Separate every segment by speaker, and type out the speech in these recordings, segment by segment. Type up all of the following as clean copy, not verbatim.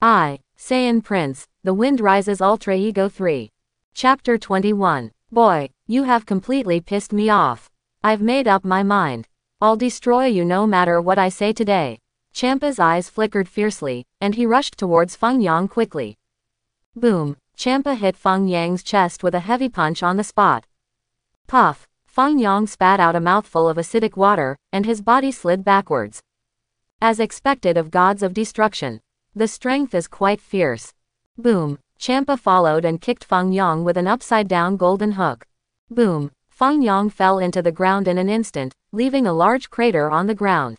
Speaker 1: I, Saiyan Prince, The Wind Rises Ultra Ego 3. Chapter 21. Boy, you have completely pissed me off. I've made up my mind. I'll destroy you no matter what I say today. Champa's eyes flickered fiercely, and he rushed towards Feng Yang quickly. Boom! Champa hit Feng Yang's chest with a heavy punch on the spot. Puff! Feng Yang spat out a mouthful of acidic water, and his body slid backwards. As expected of gods of destruction. The strength is quite fierce. Boom! Champa followed and kicked Feng Yang with an upside-down golden hook. Boom! Feng Yang fell into the ground in an instant, leaving a large crater on the ground.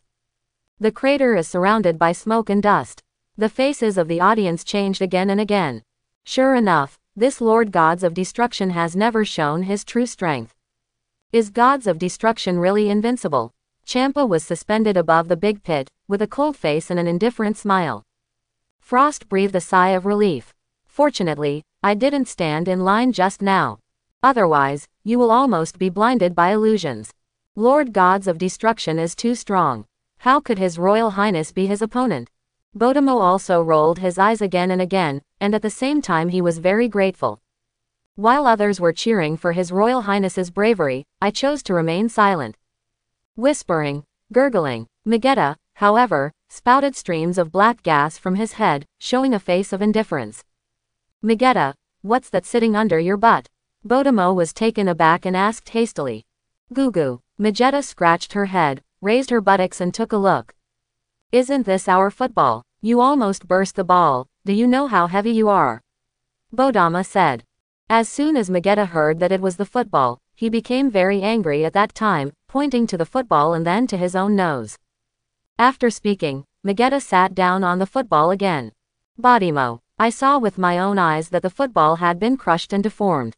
Speaker 1: The crater is surrounded by smoke and dust. The faces of the audience changed again and again. Sure enough, this Lord Gods of Destruction has never shown his true strength. Is Gods of Destruction really invincible? Champa was suspended above the big pit, with a cold face and an indifferent smile. Frost breathed a sigh of relief. Fortunately, I didn't stand in line just now. Otherwise, you will almost be blinded by illusions. Lord Gods of Destruction is too strong. How could His Royal Highness be his opponent? Bodomo also rolled his eyes again and again, and at the same time he was very grateful. While others were cheering for His Royal Highness's bravery, I chose to remain silent. Whispering, gurgling, Megetta, however, spouted streams of black gas from his head, showing a face of indifference. Megetta, what's that sitting under your butt? Bodomo was taken aback and asked hastily. Goo. Megetta scratched her head, raised her buttocks and took a look. Isn't this our football? You almost burst the ball, do you know how heavy you are? Bodama said. As soon as Megetta heard that it was the football, he became very angry at that time, pointing to the football and then to his own nose. After speaking, Megetta sat down on the football again. Bodomo, I saw with my own eyes that the football had been crushed and deformed.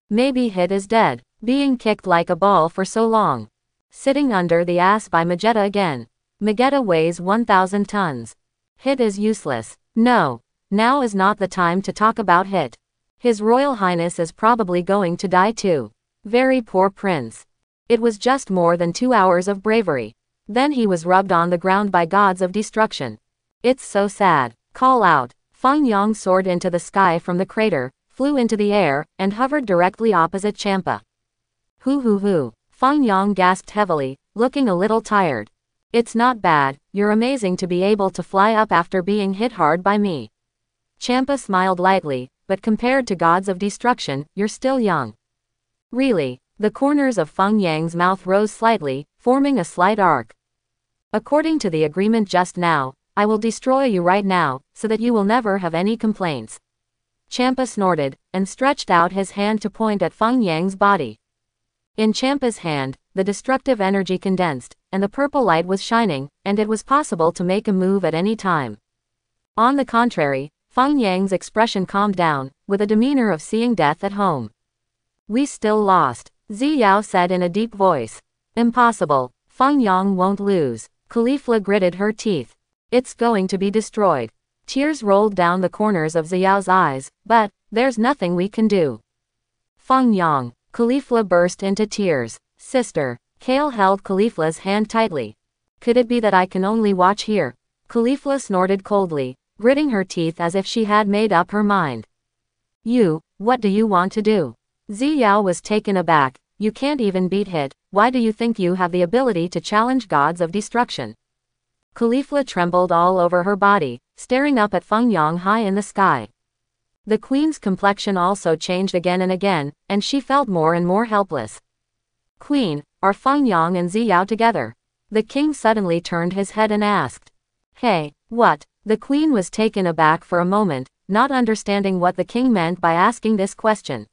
Speaker 1: Maybe Hit is dead, being kicked like a ball for so long. Sitting under the ass by Megetta again. Megetta weighs 1,000 tons. Hit is useless. No, now is not the time to talk about Hit. His Royal Highness is probably going to die too. Very poor prince. It was just more than 2 hours of bravery. Then he was rubbed on the ground by gods of destruction. It's so sad. Call out. Feng Yang soared into the sky from the crater, flew into the air, and hovered directly opposite Champa. Hoo. Feng Yang gasped heavily, looking a little tired. It's not bad, you're amazing to be able to fly up after being hit hard by me. Champa smiled lightly, but compared to gods of destruction, you're still young. Really? The corners of Feng Yang's mouth rose slightly, forming a slight arc. According to the agreement just now, I will destroy you right now, so that you will never have any complaints. Champa snorted, and stretched out his hand to point at Feng Yang's body. In Champa's hand, the destructive energy condensed, and the purple light was shining, and it was possible to make a move at any time. On the contrary, Feng Yang's expression calmed down, with a demeanor of seeing death at home. We still lost, Ziyao said in a deep voice. Impossible, Feng Yang won't lose. Caulifla gritted her teeth. It's going to be destroyed. Tears rolled down the corners of Ziyao's eyes, but there's nothing we can do. Feng Yang. Caulifla burst into tears. Sister. Kale held Caulifla's hand tightly. Could it be that I can only watch here? Caulifla snorted coldly, gritting her teeth as if she had made up her mind. What do you want to do? Ziyao was taken aback. You can't even beat Hit, why do you think you have the ability to challenge gods of destruction? Caulifla trembled all over her body, staring up at Feng Yang high in the sky. The queen's complexion also changed again and again, and she felt more and more helpless. Queen, are Feng Yang and Ziyao together? The king suddenly turned his head and asked. Hey, what? The queen was taken aback for a moment, not understanding what the king meant by asking this question.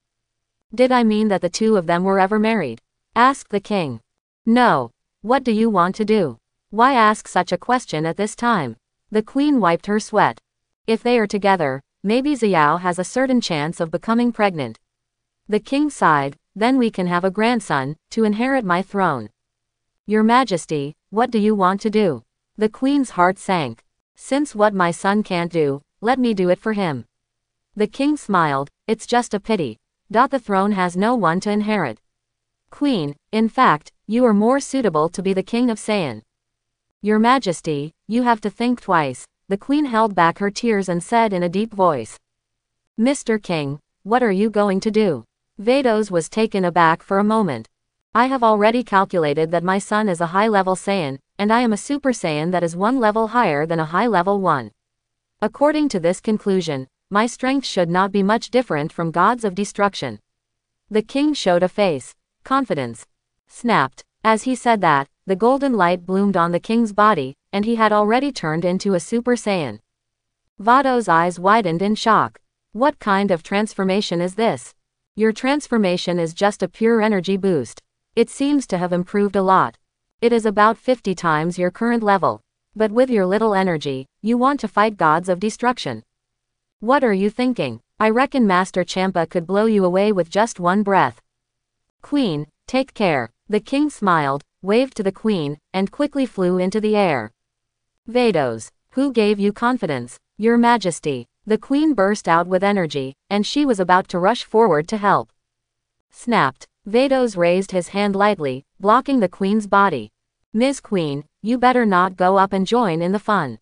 Speaker 1: Did I mean that the two of them were ever married? Asked the king. No. What do you want to do? Why ask such a question at this time? The queen wiped her sweat. If they are together, maybe Ziyao has a certain chance of becoming pregnant. The king sighed, then we can have a grandson, to inherit my throne. Your Majesty, what do you want to do? The queen's heart sank. Since what my son can't do, let me do it for him. The king smiled, it's just a pity. The throne has no one to inherit. Queen, in fact, you are more suitable to be the king of Saiyan. Your Majesty, you have to think twice. the queen held back her tears and said in a deep voice, "Mr. King, what are you going to do?" Vados was taken aback for a moment. "I have already calculated that my son is a high-level Saiyan, and I am a Super Saiyan that is one level higher than a high-level one. According to this conclusion, my strength should not be much different from gods of destruction." The king showed a face. Confidence. Snapped. As he said that, the golden light bloomed on the king's body, and he had already turned into a Super Saiyan. Vado's eyes widened in shock. "What kind of transformation is this?" "Your transformation is just a pure energy boost. It seems to have improved a lot. It is about 50 times your current level. But with your little energy, you want to fight gods of destruction. What are you thinking? I reckon Master Champa could blow you away with just one breath." "Queen, take care." The king smiled, waved to the queen, and quickly flew into the air. "Vados, who gave you confidence?" "Your Majesty." The queen burst out with energy, and she was about to rush forward to help. Snapped. Vados raised his hand lightly, blocking the queen's body. "Ms. Queen, you better not go up and join in the fun."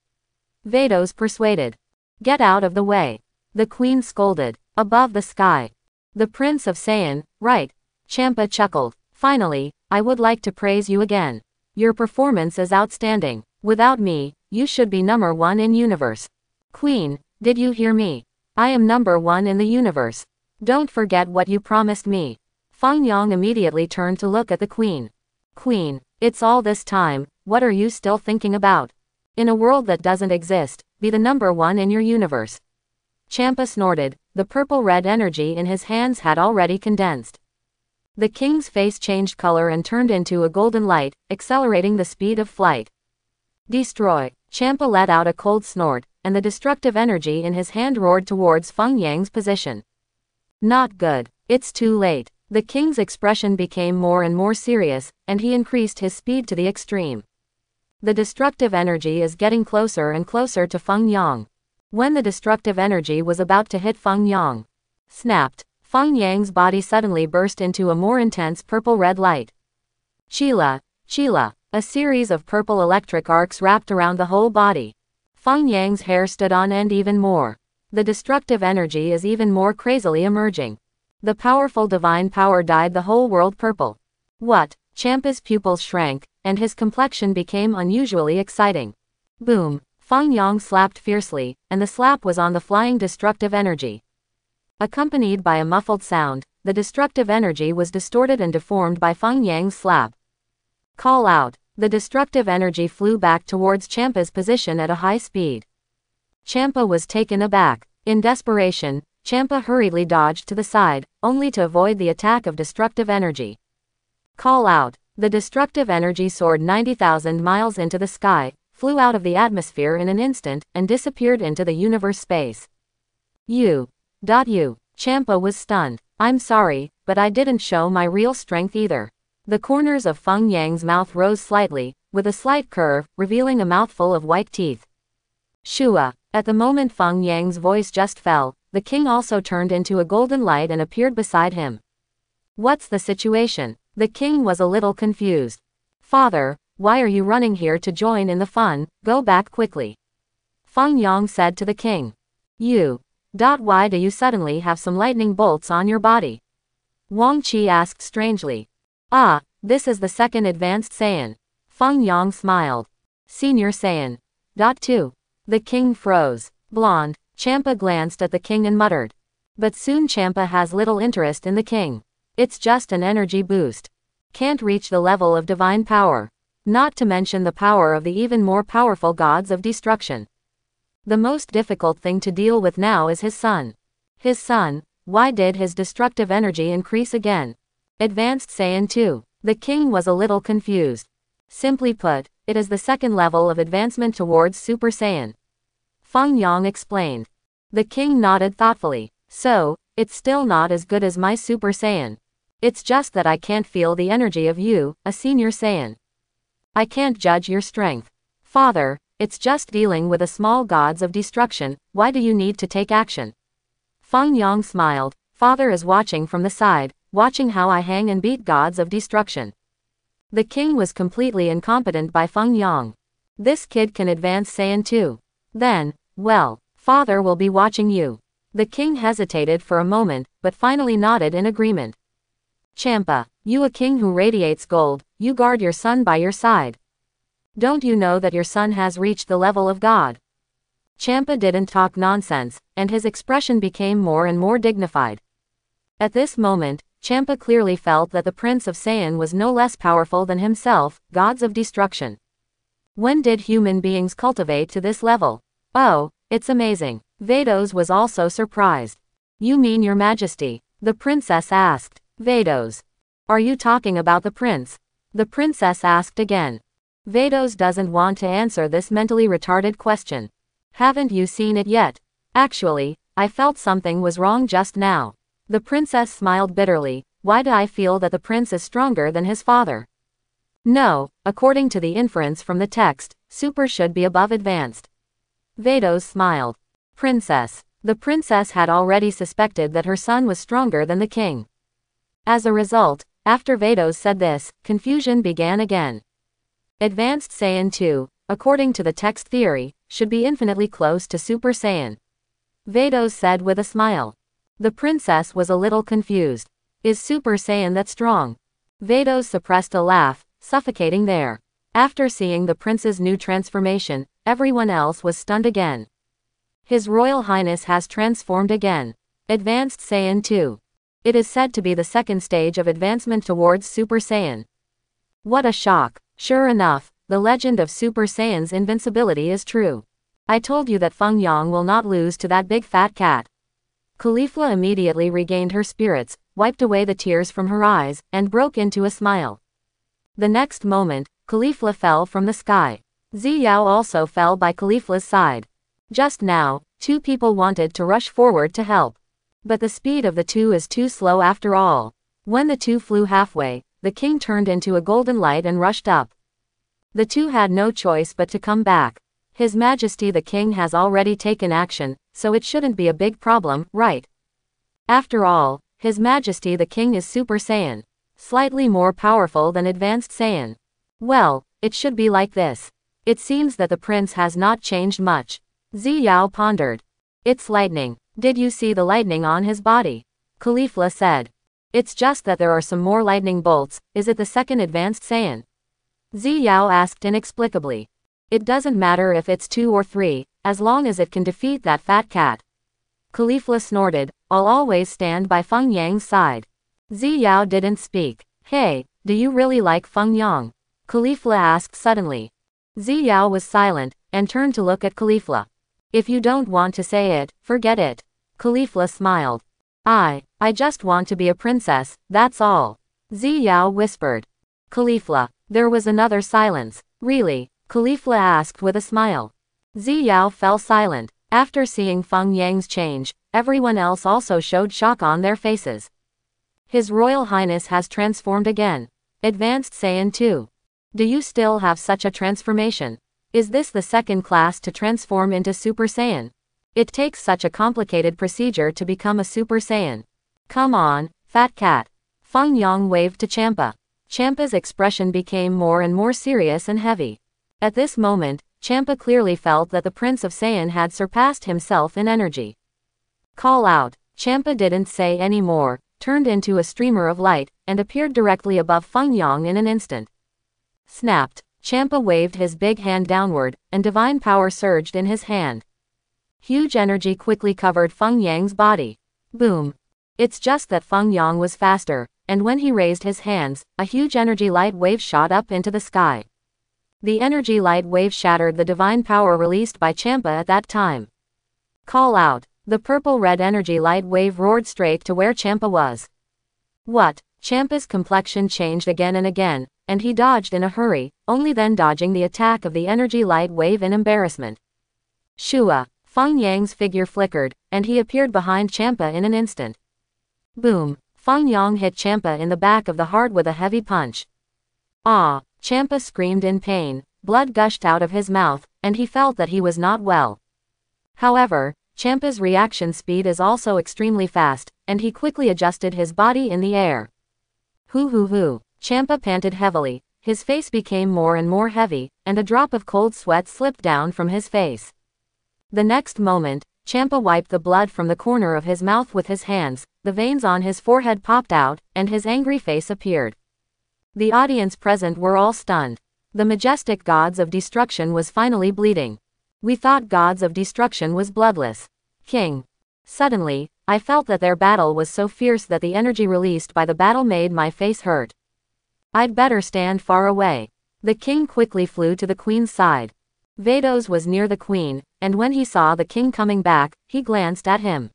Speaker 1: Vados persuaded. "Get out of the way." The queen scolded. Above the sky. "The Prince of Saiyan, right?" Champa chuckled. "Finally, I would like to praise you again. Your performance is outstanding. Without me, you should be number one in universe." "Queen, did you hear me? I am number one in the universe. Don't forget what you promised me." Feng Yang immediately turned to look at the queen. "Queen, it's all this time, what are you still thinking about? In a world that doesn't exist, be the number one in your universe." Champa snorted. The purple-red energy in his hands had already condensed. The king's face changed color and turned into a golden light, accelerating the speed of flight. "Destroy." Champa let out a cold snort, and the destructive energy in his hand roared towards Feng Yang's position. "Not good. It's too late." The king's expression became more and more serious, and he increased his speed to the extreme. The destructive energy is getting closer and closer to Feng Yang. When the destructive energy was about to hit Feng Yang, snapped, Feng Yang's body suddenly burst into a more intense purple-red light. Chila, Chila, a series of purple electric arcs wrapped around the whole body. Feng Yang's hair stood on end even more. The destructive energy is even more crazily emerging. The powerful divine power dyed the whole world purple. What? Champa's pupils shrank, and his complexion became unusually exciting. Boom! Feng Yang slapped fiercely, and the slap was on the flying destructive energy. Accompanied by a muffled sound, the destructive energy was distorted and deformed by Feng Yang's slap. Call out! The destructive energy flew back towards Champa's position at a high speed. Champa was taken aback. In desperation, Champa hurriedly dodged to the side, only to avoid the attack of destructive energy. Call out! The destructive energy soared 90,000 miles into the sky, flew out of the atmosphere in an instant, and disappeared into the universe space. You. Champa was stunned. "I'm sorry, but I didn't show my real strength either." The corners of Feng Yang's mouth rose slightly, with a slight curve, revealing a mouthful of white teeth. Shua. At the moment Feng Yang's voice just fell, the king also turned into a golden light and appeared beside him. "What's the situation?" The king was a little confused. "Father, why are you running here to join in the fun? Go back quickly." Feng Yang said to the king. Why do you suddenly have some lightning bolts on your body?" Wang Qi asked strangely. "Ah, this is the second advanced Saiyan." Feng Yang smiled. "Senior Saiyan. 2. The king froze. Blonde. Champa glanced at the king and muttered. But soon Champa has little interest in the king. It's just an energy boost. Can't reach the level of divine power. Not to mention the power of the even more powerful gods of destruction. The most difficult thing to deal with now is his son. His son, why did his destructive energy increase again? Advanced Saiyan 2. The king was a little confused. Simply put, it is the second level of advancement towards Super Saiyan. Feng Yang explained. The king nodded thoughtfully. So, it's still not as good as my Super Saiyan. It's just that I can't feel the energy of you, a senior Saiyan. I can't judge your strength. Father, it's just dealing with a small gods of destruction, why do you need to take action? Feng Yang smiled. Father is watching from the side, watching how I hang and beat gods of destruction. The king was completely incompetent by Feng Yang. This kid can advance Saiyan 2. Then, well, father will be watching you. The king hesitated for a moment, but finally nodded in agreement. Champa, you a king who radiates gold, you guard your son by your side. Don't you know that your son has reached the level of God? Champa didn't talk nonsense, and his expression became more and more dignified. At this moment, Champa clearly felt that the Prince of Saiyan was no less powerful than himself, gods of destruction. When did human beings cultivate to this level? Oh, it's amazing. Vados was also surprised. You mean your majesty? The princess asked. Vados. Are you talking about the prince? The princess asked again. Vados doesn't want to answer this mentally retarded question. Haven't you seen it yet? Actually, I felt something was wrong just now. The princess smiled bitterly. Why do I feel that the prince is stronger than his father? No, according to the inference from the text, super should be above advanced. Vados smiled. Princess. The princess had already suspected that her son was stronger than the king. As a result, after Vados said this, confusion began again. Advanced Saiyan 2, according to the text theory, should be infinitely close to Super Saiyan. Vados said with a smile. The princess was a little confused. Is Super Saiyan that strong? Vados suppressed a laugh, suffocating there. After seeing the prince's new transformation, everyone else was stunned again. His Royal Highness has transformed again. Advanced Saiyan 2. It is said to be the second stage of advancement towards Super Saiyan. What a shock. Sure enough, the legend of Super Saiyan's invincibility is true. I told you that Feng Yang will not lose to that big fat cat. Caulifla immediately regained her spirits, wiped away the tears from her eyes, and broke into a smile. The next moment, Caulifla fell from the sky. Ziyao also fell by Caulifla's side. Just now, two people wanted to rush forward to help. But the speed of the two is too slow after all. When the two flew halfway, the king turned into a golden light and rushed up. The two had no choice but to come back. His Majesty the King has already taken action, so it shouldn't be a big problem, right? After all, His Majesty the King is Super Saiyan. Slightly more powerful than Advanced Saiyan. Well, it should be like this. It seems that the prince has not changed much. Ziyao pondered. It's lightning. Did you see the lightning on his body? Caulifla said. It's just that there are some more lightning bolts. Is it the second Advanced Saiyan? Ziyao asked inexplicably. It doesn't matter if it's 2 or 3, as long as it can defeat that fat cat. Caulifla snorted. I'll always stand by Feng Yang's side. Ziyao didn't speak. Hey, do you really like Feng Yang? Caulifla asked suddenly. Ziyao was silent, and turned to look at Caulifla. If you don't want to say it, forget it. Caulifla smiled. I just want to be a princess, that's all. Ziyao whispered. Caulifla. There was another silence. Really? Caulifla asked with a smile. Ziyao fell silent. After seeing Feng Yang's change, everyone else also showed shock on their faces. His Royal Highness has transformed again. Advanced Saiyan 2. Do you still have such a transformation? Is this the second class to transform into Super Saiyan? It takes such a complicated procedure to become a Super Saiyan. Come on, fat cat. Feng Yang waved to Champa. Champa's expression became more and more serious and heavy. At this moment, Champa clearly felt that the Prince of Saiyan had surpassed himself in energy. Call out. Champa didn't say any more, turned into a streamer of light, and appeared directly above Feng Yang in an instant. Snapped. Champa waved his big hand downward, and divine power surged in his hand. Huge energy quickly covered Feng Yang's body. Boom. It's just that Feng Yang was faster, and when he raised his hands, a huge energy light wave shot up into the sky. The energy light wave shattered the divine power released by Champa at that time. Call out. The purple-red energy light wave roared straight to where Champa was. What? Champa's complexion changed again and again, and he dodged in a hurry, only then dodging the attack of the energy light wave in embarrassment. Shua. Feng Yang's figure flickered, and he appeared behind Champa in an instant. Boom. Feng Yang hit Champa in the back of the heart with a heavy punch. Ah! Champa screamed in pain, blood gushed out of his mouth, and he felt that he was not well. However, Champa's reaction speed is also extremely fast, and he quickly adjusted his body in the air. Hoo. Champa panted heavily, his face became more and more heavy, and a drop of cold sweat slipped down from his face. The next moment, Champa wiped the blood from the corner of his mouth with his hands, the veins on his forehead popped out, and his angry face appeared. The audience present were all stunned. The majestic gods of destruction was finally bleeding. We thought gods of destruction was bloodless. King. Suddenly, I felt that their battle was so fierce that the energy released by the battle made my face hurt. I'd better stand far away. The king quickly flew to the queen's side. Vados was near the queen, and when he saw the king coming back, he glanced at him.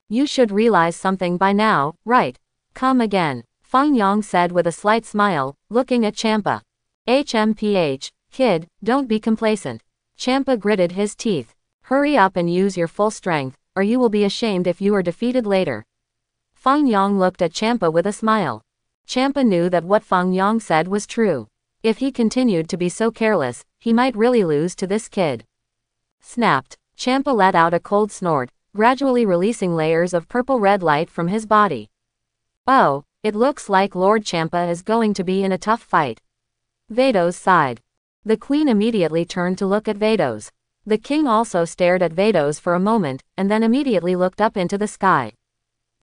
Speaker 1: You should realize something by now, right? Come again, Feng Yang said with a slight smile, looking at Champa. HMPH, kid, don't be complacent. Champa gritted his teeth. Hurry up and use your full strength, or you will be ashamed if you are defeated later. Feng Yang looked at Champa with a smile. Champa knew that what Feng Yang said was true. If he continued to be so careless, he might really lose to this kid. Snapped. Champa let out a cold snort, gradually releasing layers of purple-red light from his body. Oh, it looks like Lord Champa is going to be in a tough fight. Vados sighed. The queen immediately turned to look at Vados. The king also stared at Vados for a moment, and then immediately looked up into the sky.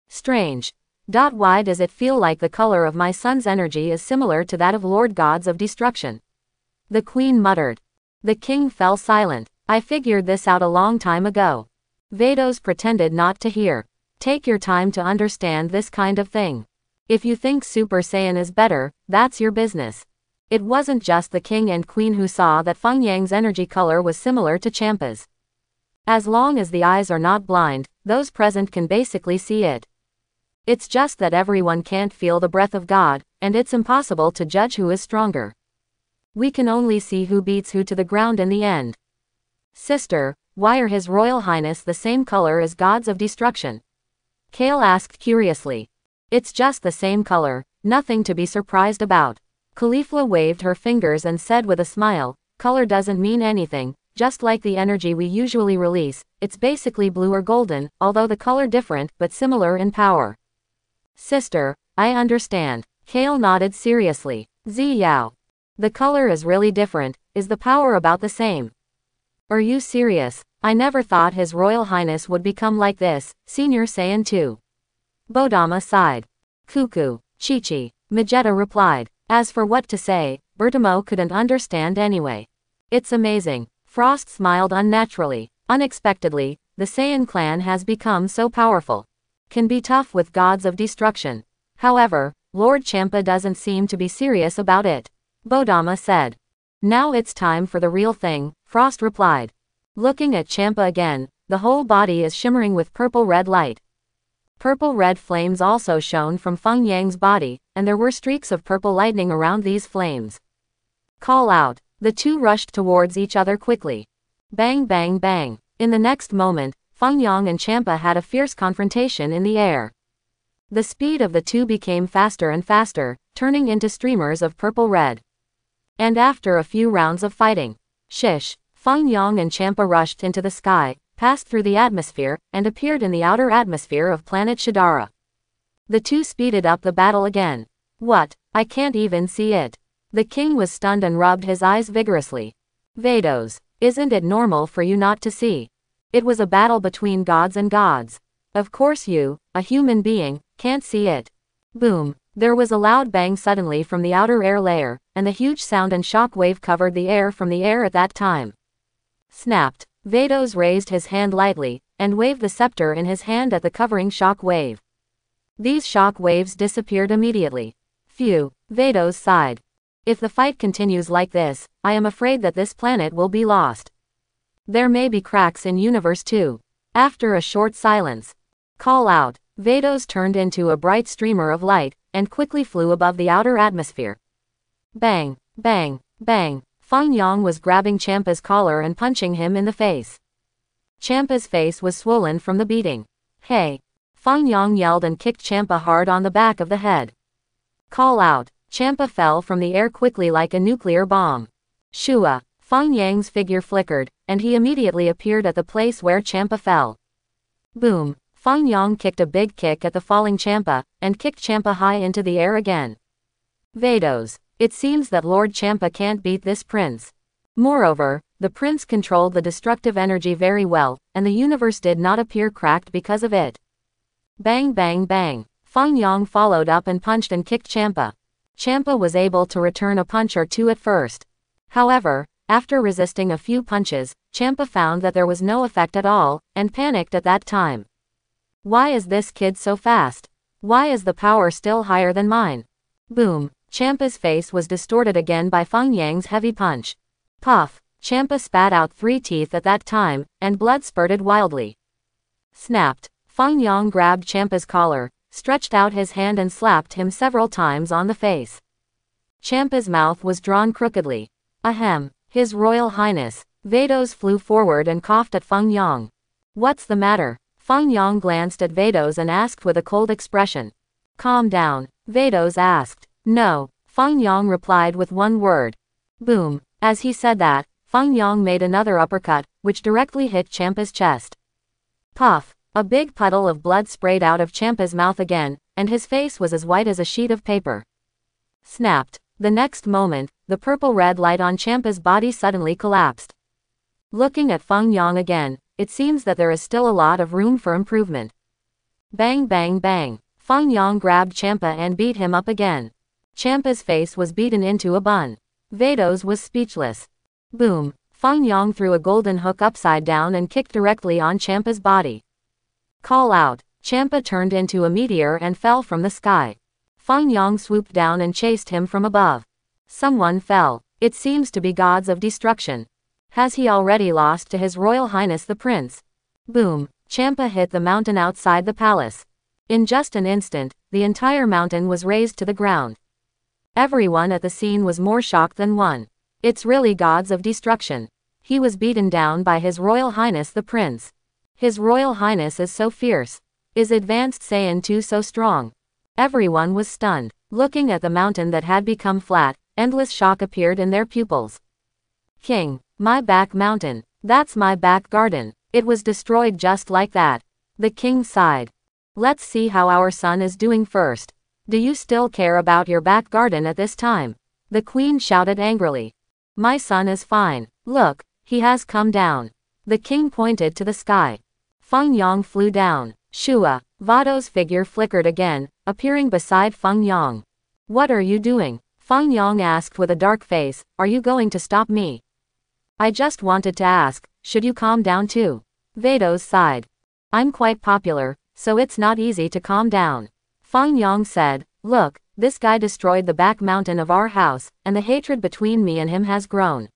Speaker 1: Strange. Why does it feel like the color of my son's energy is similar to that of Lord Gods of Destruction? The queen muttered. The king fell silent. I figured this out a long time ago. Vados pretended not to hear. Take your time to understand this kind of thing. If you think Super Saiyan is better, that's your business. It wasn't just the king and queen who saw that Feng Yang's energy color was similar to Champa's. As long as the eyes are not blind, those present can basically see it. It's just that everyone can't feel the breath of God, and it's impossible to judge who is stronger. We can only see who beats who to the ground in the end. Sister, why are His Royal Highness the same color as gods of destruction? Kale asked curiously. It's just the same color, nothing to be surprised about. Caulifla waved her fingers and said with a smile, color doesn't mean anything, just like the energy we usually release, it's basically blue or golden, although the color different but similar in power. Sister, I understand. Kale nodded seriously. Ziyao. The color is really different, is the power about the same? Are you serious? I never thought His Royal Highness would become like this, Senior Saiyan 2. Bodama sighed. Cuckoo, Chi-Chi, Vegeta replied. As for what to say, Bertamo couldn't understand anyway. It's amazing. Frost smiled unnaturally. Unexpectedly, the Saiyan clan has become so powerful. Can be tough with gods of destruction. However, Lord Champa doesn't seem to be serious about it. Bodama said. Now it's time for the real thing, Frost replied. Looking at Champa again, the whole body is shimmering with purple-red light. Purple-red flames also shone from Feng Yang's body, and there were streaks of purple lightning around these flames. Call out. The two rushed towards each other quickly. Bang bang bang. In the next moment, Feng Yang and Champa had a fierce confrontation in the air. The speed of the two became faster and faster, turning into streamers of purple-red. And after a few rounds of fighting, shish, Feng Yang and Champa rushed into the sky, passed through the atmosphere, and appeared in the outer atmosphere of planet Shadara. The two speeded up the battle again. What? I can't even see it. The king was stunned and rubbed his eyes vigorously. Vados, isn't it normal for you not to see? It was a battle between gods and gods. Of course you, a human being, can't see it. Boom. There was a loud bang suddenly from the outer air layer, and the huge sound and shock wave covered the air from the air at that time. Snapped. Vados raised his hand lightly, and waved the scepter in his hand at the covering shock wave. These shock waves disappeared immediately. Phew, Vados sighed. If the fight continues like this, I am afraid that this planet will be lost. There may be cracks in universe too. After a short silence. Call out. Vados turned into a bright streamer of light, and quickly flew above the outer atmosphere. Bang, bang, bang. Feng Yang was grabbing Champa's collar and punching him in the face. Champa's face was swollen from the beating. Hey! Feng Yang yelled and kicked Champa hard on the back of the head. Call out. Champa fell from the air quickly like a nuclear bomb. Shua! Feng Yang's figure flickered, and he immediately appeared at the place where Champa fell. Boom! Feng Yang kicked a big kick at the falling Champa, and kicked Champa high into the air again. Vados. It seems that Lord Champa can't beat this prince. Moreover, the prince controlled the destructive energy very well, and the universe did not appear cracked because of it. Bang bang bang. Feng Yang followed up and punched and kicked Champa. Champa was able to return a punch or two at first. However, after resisting a few punches, Champa found that there was no effect at all, and panicked at that time. Why is this kid so fast? Why is the power still higher than mine? Boom. Champa's face was distorted again by Feng Yang's heavy punch. Puff. Champa spat out 3 teeth at that time, and blood spurted wildly. Snapped. Feng Yang grabbed Champa's collar, stretched out his hand and slapped him several times on the face. Champa's mouth was drawn crookedly. Ahem. His Royal Highness. Vados flew forward and coughed at Feng Yang. What's the matter? Feng Yang glanced at Vados and asked with a cold expression. Calm down, Vados asked. No, Feng Yang replied with one word. Boom. As he said that, Feng Yang made another uppercut, which directly hit Champa's chest. Puff. A big puddle of blood sprayed out of Champa's mouth again, and his face was as white as a sheet of paper. Snapped. The next moment, the purple-red light on Champa's body suddenly collapsed. Looking at Feng Yang again, it seems that there is still a lot of room for improvement. Bang bang bang. Feng Yang grabbed Champa and beat him up again. Champa's face was beaten into a bun. Vados was speechless. Boom. Feng Yang threw a golden hook upside down and kicked directly on Champa's body. Call out. Champa turned into a meteor and fell from the sky. Feng Yang swooped down and chased him from above. Someone fell. It seems to be gods of destruction. Has he already lost to His Royal Highness the Prince? Boom. Champa hit the mountain outside the palace. In just an instant, the entire mountain was razed to the ground. Everyone at the scene was more shocked than one. It's really gods of destruction. He was beaten down by His Royal Highness the Prince. His Royal Highness is so fierce. Is Advanced Saiyan 2 so strong? Everyone was stunned. Looking at the mountain that had become flat, endless shock appeared in their pupils. King, my back mountain. That's my back garden. It was destroyed just like that. The king sighed. Let's see how our son is doing first. Do you still care about your back garden at this time? The queen shouted angrily. My son is fine. Look, he has come down. The king pointed to the sky. Feng Yang flew down. Shua, Vado's figure flickered again, appearing beside Feng Yang. What are you doing? Feng Yang asked with a dark face. Are you going to stop me? I just wanted to ask, should you calm down too? Vados sighed. I'm quite popular, so it's not easy to calm down. Feng Yang said, look, this guy destroyed the back mountain of our house, and the hatred between me and him has grown.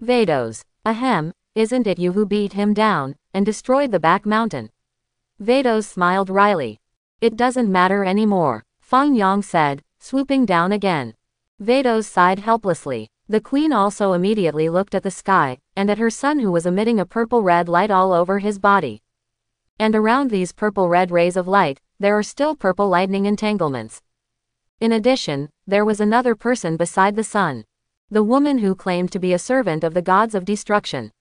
Speaker 1: Vados, ahem, isn't it you who beat him down, and destroyed the back mountain? Vados smiled wryly. It doesn't matter anymore, Feng Yang said, swooping down again. Vados sighed helplessly. The queen also immediately looked at the sky, and at her son who was emitting a purple-red light all over his body. And around these purple-red rays of light, there are still purple lightning entanglements. In addition, there was another person beside the sun. The woman who claimed to be a servant of the gods of destruction.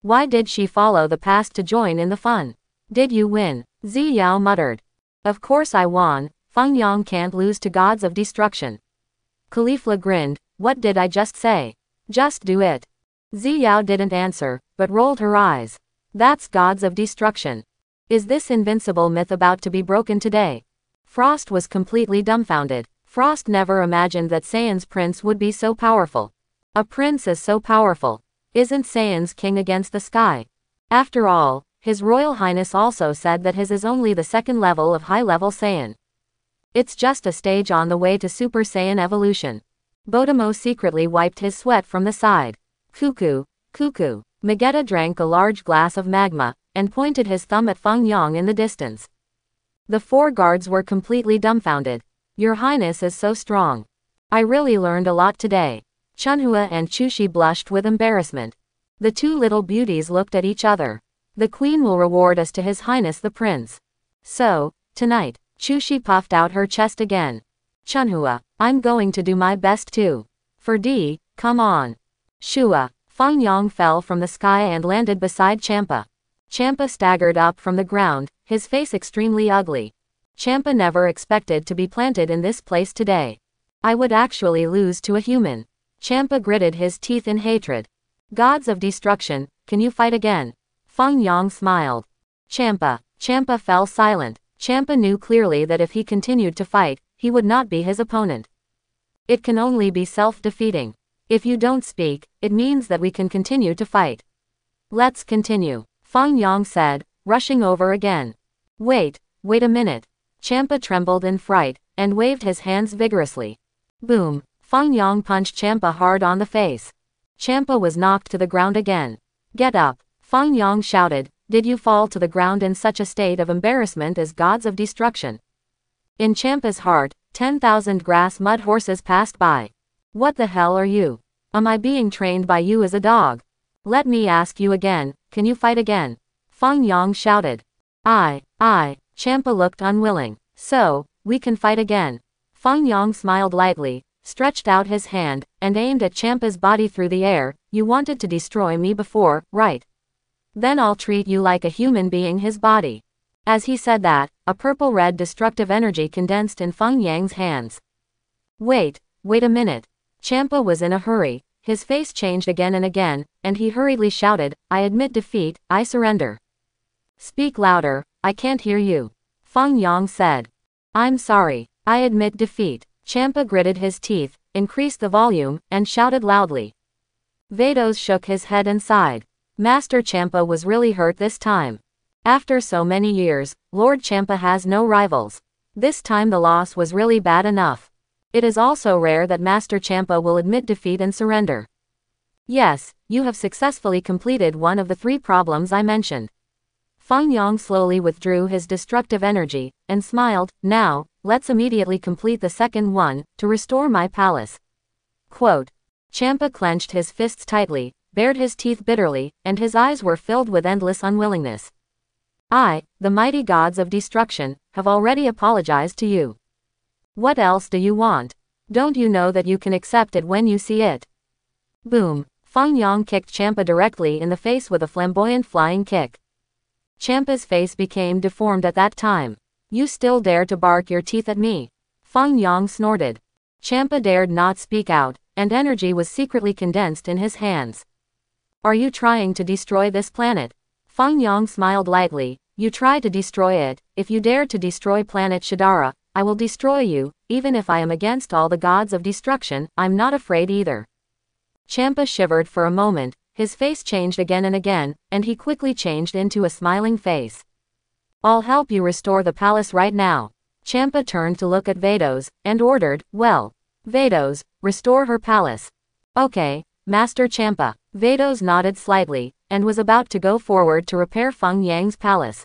Speaker 1: Why did she follow the past to join in the fun? Did you win? Zi Yao muttered. Of course I won. Feng Yang can't lose to gods of destruction. Khalifa grinned. What did I just say? Just do it. Zi Yao didn't answer, but rolled her eyes. That's gods of destruction. Is this invincible myth about to be broken today? Frost was completely dumbfounded. Frost never imagined that Saiyan's prince would be so powerful. A prince is so powerful. Isn't Saiyan's king against the sky? After all, His Royal Highness also said that his is only the second level of high-level Saiyan. It's just a stage on the way to Super Saiyan evolution. Bodemo secretly wiped his sweat from the side. Cuckoo, cuckoo. Magetta drank a large glass of magma, and pointed his thumb at Feng Yang in the distance. The 4 guards were completely dumbfounded. Your Highness is so strong. I really learned a lot today. Chunhua and Chushi blushed with embarrassment. The 2 little beauties looked at each other. The queen will reward us to His Highness the Prince. So, tonight, Chushi puffed out her chest again. Chunhua, I'm going to do my best too. For D, come on. Shua, Feng Yang fell from the sky and landed beside Champa. Champa staggered up from the ground, his face extremely ugly. Champa never expected to be planted in this place today. I would actually lose to a human. Champa gritted his teeth in hatred. Gods of destruction, can you fight again? Feng Yang smiled. Champa. Champa fell silent. Champa knew clearly that if he continued to fight, he would not be his opponent. It can only be self-defeating. If you don't speak, it means that we can continue to fight. Let's continue, Feng Yang said, rushing over again. Wait a minute. Champa trembled in fright, and waved his hands vigorously. Boom! Feng Yang punched Champa hard on the face. Champa was knocked to the ground again. Get up! Feng Yang shouted. Did you fall to the ground in such a state of embarrassment as gods of destruction? In Champa's heart, 10,000 grass mud horses passed by. What the hell are you? Am I being trained by you as a dog? Let me ask you again, can you fight again? Feng Yang shouted. Champa looked unwilling. So, we can fight again. Feng Yang smiled lightly, stretched out his hand, and aimed at Champa's body through the air. You wanted to destroy me before, right? Then I'll treat you like a human being his body. As he said that, a purple-red destructive energy condensed in Feng Yang's hands. Wait a minute. Champa was in a hurry, his face changed again and again, and he hurriedly shouted, I admit defeat, I surrender. Speak louder, I can't hear you. Feng Yang said. I'm sorry, I admit defeat. Champa gritted his teeth, increased the volume, and shouted loudly. Vados shook his head and sighed. Master Champa was really hurt this time. After so many years, Lord Champa has no rivals. This time the loss was really bad enough. It is also rare that Master Champa will admit defeat and surrender. Yes, you have successfully completed one of the 3 problems I mentioned. Feng Yang slowly withdrew his destructive energy, and smiled. Now, let's immediately complete the second one, to restore my palace. Quote. Champa clenched his fists tightly, bared his teeth bitterly, and his eyes were filled with endless unwillingness. I, the mighty gods of destruction, have already apologized to you. What else do you want? Don't you know that you can accept it when you see it? Boom! Feng Yang kicked Champa directly in the face with a flamboyant flying kick. Champa's face became deformed at that time. You still dare to bark your teeth at me? Feng Yang snorted. Champa dared not speak out, and energy was secretly condensed in his hands. Are you trying to destroy this planet? Feng Yang smiled lightly. You try to destroy it. If you dare to destroy planet Shadara, I will destroy you. Even if I am against all the gods of destruction, I'm not afraid either. Champa shivered for a moment, his face changed again and again, and he quickly changed into a smiling face. I'll help you restore the palace right now. Champa turned to look at Vados, and ordered, well, Vados, restore her palace. Okay, Master Champa. Vados nodded slightly, and was about to go forward to repair Feng Yang's palace.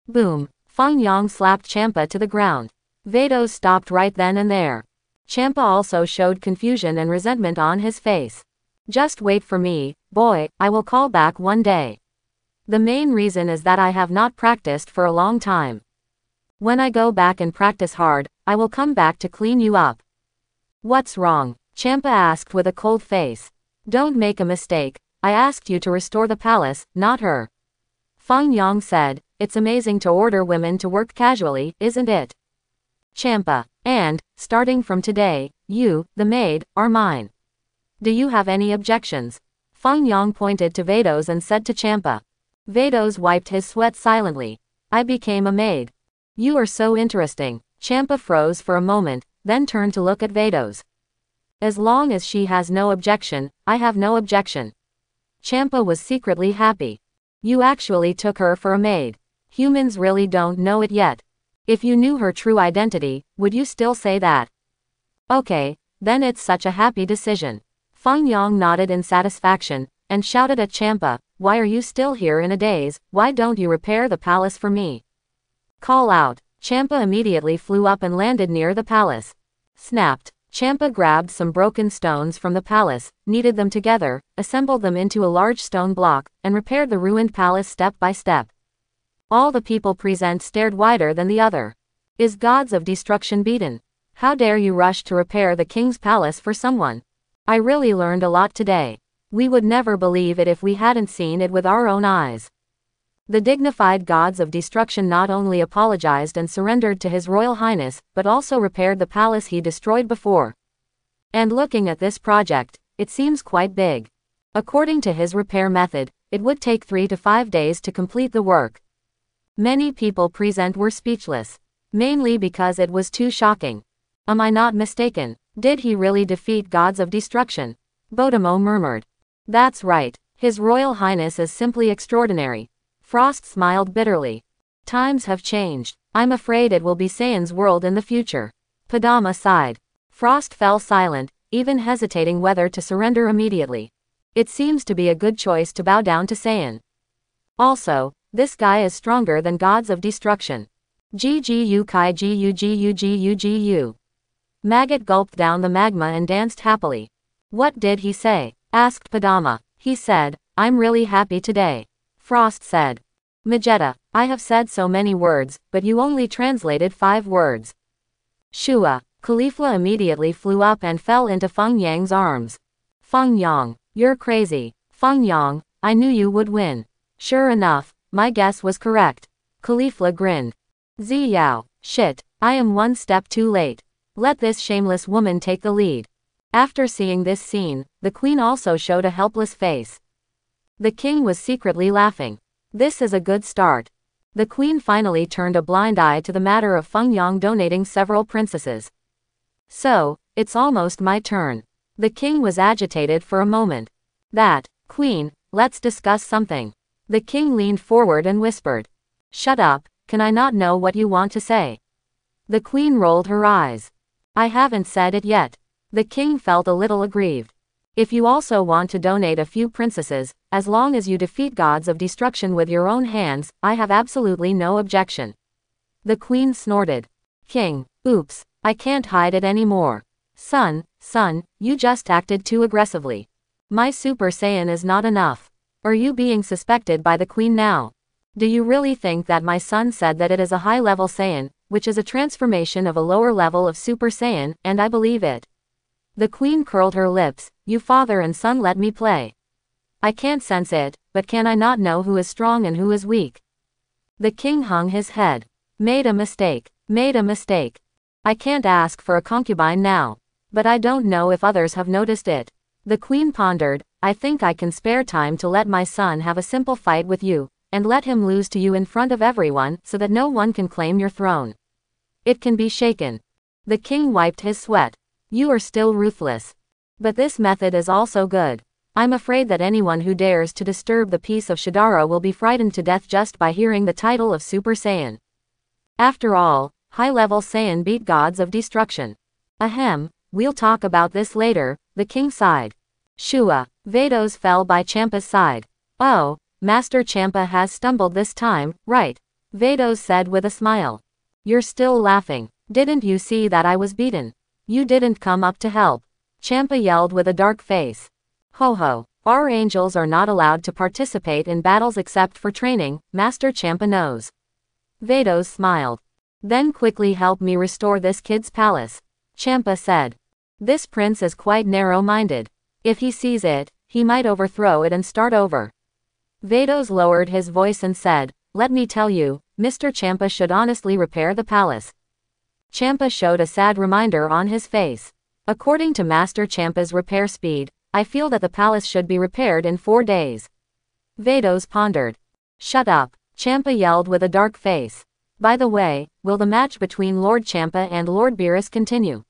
Speaker 1: Boom! Feng Yang slapped Champa to the ground. Vados stopped right then and there. Champa also showed confusion and resentment on his face. Just wait for me, boy, I will call back one day. The main reason is that I have not practiced for a long time. When I go back and practice hard, I will come back to clean you up. What's wrong? Champa asked with a cold face. Don't make a mistake, I asked you to restore the palace, not her. Feng Yang said, it's amazing to order women to work casually, isn't it? Champa, and, starting from today, you, the maid, are mine. Do you have any objections? Feng Yang pointed to Vados and said to Champa. Vados wiped his sweat silently. I became a maid. You are so interesting. Champa froze for a moment, then turned to look at Vados. As long as she has no objection, I have no objection. Champa was secretly happy. You actually took her for a maid. Humans really don't know it yet. If you knew her true identity, would you still say that? Okay, then it's such a happy decision. Feng Yang nodded in satisfaction, and shouted at Champa, why are you still here in a daze? Why don't you repair the palace for me? Call out. Champa immediately flew up and landed near the palace. Snapped. Champa grabbed some broken stones from the palace, kneaded them together, assembled them into a large stone block, and repaired the ruined palace step by step. All the people present stared wider than the other. Is gods of destruction beaten? How dare you rush to repair the king's palace for someone? I really learned a lot today. We would never believe it if we hadn't seen it with our own eyes. The dignified gods of destruction not only apologized and surrendered to His Royal Highness, but also repaired the palace he destroyed before. And looking at this project, it seems quite big. According to his repair method, it would take 3 to 5 days to complete the work. Many people present were speechless. Mainly because it was too shocking. Am I not mistaken? Did he really defeat gods of destruction? Bodemo murmured. That's right. His Royal Highness is simply extraordinary. Frost smiled bitterly. Times have changed. I'm afraid it will be Saiyan's world in the future. Padama sighed. Frost fell silent, even hesitating whether to surrender immediately. It seems to be a good choice to bow down to Saiyan. Also, this guy is stronger than gods of destruction. GGU Kai GU. Maggot gulped down the magma and danced happily. What did he say? Asked Padama. He said, I'm really happy today. Frost said. Vegeta, I have said so many words, but you only translated 5 words. Shua. Caulifla immediately flew up and fell into Feng Yang's arms. Feng Yang, you're crazy. Feng Yang, I knew you would win. Sure enough, my guess was correct. Caulifla grinned. Ziyao, shit, I am one step too late. Let this shameless woman take the lead. After seeing this scene, the queen also showed a helpless face. The king was secretly laughing. This is a good start. The queen finally turned a blind eye to the matter of Feng Yang donating several princesses. So, it's almost my turn. The king was agitated for a moment. Queen, let's discuss something. The king leaned forward and whispered. Shut up, can I not know what you want to say? The queen rolled her eyes. I haven't said it yet. The king felt a little aggrieved. If you also want to donate a few princesses, as long as you defeat gods of destruction with your own hands, I have absolutely no objection. The queen snorted. King, oops, I can't hide it anymore. Son, you just acted too aggressively. My Super Saiyan is not enough. Are you being suspected by the queen now? Do you really think that my son said that it is a high-level Saiyan, which is a transformation of a lower level of Super Saiyan, and I believe it? The queen curled her lips. You father and son let me play. I can't sense it, but can I not know who is strong and who is weak? The king hung his head. Made a mistake. I can't ask for a concubine now. But I don't know if others have noticed it. The queen pondered. I think I can spare time to let my son have a simple fight with you, and let him lose to you in front of everyone so that no one can claim your throne. It can be shaken. The king wiped his sweat. You are still ruthless. But this method is also good. I'm afraid that anyone who dares to disturb the peace of Shadara will be frightened to death just by hearing the title of Super Saiyan. After all, high-level Saiyan beat gods of destruction. Ahem, we'll talk about this later, the king sighed. Shua, Vados fell by Champa's side. Oh, Master Champa has stumbled this time, right? Vados said with a smile. You're still laughing. Didn't you see that I was beaten? You didn't come up to help. Champa yelled with a dark face. Ho ho, our angels are not allowed to participate in battles except for training, Master Champa knows. Vados smiled. Then quickly help me restore this kid's palace. Champa said. This prince is quite narrow-minded. If he sees it, he might overthrow it and start over. Vados lowered his voice and said, let me tell you, Mr. Champa should honestly repair the palace. Champa showed a sad reminder on his face. According to Master Champa's repair speed, I feel that the palace should be repaired in 4 days. Vados pondered. Shut up, Champa yelled with a dark face. By the way, will the match between Lord Champa and Lord Beerus continue?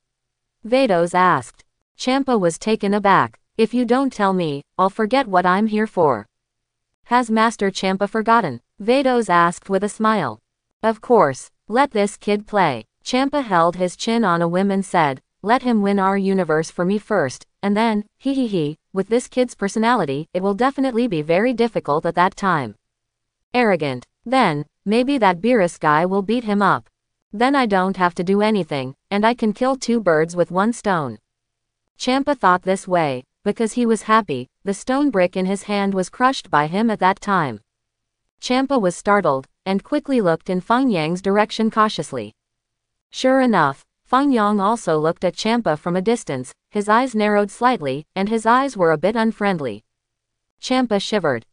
Speaker 1: Vados asked. Champa was taken aback. If you don't tell me, I'll forget what I'm here for. Has Master Champa forgotten? Vados asked with a smile. Of course, let this kid play. Champa held his chin on a whim and said, let him win our universe for me first, and then, with this kid's personality, it will definitely be very difficult at that time. Arrogant. Then, maybe that Beerus guy will beat him up. Then I don't have to do anything, and I can kill 2 birds with 1 stone. Champa thought this way, because he was happy, the stone brick in his hand was crushed by him at that time. Champa was startled, and quickly looked in Feng Yang's direction cautiously. Sure enough, Feng Yang also looked at Champa from a distance, his eyes narrowed slightly, and his eyes were a bit unfriendly. Champa shivered.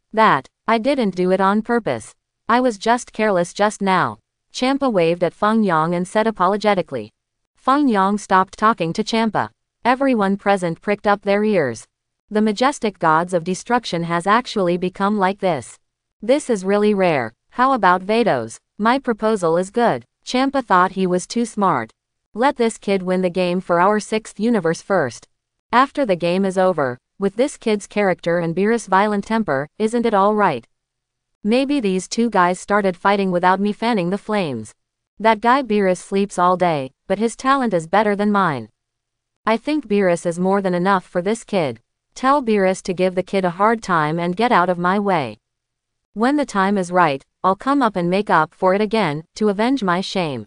Speaker 1: I didn't do it on purpose. I was just careless just now. Champa waved at Feng Yang and said apologetically. Feng Yang stopped talking to Champa. Everyone present pricked up their ears. The majestic gods of destruction has actually become like this. This is really rare. How about Vados? My proposal is good. Champa thought he was too smart. Let this kid win the game for our 6th universe first. After the game is over, with this kid's character and Beerus' violent temper, isn't it all right? Maybe these two guys started fighting without me fanning the flames. That guy Beerus sleeps all day, but his talent is better than mine. I think Beerus is more than enough for this kid. Tell Beerus to give the kid a hard time and get out of my way. When the time is right, I'll come up and make up for it again, to avenge my shame.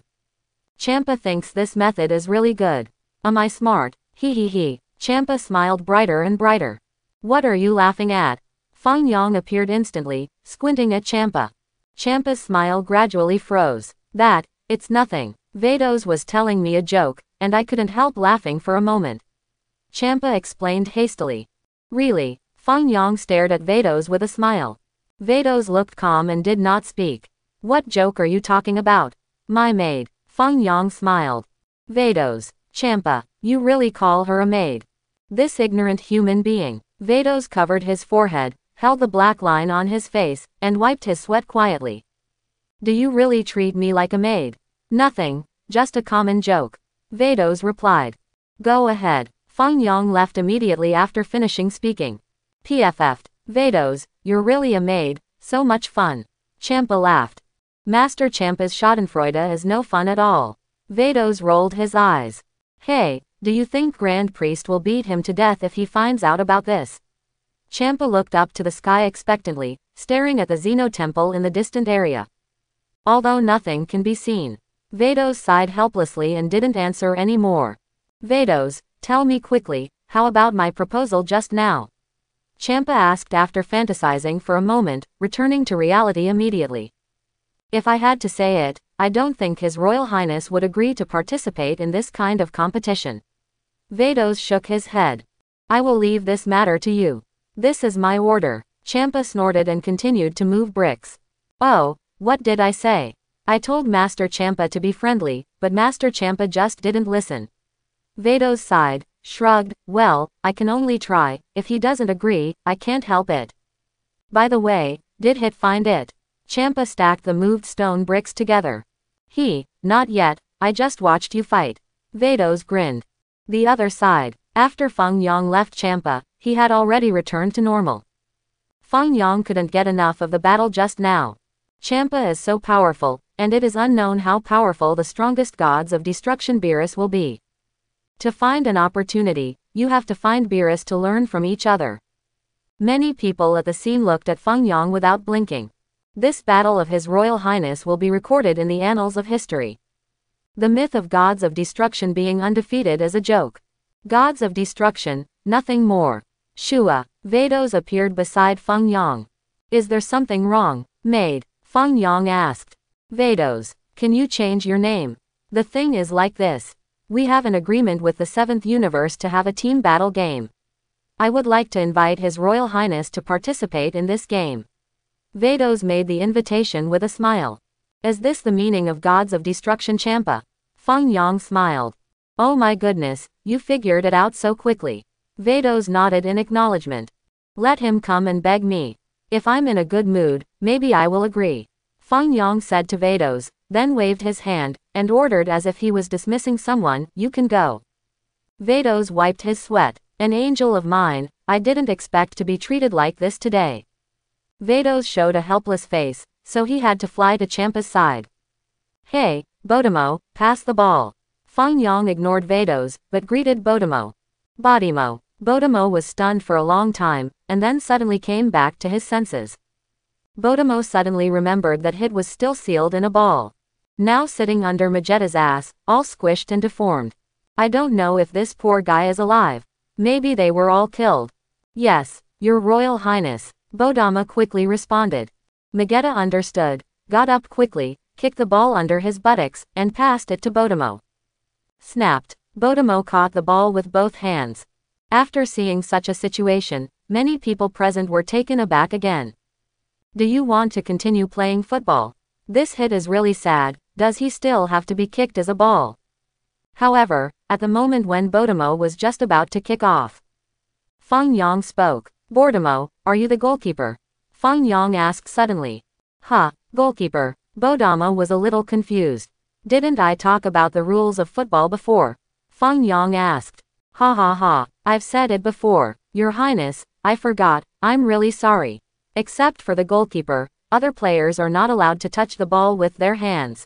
Speaker 1: Champa thinks this method is really good. Am I smart? Hee hee hee. Champa smiled brighter and brighter. What are you laughing at? Feng Yang appeared instantly, squinting at Champa. Champa's smile gradually froze. It's nothing. Vados was telling me a joke, and I couldn't help laughing for a moment. Champa explained hastily. Really? Feng Yang stared at Vados with a smile. Vados looked calm and did not speak. What joke are you talking about? My maid. Feng Yang smiled. Vados. Champa, you really call her a maid? This ignorant human being. Vados covered his forehead, held the black line on his face, and wiped his sweat quietly. Do you really treat me like a maid? Nothing, just a common joke. Vados replied. Go ahead. Feng Yang left immediately after finishing speaking. PFF'd. Vados, you're really a maid, so much fun. Champa laughed. Master Champa's schadenfreude is no fun at all. Vados rolled his eyes. Hey, do you think Grand Priest will beat him to death if he finds out about this? Champa looked up to the sky expectantly, staring at the Xeno temple in the distant area. Although nothing can be seen. Vados sighed helplessly and didn't answer any more. Vados, tell me quickly, how about my proposal just now? Champa asked after fantasizing for a moment, returning to reality immediately. If I had to say it, I don't think His Royal Highness would agree to participate in this kind of competition. Vados shook his head. I will leave this matter to you. This is my order. Champa snorted and continued to move bricks. Oh, what did I say? I told Master Champa to be friendly, but Master Champa just didn't listen. Vados sighed, shrugged. Well, I can only try. If he doesn't agree, I can't help it. By the way, did Hit find it? Champa stacked the moved stone bricks together. Not yet, I just watched you fight. Vados grinned. The other side. After Feng Yang left Champa, he had already returned to normal. Feng Yang couldn't get enough of the battle just now. Champa is so powerful, and it is unknown how powerful the strongest gods of destruction Beerus will be. To find an opportunity, you have to find Beerus to learn from each other. Many people at the scene looked at Feng Yang without blinking. This battle of His Royal Highness will be recorded in the annals of history. The myth of gods of destruction being undefeated is a joke. Gods of destruction, nothing more. Shua. Vados appeared beside Feng Yang. Is there something wrong, maid? Feng Yang asked. Vados, can you change your name? The thing is like this. We have an agreement with the 7th universe to have a team battle game. I would like to invite His Royal Highness to participate in this game. Vados made the invitation with a smile. Is this the meaning of gods of destruction, Champa? Feng Yang smiled. Oh my goodness, you figured it out so quickly. Vados nodded in acknowledgement. Let him come and beg me. If I'm in a good mood, maybe I will agree. Feng Yang said to Vados, then waved his hand, and ordered as if he was dismissing someone, you can go. Vados wiped his sweat. An angel of mine, I didn't expect to be treated like this today. Vados showed a helpless face, so he had to fly to Champa's side. Hey, Bodimo, pass the ball. Feng Yang ignored Vados, but greeted Bodimo. Bodimo. Bodimo was stunned for a long time, and then suddenly came back to his senses. Bodimo suddenly remembered that Hit was still sealed in a ball. Now sitting under Magetta's ass, all squished and deformed. I don't know if this poor guy is alive. Maybe they were all killed. Yes, Your Royal Highness. Bodama quickly responded. Magetta understood, got up quickly, kicked the ball under his buttocks, and passed it to Bodimo. Snapped. Bodimo caught the ball with both hands. After seeing such a situation, many people present were taken aback again. Do you want to continue playing football? This Hit is really sad. Does he still have to be kicked as a ball? However, at the moment when Bodimo was just about to kick off, Feng Yang spoke. Bodamo, are you the goalkeeper? Feng Yang asked suddenly. Huh, goalkeeper. Bodamo was a little confused. Didn't I talk about the rules of football before? Feng Yang asked. Ha ha ha, I've said it before, Your Highness, I forgot, I'm really sorry. Except for the goalkeeper, other players are not allowed to touch the ball with their hands.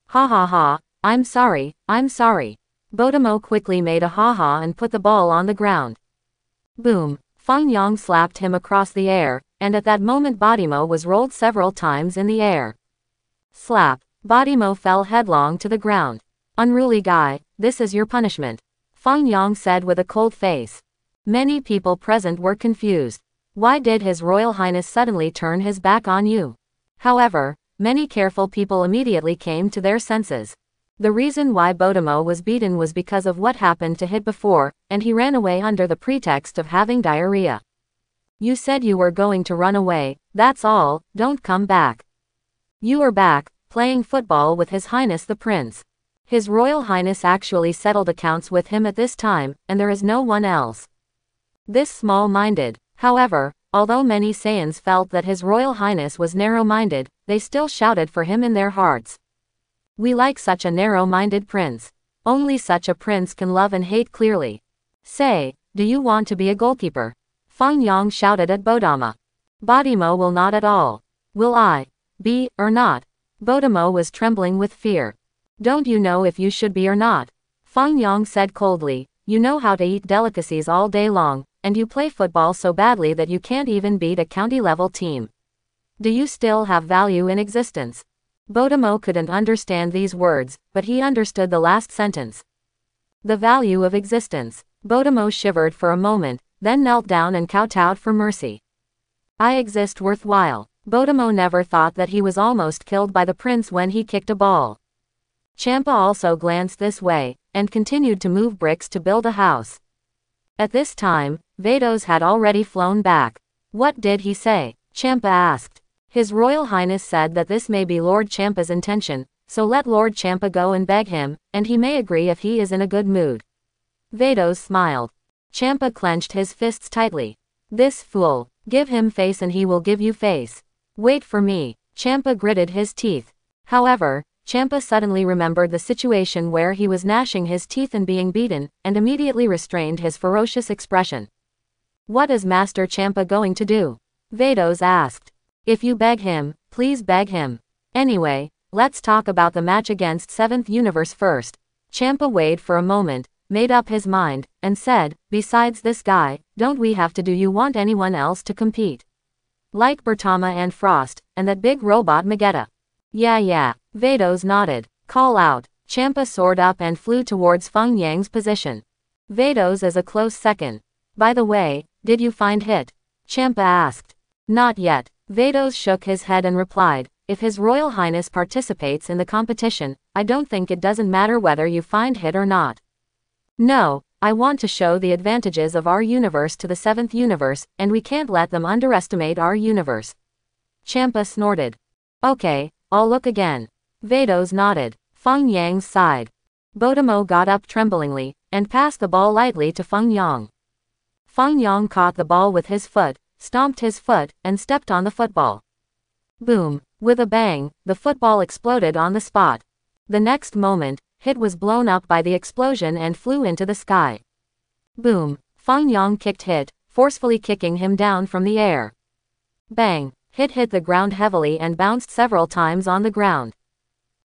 Speaker 1: Ha ha ha, I'm sorry, I'm sorry. Bodamo quickly made a ha-ha and put the ball on the ground. Boom, Feng Yang slapped him across the air, and at that moment Bodamo was rolled several times in the air. Slap, Bodamo fell headlong to the ground. Unruly guy, this is your punishment. Feng Yang said with a cold face. Many people present were confused. Why did His Royal Highness suddenly turn his back on you? However, many careful people immediately came to their senses. The reason why Bodamo was beaten was because of what happened to Hit before, and he ran away under the pretext of having diarrhea. You said you were going to run away, that's all, don't come back. You are back, playing football with His Highness the Prince. His Royal Highness actually settled accounts with him at this time, and there is no one else. This small-minded. However, although many Saiyans felt that His Royal Highness was narrow-minded, they still shouted for him in their hearts. We like such a narrow-minded prince. Only such a prince can love and hate clearly. Say, do you want to be a goalkeeper? Feng Yang shouted at Bodama. Bodamo will not at all. Will I? Be, or not? Bodamo was trembling with fear. Don't you know if you should be or not? Feng Yang said coldly, you know how to eat delicacies all day long, and you play football so badly that you can't even beat a county-level team. Do you still have value in existence? Bodamo couldn't understand these words, but he understood the last sentence. The value of existence. Bodamo shivered for a moment, then knelt down and kowtowed for mercy. I exist worthwhile. Bodamo never thought that he was almost killed by the prince when he kicked a ball. Champa also glanced this way, and continued to move bricks to build a house. At this time, Vados had already flown back. What did he say? Champa asked. His Royal Highness said that this may be Lord Champa's intention, so let Lord Champa go and beg him, and he may agree if he is in a good mood. Vados smiled. Champa clenched his fists tightly. This fool. Give him face and he will give you face. Wait for me. Champa gritted his teeth. However, Champa suddenly remembered the situation where he was gnashing his teeth and being beaten, and immediately restrained his ferocious expression. What is Master Champa going to do? Vados asked. If you beg him, please beg him. Anyway, let's talk about the match against 7th Universe first. Champa weighed for a moment, made up his mind, and said, besides this guy, don't we have to do you want anyone else to compete? Like Bertama and Frost, and that big robot Magetta. Yeah. Vados nodded. Call out. Champa soared up and flew towards Feng Yang's position. Vados is a close second. By the way, did you find Hit? Champa asked. Not yet. Vados shook his head and replied, if His Royal Highness participates in the competition, I don't think it doesn't matter whether you find Hit or not. No, I want to show the advantages of our universe to the 7th universe, and we can't let them underestimate our universe. Champa snorted. Okay, I'll look again. Vados nodded. Feng Yang sighed. Bodamo got up tremblingly, and passed the ball lightly to Feng Yang. Feng Yang caught the ball with his foot, stomped his foot, and stepped on the football. Boom! With a bang, the football exploded on the spot. The next moment, Hit was blown up by the explosion and flew into the sky. Boom! Feng Yang kicked Hit, forcefully kicking him down from the air. Bang! Hit hit the ground heavily and bounced several times on the ground.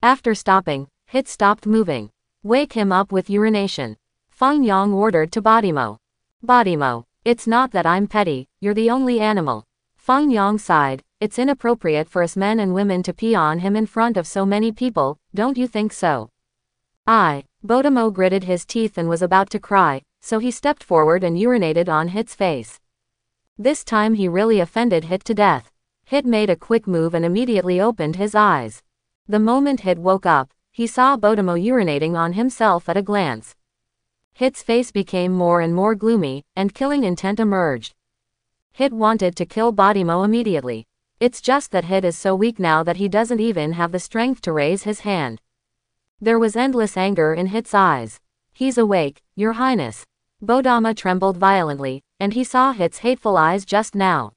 Speaker 1: After stopping, Hit stopped moving. Wake him up with urination. Feng Yang ordered to Bodimo. Bodimo, it's not that I'm petty, you're the only animal. Feng Yang sighed, it's inappropriate for us men and women to pee on him in front of so many people, don't you think so? Bodimo gritted his teeth and was about to cry, so he stepped forward and urinated on Hit's face. This time he really offended Hit to death. Hit made a quick move and immediately opened his eyes. The moment Hit woke up, he saw Bodimo urinating on himself at a glance. Hit's face became more and more gloomy, and killing intent emerged. Hit wanted to kill Bodimo immediately. It's just that Hit is so weak now that he doesn't even have the strength to raise his hand. There was endless anger in Hit's eyes. He's awake, Your Highness. Bodama trembled violently, and he saw Hit's hateful eyes just now.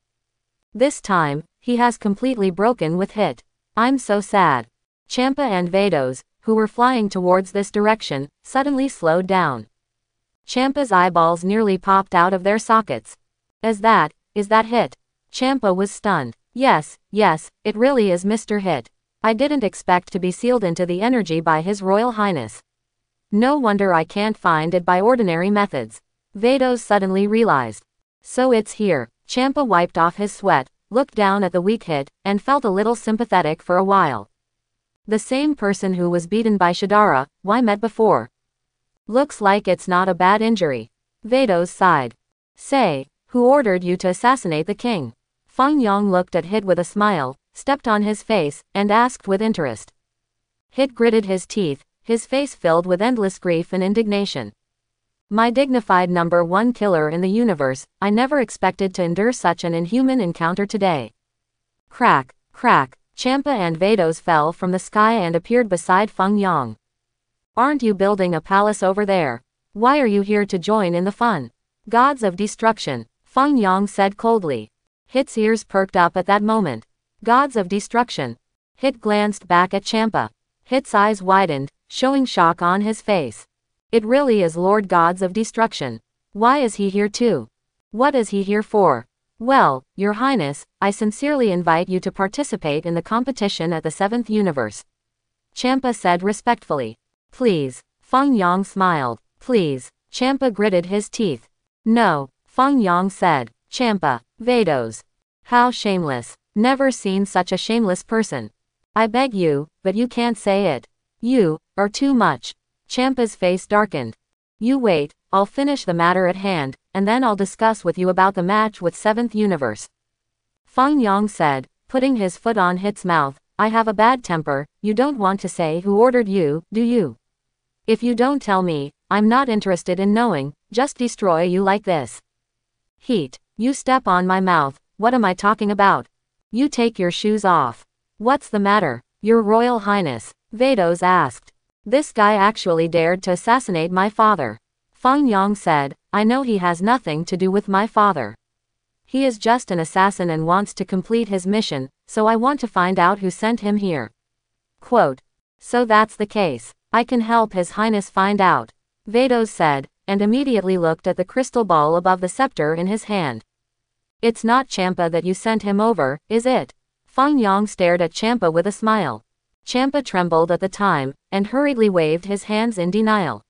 Speaker 1: This time, he has completely broken with Hit. I'm so sad. Champa and Vados, who were flying towards this direction, suddenly slowed down. Champa's eyeballs nearly popped out of their sockets. Is that Hit? Champa was stunned. Yes, it really is Mr. Hit. I didn't expect to be sealed into the energy by His Royal Highness. No wonder I can't find it by ordinary methods. Vados suddenly realized. So it's here. Champa wiped off his sweat, looked down at the weak Hit, and felt a little sympathetic for a while. The same person who was beaten by Shadara, why met before. Looks like it's not a bad injury. Vados sighed. Say, who ordered you to assassinate the king? Feng Yang looked at Hit with a smile, stepped on his face, and asked with interest. Hit gritted his teeth, his face filled with endless grief and indignation. My dignified #1 killer in the universe, I never expected to endure such an inhuman encounter today. Crack, crack, Champa and Vados fell from the sky and appeared beside Feng Yang. Aren't you building a palace over there? Why are you here to join in the fun? Gods of destruction, Feng Yang said coldly. Hit's ears perked up at that moment. Gods of destruction. Hit glanced back at Champa. Hit's eyes widened, showing shock on his face. It really is Lord Gods of Destruction. Why is he here too? What is he here for? Well, Your Highness, I sincerely invite you to participate in the competition at the 7th universe. Champa said respectfully. Please. Feng Yang smiled. Please. Champa gritted his teeth. No, Feng Yang said. Champa. Vados. How shameless. Never seen such a shameless person. I beg you, but you can't say it. You are too much. Champa's face darkened. You wait, I'll finish the matter at hand, and then I'll discuss with you about the match with 7th universe. Feng Yang said, putting his foot on Hit's mouth. I have a bad temper. You don't want to say who ordered you, do you? If you don't tell me, I'm not interested in knowing, just destroy you like this. Heat, you step on my mouth, what am I talking about? You take your shoes off. What's the matter, Your Royal Highness? Vados asked. This guy actually dared to assassinate my father. Feng Yang said, I know he has nothing to do with my father. He is just an assassin and wants to complete his mission, so I want to find out who sent him here. Quote. So that's the case. I can help His Highness find out. Vados said, and immediately looked at the crystal ball above the scepter in his hand. It's not Champa that you sent him over, is it? Feng Yang stared at Champa with a smile. Champa trembled at the time, and hurriedly waved his hands in denial.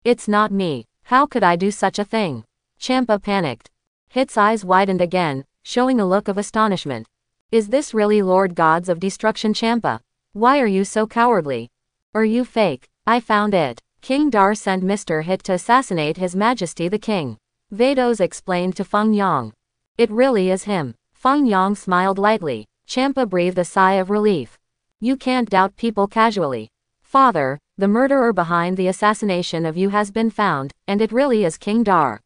Speaker 1: It's not me. How could I do such a thing? Champa panicked. Hit's eyes widened again, showing a look of astonishment. Is this really Lord Gods of Destruction Champa? Why are you so cowardly? Are you fake? I found it. King Dar sent Mr. Hit to assassinate His Majesty the King. Vados explained to Feng Yang. It really is him. Feng Yang smiled lightly. Champa breathed a sigh of relief. You can't doubt people casually. Father, the murderer behind the assassination of you has been found, and it really is King Dar.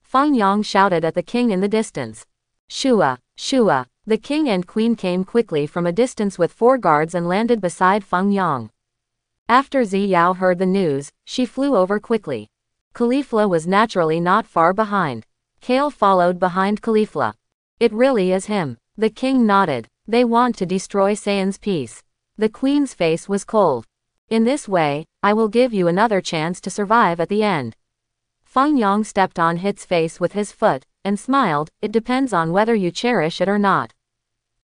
Speaker 1: Feng Yang shouted at the king in the distance. Shua, Shua. The king and queen came quickly from a distance with 4 guards and landed beside Feng Yang. After Ziyao heard the news, she flew over quickly. Caulifla was naturally not far behind. Kale followed behind Caulifla. It really is him. The king nodded. They want to destroy Saiyan's peace. The queen's face was cold. In this way, I will give you another chance to survive at the end. Feng Yang stepped on Hit's face with his foot, and smiled. It depends on whether you cherish it or not.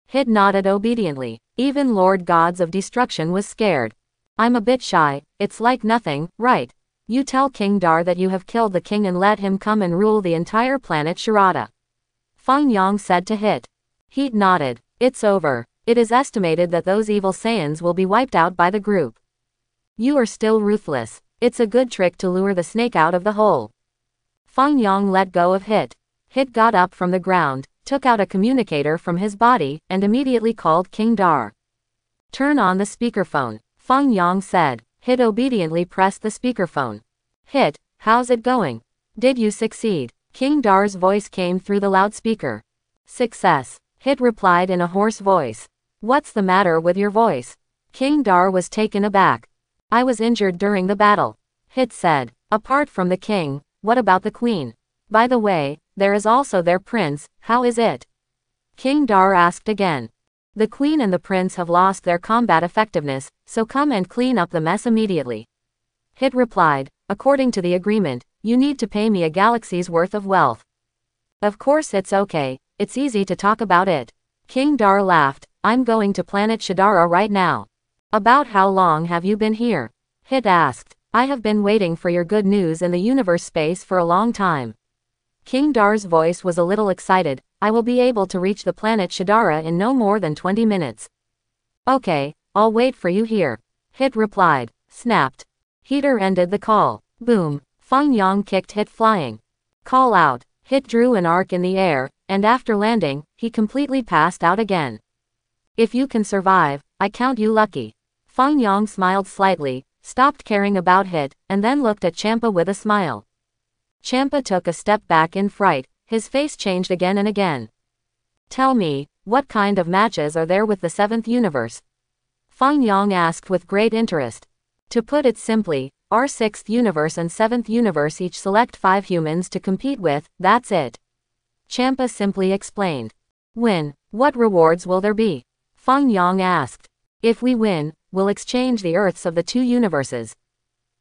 Speaker 1: Hit nodded obediently. Even Lord Gods of Destruction was scared. I'm a bit shy, it's like nothing, right? You tell King Dar that you have killed the king and let him come and rule the entire planet Sharada. Feng Yang said to Hit. Hit nodded. It's over. It is estimated that those evil Saiyans will be wiped out by the group. You are still ruthless. It's a good trick to lure the snake out of the hole. Feng Yang let go of Hit. Hit got up from the ground, took out a communicator from his body, and immediately called King Dar. Turn on the speakerphone, Feng Yang said. Hit obediently pressed the speakerphone. Hit, how's it going? Did you succeed? King Dar's voice came through the loudspeaker. Success, Hit replied in a hoarse voice. What's the matter with your voice? King Dar was taken aback. I was injured during the battle. Hit said. Apart from the king, what about the queen? By the way, there is also their prince, how is it? King Dar asked again. The queen and the prince have lost their combat effectiveness, so come and clean up the mess immediately. Hit replied, according to the agreement, you need to pay me a galaxy's worth of wealth. Of course it's okay, it's easy to talk about it. King Dar laughed, I'm going to planet Shadara right now. About how long have you been here? Hit asked. I have been waiting for your good news in the universe space for a long time. King Dar's voice was a little excited. I will be able to reach the planet Shadara in no more than 20 minutes. Okay, I'll wait for you here. Hit replied. Snapped. Heater ended the call. Boom. Feng Yang kicked Hit flying. Call out. Hit drew an arc in the air, and after landing, he completely passed out again. If you can survive, I count you lucky. Feng Yang smiled slightly, stopped caring about Hit, and then looked at Champa with a smile. Champa took a step back in fright, his face changed again and again. Tell me, what kind of matches are there with the 7th universe? Feng Yang asked with great interest. To put it simply, our 6th universe and 7th universe each select 5 humans to compete with, that's it. Champa simply explained. Win, what rewards will there be? Feng Yang asked. If we win, we'll exchange the Earths of the 2 universes.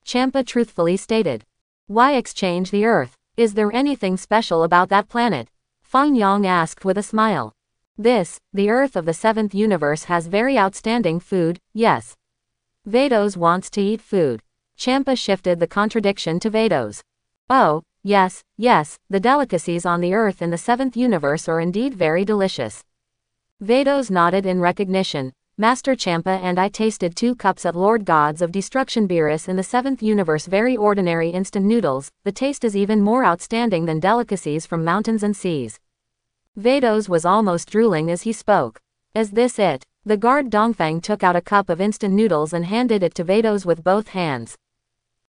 Speaker 1: Champa truthfully stated. Why exchange the Earth? Is there anything special about that planet? Feng Yang asked with a smile. The Earth of the 7th universe has very outstanding food, yes. Vados wants to eat food. Champa shifted the contradiction to Vados. Oh, yes, the delicacies on the Earth in the 7th universe are indeed very delicious. Vados nodded in recognition. Master Champa and I tasted 2 cups at Lord Gods of Destruction Beerus in the 7th universe, very ordinary instant noodles, the taste is even more outstanding than delicacies from mountains and seas. Vados was almost drooling as he spoke. Is this it? The guard Dongfeng took out a cup of instant noodles and handed it to Vados with both hands.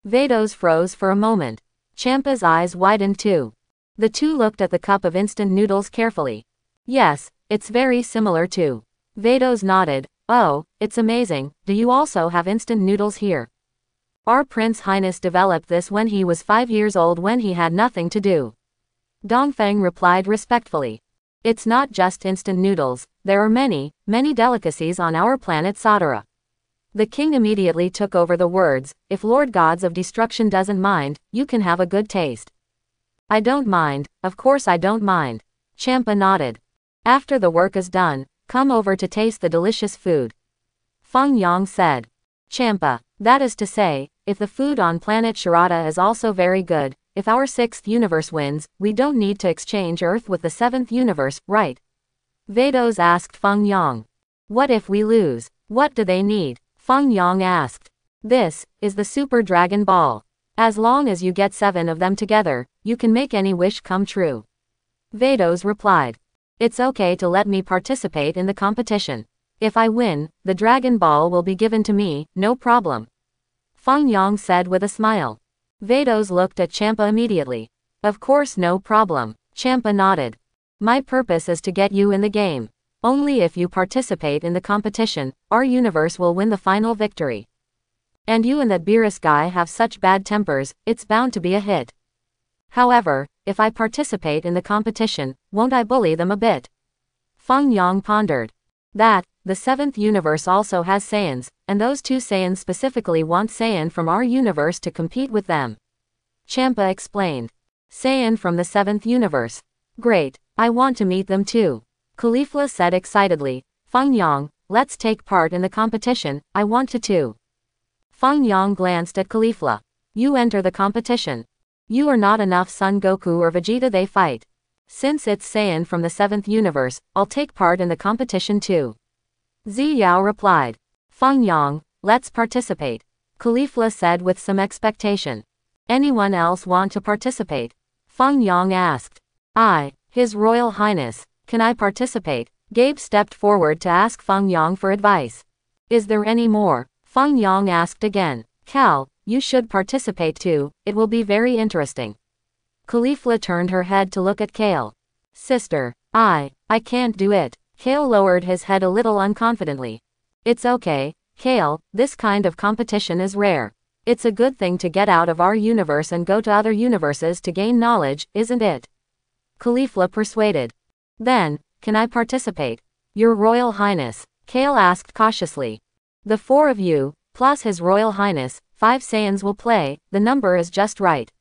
Speaker 1: Vados froze for a moment. Champa's eyes widened too. The two looked at the cup of instant noodles carefully. Yes, it's very similar to. Vados nodded. Oh, it's amazing, do you also have instant noodles here? Our Prince Highness developed this when he was 5 years old when he had nothing to do. Dongfeng replied respectfully. It's not just instant noodles, there are many delicacies on our planet Sadara. The king immediately took over the words, if Lord Gods of Destruction doesn't mind, you can have a good taste. I don't mind, of course I don't mind. Champa nodded. After the work is done, come over to taste the delicious food. Feng Yang said. Champa, that is to say, if the food on planet Sharada is also very good, if our 6th universe wins, we don't need to exchange Earth with the 7th universe, right? Vados asked Feng Yang. What if we lose? What do they need? Feng Yang asked. This is the Super Dragon Ball. As long as you get 7 of them together, you can make any wish come true. Vados replied. It's okay to let me participate in the competition. If I win, the Dragon Ball will be given to me, no problem. Feng Yang said with a smile. Vados looked at Champa immediately. Of course no problem. Champa nodded. My purpose is to get you in the game. Only if you participate in the competition, our universe will win the final victory. And you and that Beerus guy have such bad tempers, it's bound to be a hit. However, if I participate in the competition, won't I bully them a bit? Feng Yang pondered. The 7th universe also has Saiyans, and those 2 Saiyans specifically want Saiyan from our universe to compete with them. Champa explained. Saiyan from the 7th universe. Great, I want to meet them too. Caulifla said excitedly. Feng Yang, let's take part in the competition, I want to too. Feng Yang glanced at Caulifla. You enter the competition. You are not enough Son Goku or Vegeta they fight. Since it's Saiyan from the 7th universe, I'll take part in the competition too. Zi Yao replied. Feng Yang, let's participate. Caulifla said with some expectation. Anyone else want to participate? Feng Yang asked. His Royal Highness, can I participate? Gabe stepped forward to ask Feng Yang for advice. Is there any more? Feng Yang asked again. Cal, you should participate too, it will be very interesting. Caulifla turned her head to look at Kale. Sister, I can't do it. Kale lowered his head a little unconfidently. It's okay, Kale, this kind of competition is rare. It's a good thing to get out of our universe and go to other universes to gain knowledge, isn't it? Khalifa persuaded. Then, can I participate? Your Royal Highness, Kale asked cautiously. The four of you, plus His Royal Highness, 5 Saiyans will play, the number is just right.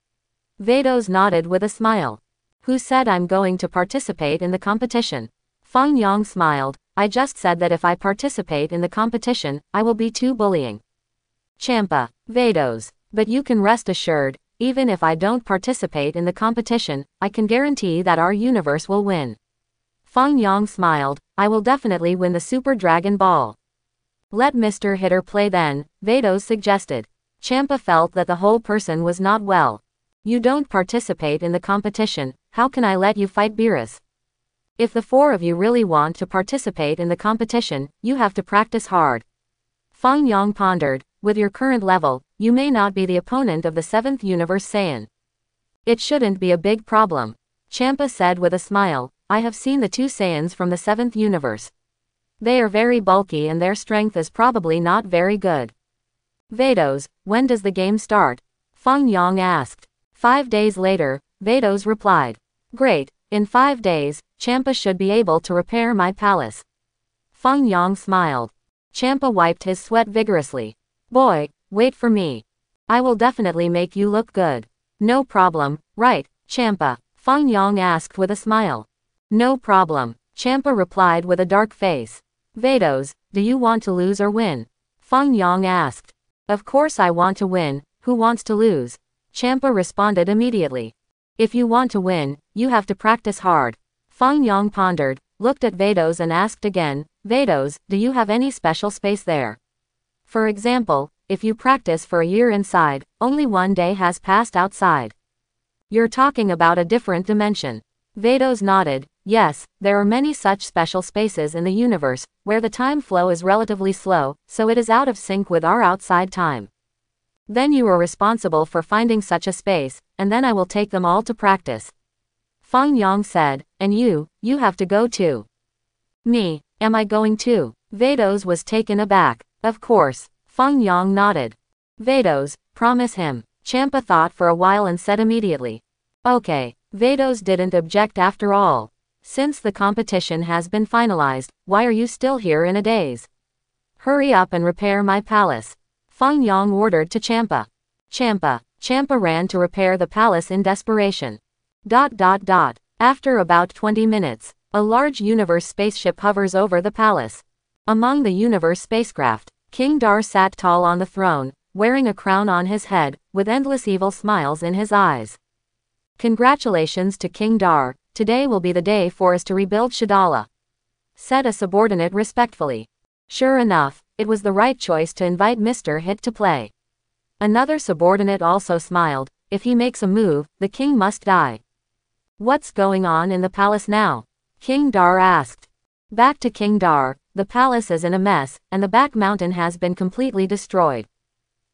Speaker 1: Vados nodded with a smile. Who said I'm going to participate in the competition? Feng Yang smiled. I just said that if I participate in the competition, I will be too bullying. Champa. Vados. But you can rest assured, even if I don't participate in the competition, I can guarantee that our universe will win. Feng Yang smiled. I will definitely win the Super Dragon Ball. Let Mr. Hitter play then, Vados suggested. Champa felt that the whole person was not well. You don't participate in the competition, how can I let you fight Beerus? If the four of you really want to participate in the competition, you have to practice hard. Feng Yang pondered. With your current level, you may not be the opponent of the 7th Universe Saiyan. It shouldn't be a big problem. Champa said with a smile. I have seen the 2 Saiyans from the 7th Universe. They are very bulky and their strength is probably not very good. Vados, when does the game start? Feng Yang asked. 5 days later, Vados replied. Great, in 5 days, Champa should be able to repair my palace. Feng Yang smiled. Champa wiped his sweat vigorously. Boy, wait for me. I will definitely make you look good. No problem, right, Champa? Feng Yang asked with a smile. No problem, Champa replied with a dark face. Vados, do you want to lose or win? Feng Yang asked. Of course I want to win, who wants to lose? Champa responded immediately. If you want to win, you have to practice hard. Feng Yang pondered, looked at Vados and asked again, Vados, do you have any special space there? For example, if you practice for a year inside, only 1 day has passed outside. You're talking about a different dimension. Vados nodded. Yes, there are many such special spaces in the universe, where the time flow is relatively slow, so it is out of sync with our outside time. Then you are responsible for finding such a space, and then I will take them all to practice. Feng Yang said, and you have to go too. Me, am I going too? Vados was taken aback. Of course. Feng Yang nodded. Vados, promise him. Champa thought for a while and said immediately. Okay. Vados didn't object after all. Since the competition has been finalized, why are you still here in a daze? Hurry up and repair my palace. Feng Yang ordered to Champa. Champa ran to repair the palace in desperation. After about 20 minutes, a large universe spaceship hovers over the palace. Among the universe spacecraft, King Dar sat tall on the throne, wearing a crown on his head, with endless evil smiles in his eyes. Congratulations to King Dar, today will be the day for us to rebuild Shadala, said a subordinate respectfully. Sure enough, it was the right choice to invite Mr. Hit to play. Another subordinate also smiled. If he makes a move, the king must die. What's going on in the palace now? King Dar asked. Back to King Dar, the palace is in a mess, and the back mountain has been completely destroyed.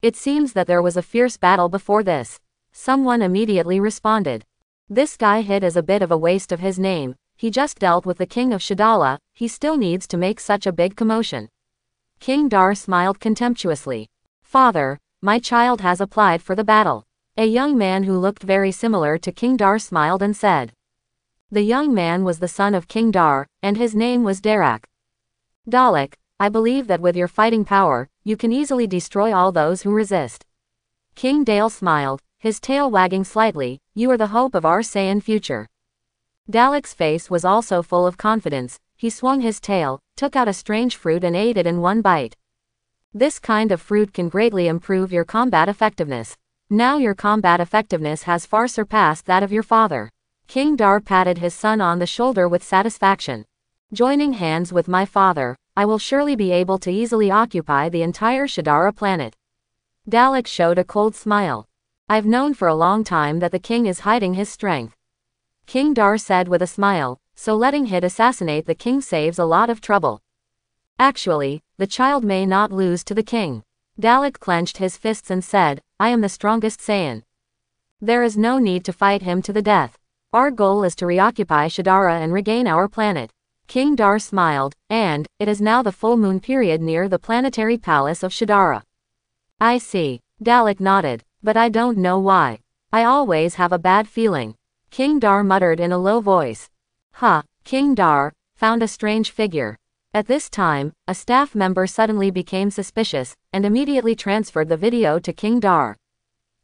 Speaker 1: It seems that there was a fierce battle before this. Someone immediately responded. This guy Hit is a bit of a waste of his name, he just dealt with the king of Shadala, he still needs to make such a big commotion. King Dar smiled contemptuously. Father, my child has applied for the battle. A young man who looked very similar to King Dar smiled and said. The young man was the son of King Dar, and his name was Darak. Dalek, I believe that with your fighting power, you can easily destroy all those who resist. King Dale smiled, his tail wagging slightly, you are the hope of our Saiyan future. Dalek's face was also full of confidence, he swung his tail, took out a strange fruit and ate it in one bite. This kind of fruit can greatly improve your combat effectiveness. Now your combat effectiveness has far surpassed that of your father. King Dar patted his son on the shoulder with satisfaction. Joining hands with my father, I will surely be able to easily occupy the entire Shadara planet. Dalek showed a cold smile. I've known for a long time that the king is hiding his strength. King Dar said with a smile, so letting Hit assassinate the king saves a lot of trouble. Actually, the child may not lose to the king. Dalek clenched his fists and said, I am the strongest Saiyan. There is no need to fight him to the death. Our goal is to reoccupy Shadara and regain our planet. King Dar smiled, and, it is now the full moon period near the planetary palace of Shadara. I see. Dalek nodded, but I don't know why. I always have a bad feeling. King Dar muttered in a low voice. Huh, King Dar, found a strange figure. At this time, a staff member suddenly became suspicious, and immediately transferred the video to King Dar.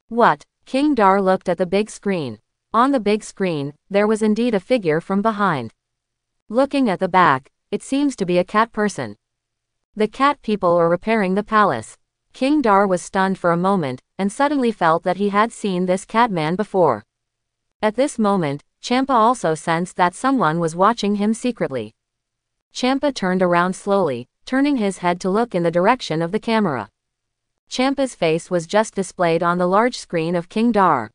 Speaker 1: What? King Dar looked at the big screen. On the big screen, there was indeed a figure from behind. Looking at the back, it seems to be a cat person. The cat people are repairing the palace. King Dar was stunned for a moment, and suddenly felt that he had seen this cat man before. At this moment, Champa also sensed that someone was watching him secretly. Champa turned around slowly, turning his head to look in the direction of the camera. Champa's face was just displayed on the large screen of King Dar.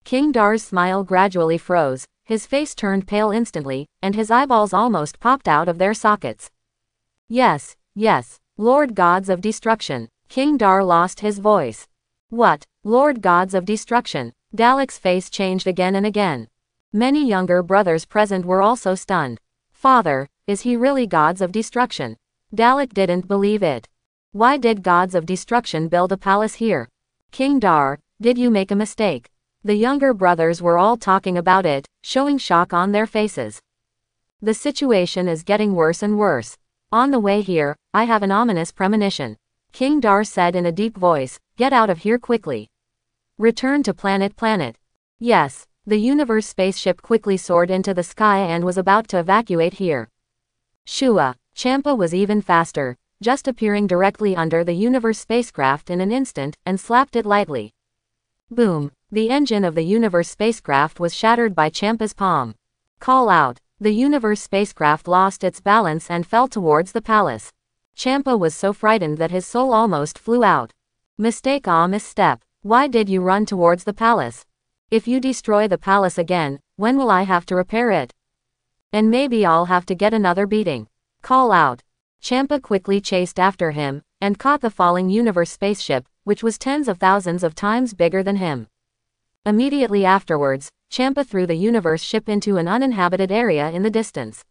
Speaker 1: King Dar's smile gradually froze, his face turned pale instantly, and his eyeballs almost popped out of their sockets. Yes, yes, Lord Gods of Destruction. King Dar lost his voice. What? Lord Gods of Destruction? Dalek's face changed again and again. Many younger brothers present were also stunned. Father, is he really Gods of Destruction? Dalek didn't believe it. Why did Gods of Destruction build a palace here? King Dar, did you make a mistake? The younger brothers were all talking about it, showing shock on their faces. The situation is getting worse and worse. On the way here, I have an ominous premonition. King Dar said in a deep voice, get out of here quickly. Return to planet. Yes, the universe spaceship quickly soared into the sky and was about to evacuate here. Shua, Champa was even faster, just appearing directly under the universe spacecraft in an instant, and slapped it lightly. Boom, the engine of the universe spacecraft was shattered by Champa's palm. Call out, the universe spacecraft lost its balance and fell towards the palace. Champa was so frightened that his soul almost flew out. Mistake, misstep. Why did you run towards the palace? If you destroy the palace again, when will I have to repair it? And maybe I'll have to get another beating. Call out. Champa quickly chased after him, and caught the falling universe spaceship, which was tens of thousands of times bigger than him. Immediately afterwards, Champa threw the universe ship into an uninhabited area in the distance.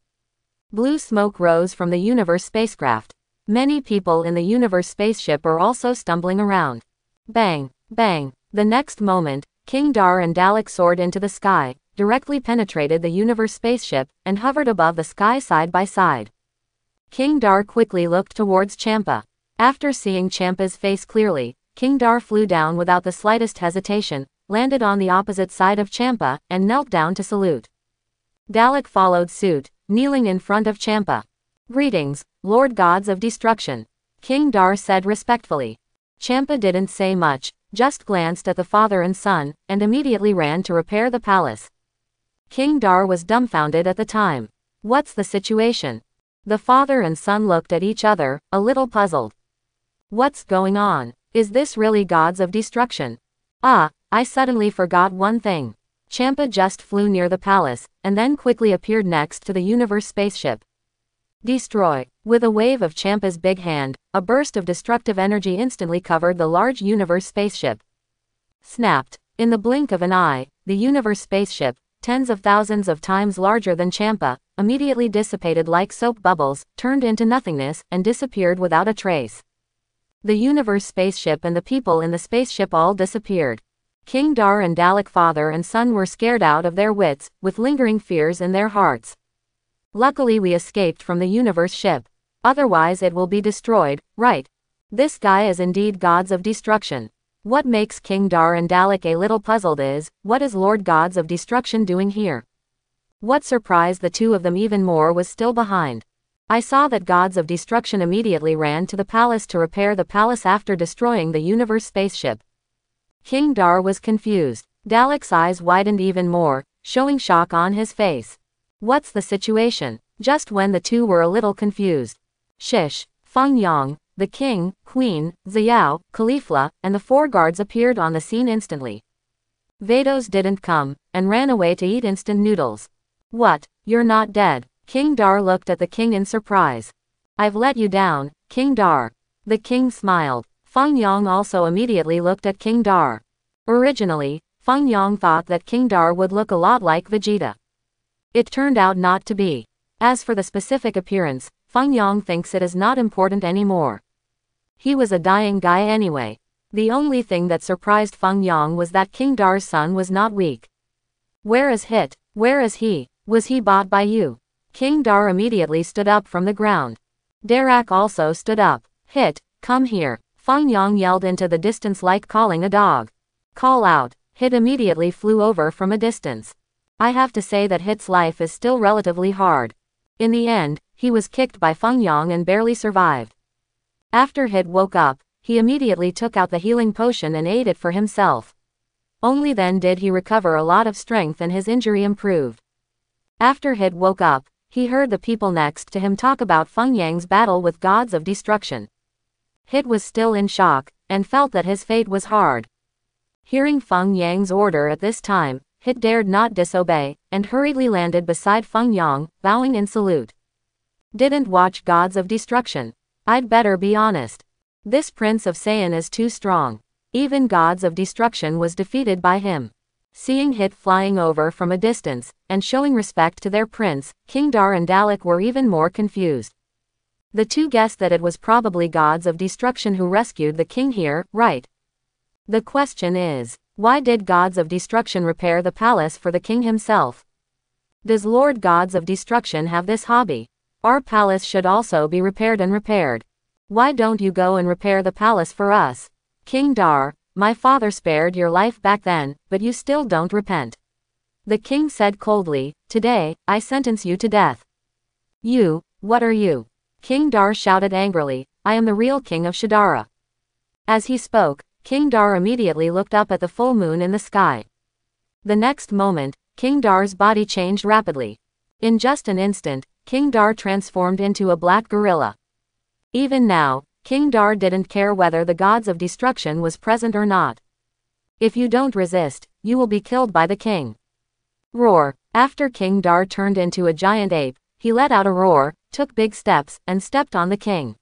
Speaker 1: Blue smoke rose from the universe spacecraft. Many people in the universe spaceship are also stumbling around. Bang, bang. The next moment, King Dar and Dalek soared into the sky, directly penetrated the universe spaceship, and hovered above the sky side by side. King Dar quickly looked towards Champa. After seeing Champa's face clearly, King Dar flew down without the slightest hesitation, landed on the opposite side of Champa, and knelt down to salute. Dalek followed suit, kneeling in front of Champa. Greetings, Lord Gods of Destruction. King Dar said respectfully. Champa didn't say much, just glanced at the father and son, and immediately ran to repair the palace. King Dar was dumbfounded at the time. What's the situation? The father and son looked at each other, a little puzzled. What's going on? Is this really Gods of Destruction? Ah, I suddenly forgot one thing. Champa just flew near the palace, and then quickly appeared next to the universe spaceship. Destroy. With a wave of Champa's big hand, a burst of destructive energy instantly covered the large universe spaceship. Snapped. In the blink of an eye, the universe spaceship, tens of thousands of times larger than Champa, immediately dissipated like soap bubbles, turned into nothingness, and disappeared without a trace. The universe spaceship and the people in the spaceship all disappeared. King Dar and Dalek father and son were scared out of their wits, with lingering fears in their hearts. Luckily we escaped from the universe ship. Otherwise it will be destroyed, right? This guy is indeed Gods of Destruction. What makes King Dar and Dalek a little puzzled is, what is Lord Gods of Destruction doing here? What surprised the two of them even more was still behind. I saw that Gods of Destruction immediately ran to the palace to repair the palace after destroying the universe spaceship. King Dar was confused. Dalek's eyes widened even more, showing shock on his face. What's the situation? Just when the two were a little confused. Shish, Feng Yang, the king, queen, Xiao, Khalifah, and the four guards appeared on the scene instantly. Vados didn't come, and ran away to eat instant noodles. What, you're not dead? King Dar looked at the king in surprise. I've let you down, King Dar. The king smiled. Feng Yang also immediately looked at King Dar. Originally, Feng Yang thought that King Dar would look a lot like Vegeta. It turned out not to be. As for the specific appearance, Feng Yang thinks it is not important anymore. He was a dying guy anyway. The only thing that surprised Feng Yang was that King Dar's son was not weak. Where is Hit? Where is he? Was he bought by you? King Dar immediately stood up from the ground. Darak also stood up. Hit, come here. Feng Yang yelled into the distance like calling a dog. Call out. Hit immediately flew over from a distance. I have to say that Hit's life is still relatively hard. In the end, he was kicked by Feng Yang and barely survived. After Hit woke up, he immediately took out the healing potion and ate it for himself. Only then did he recover a lot of strength and his injury improved. After Hit woke up, he heard the people next to him talk about Feng Yang's battle with gods of destruction. Hit was still in shock, and felt that his fate was hard. Hearing Feng Yang's order at this time, Hit dared not disobey, and hurriedly landed beside Feng Yang, bowing in salute. Didn't watch gods of destruction. I'd better be honest. This prince of Saiyan is too strong. Even gods of destruction was defeated by him. Seeing Hit flying over from a distance, and showing respect to their prince, King Dar and Dalek were even more confused. The two guessed that it was probably gods of destruction who rescued the king here, right? The question is, why did gods of destruction repair the palace for the king himself? Does Lord Gods of Destruction have this hobby? Our palace should also be repaired and repaired. Why don't you go and repair the palace for us? King Dar, my father spared your life back then, but you still don't repent. The king said coldly, today, I sentence you to death. You, what are you? King Dar shouted angrily, I am the real king of Shadara. As he spoke, King Dar immediately looked up at the full moon in the sky. The next moment, King Dar's body changed rapidly. In just an instant, King Dar transformed into a black gorilla. Even now, King Dar didn't care whether the gods of destruction was present or not. If you don't resist, you will be killed by the king. Roar. After King Dar turned into a giant ape, he let out a roar, took big steps, and stepped on the king.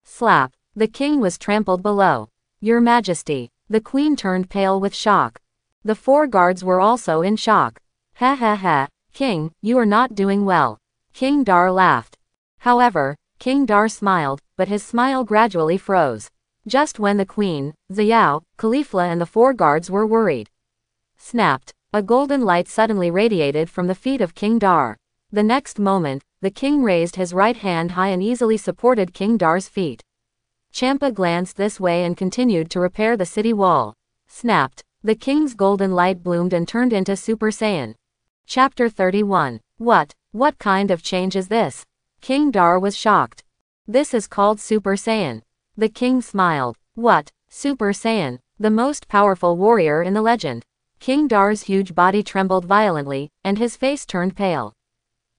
Speaker 1: Slap. The king was trampled below. Your Majesty. The queen turned pale with shock. The four guards were also in shock. Ha ha ha, king, you are not doing well. King Dar laughed. However, King Dar smiled, but his smile gradually froze. Just when the queen, Xiao, Khalifa and the four guards were worried. Snapped. A golden light suddenly radiated from the feet of King Dar. The next moment, the king raised his right hand high and easily supported King Dar's feet. Champa glanced this way and continued to repair the city wall. Snapped. The king's golden light bloomed and turned into Super Saiyan. Chapter 31. What kind of change is this? King Dar was shocked. This is called Super Saiyan. The king smiled. What? Super Saiyan, the most powerful warrior in the legend. King Dar's huge body trembled violently, and his face turned pale.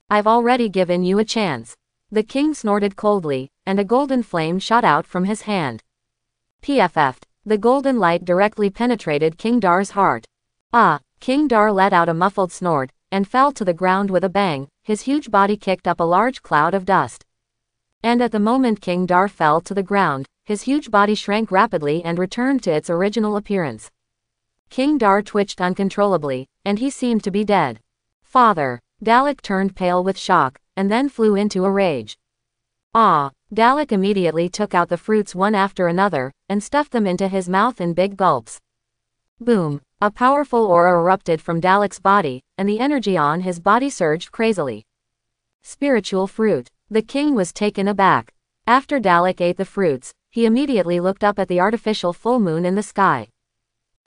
Speaker 1: I've already given you a chance. The king snorted coldly, and a golden flame shot out from his hand. PFF'd. The golden light directly penetrated King Dar's heart. Ah! King Dar let out a muffled snort, and fell to the ground with a bang. His huge body kicked up a large cloud of dust. And at the moment King Dar fell to the ground, his huge body shrank rapidly and returned to its original appearance. King Dar twitched uncontrollably, and he seemed to be dead. Father! Dalek turned pale with shock, and then flew into a rage. Ah! Dalek immediately took out the fruits one after another, and stuffed them into his mouth in big gulps. Boom! A powerful aura erupted from Dalek's body, and the energy on his body surged crazily. Spiritual fruit. The king was taken aback. After Dalek ate the fruits, he immediately looked up at the artificial full moon in the sky.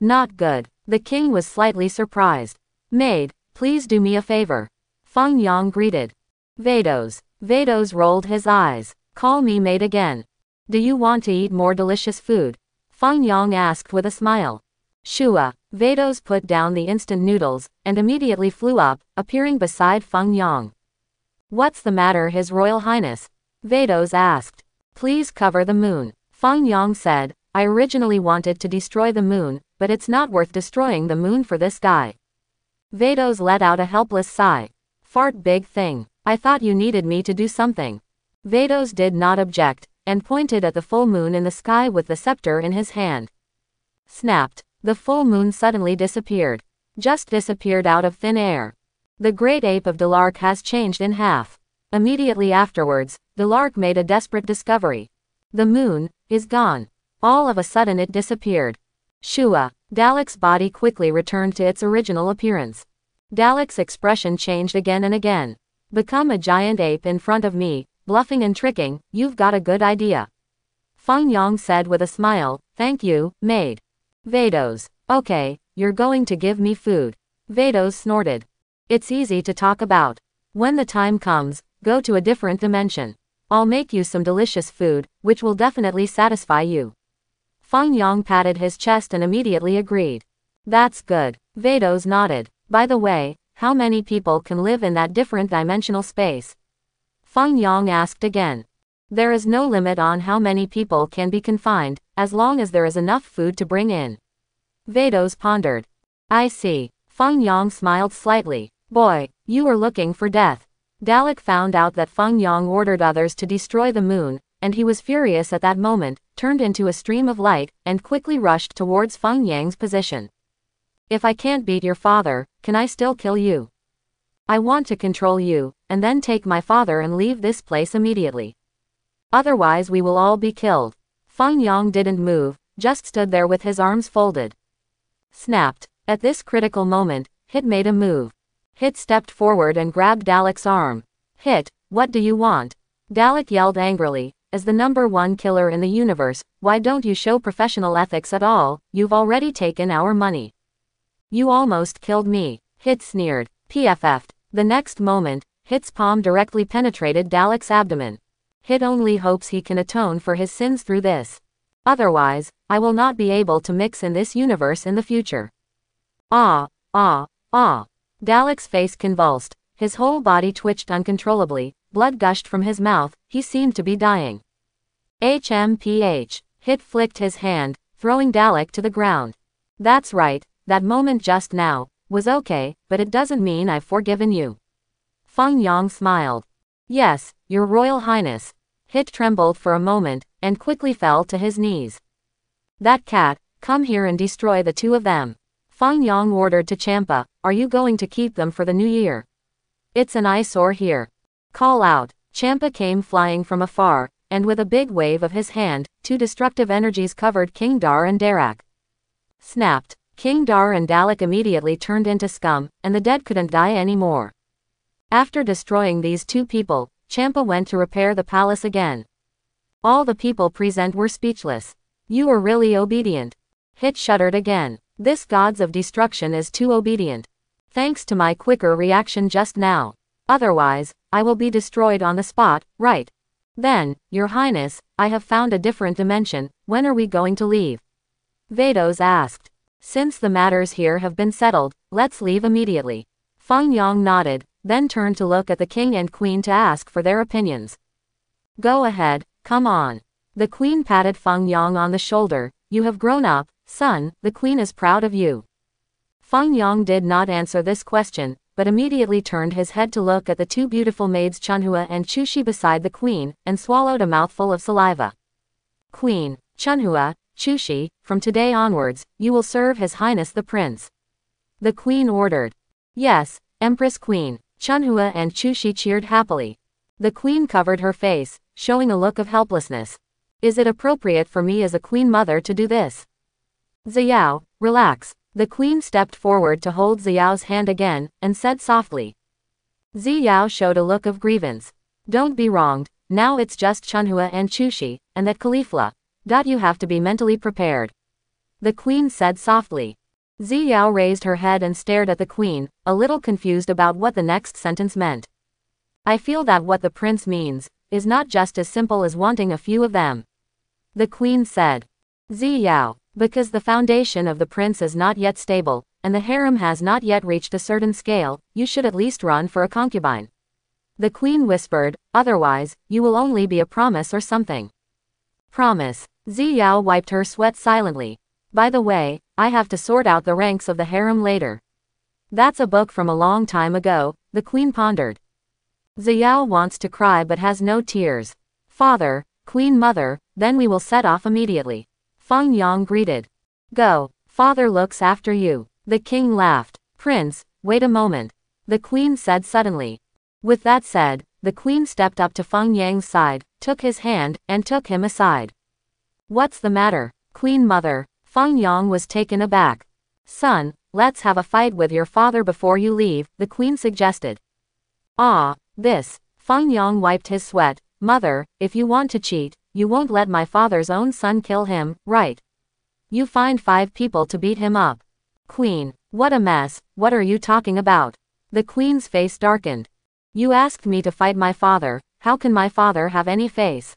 Speaker 1: Not good. The king was slightly surprised. Maid, please do me a favor. Feng Yang greeted. Vados. Vados rolled his eyes. Call me maid again. Do you want to eat more delicious food? Feng Yang asked with a smile. Shua. Vados put down the instant noodles, and immediately flew up, appearing beside Feng Yang. What's the matter, His Royal Highness? Vados asked. Please cover the moon. Feng Yang said, I originally wanted to destroy the moon, but it's not worth destroying the moon for this guy. Vados let out a helpless sigh. Fart big thing. I thought you needed me to do something. Vados did not object, and pointed at the full moon in the sky with the scepter in his hand. Snapped. The full moon suddenly disappeared. Just disappeared out of thin air. The great ape of Delark has changed in half. Immediately afterwards, Delark made a desperate discovery. The moon is gone. All of a sudden it disappeared. Shua. Dalek's body quickly returned to its original appearance. Dalek's expression changed again and again. Become a giant ape in front of me, bluffing and tricking, you've got a good idea. Feng Yang said with a smile, thank you, maid. Vados. Okay, you're going to give me food. Vados snorted. It's easy to talk about. When the time comes, go to a different dimension. I'll make you some delicious food, which will definitely satisfy you. Feng Yang patted his chest and immediately agreed. That's good. Vados nodded. By the way, how many people can live in that different dimensional space? Feng Yang asked again. There is no limit on how many people can be confined, as long as there is enough food to bring in. Vados pondered. I see. Feng Yang smiled slightly. Boy, you were looking for death. Dalek found out that Feng Yang ordered others to destroy the moon, and he was furious at that moment, turned into a stream of light, and quickly rushed towards Feng Yang's position. If I can't beat your father, can I still kill you? I want to control you, and then take my father and leave this place immediately. Otherwise we will all be killed. Feng Yang didn't move, just stood there with his arms folded. Snapped. At this critical moment, Hit made a move. Hit stepped forward and grabbed Dalek's arm. Hit, what do you want? Dalek yelled angrily. As the #1 killer in the universe, why don't you show professional ethics at all? You've already taken our money. You almost killed me. Hit sneered. PFF'd. The next moment, Hit's palm directly penetrated Dalek's abdomen. Hit only hopes he can atone for his sins through this. Otherwise, I will not be able to mix in this universe in the future. Ah, ah, ah. Dalek's face convulsed. His whole body twitched uncontrollably, blood gushed from his mouth, he seemed to be dying. HMPH. Hit flicked his hand, throwing Dalek to the ground. That's right, that moment just now was okay, but it doesn't mean I've forgiven you. Feng Yang smiled. Yes, Your Royal Highness. Hit trembled for a moment, and quickly fell to his knees. That cat, come here and destroy the two of them. Feng Yang ordered to Champa, are you going to keep them for the new year? It's an eyesore here. Call out. Champa came flying from afar, and with a big wave of his hand, two destructive energies covered King Dar and Darak. Snapped. King Dar and Dalek immediately turned into scum, and the dead couldn't die anymore. After destroying these two people, Champa went to repair the palace again. All the people present were speechless. You were really obedient. Hit shuddered again. This gods of destruction is too obedient. Thanks to my quicker reaction just now. Otherwise, I will be destroyed on the spot, right? Then, Your Highness, I have found a different dimension, when are we going to leave? Vados asked. Since the matters here have been settled, let's leave immediately. Feng Yang nodded, then turned to look at the king and queen to ask for their opinions. Go ahead, come on. The queen patted Feng Yang on the shoulder. You have grown up, son, the queen is proud of you. Feng Yang did not answer this question, but immediately turned his head to look at the two beautiful maids Chunhua and Chushi beside the queen, and swallowed a mouthful of saliva. Queen, Chunhua, Chushi, from today onwards, you will serve His Highness the Prince. The queen ordered. Yes, Empress Queen. Chunhua and Chushi cheered happily. The queen covered her face, showing a look of helplessness. Is it appropriate for me as a queen mother to do this? Xiao, relax. The queen stepped forward to hold Xiao's hand again, and said softly. Xiao showed a look of grievance. Don't be wronged, now it's just Chunhua and Chushi, and that Caulifla. You have to be mentally prepared. The queen said softly. Xiao raised her head and stared at the queen, a little confused about what the next sentence meant. I feel that what the prince means is not just as simple as wanting a few of them. The queen said. Xiao, because the foundation of the prince is not yet stable, and the harem has not yet reached a certain scale, you should at least run for a concubine. The queen whispered, otherwise, you will only be a promise or something. Promise. Xiao wiped her sweat silently. By the way, I have to sort out the ranks of the harem later. That's a book from a long time ago, the queen pondered. Xiao wants to cry but has no tears. Father, Queen Mother, then we will set off immediately. Feng Yang greeted. Go, father looks after you. The king laughed. Prince, wait a moment. The queen said suddenly. With that said, the queen stepped up to Feng Yang's side, took his hand, and took him aside. What's the matter, Queen Mother? Feng Yang was taken aback. Son, let's have a fight with your father before you leave, the queen suggested. Ah, this. Feng Yang wiped his sweat. Mother, if you want to cheat, you won't let my father's own son kill him, right? You find 5 people to beat him up. Queen, what a mess, what are you talking about? The queen's face darkened. You asked me to fight my father, how can my father have any face?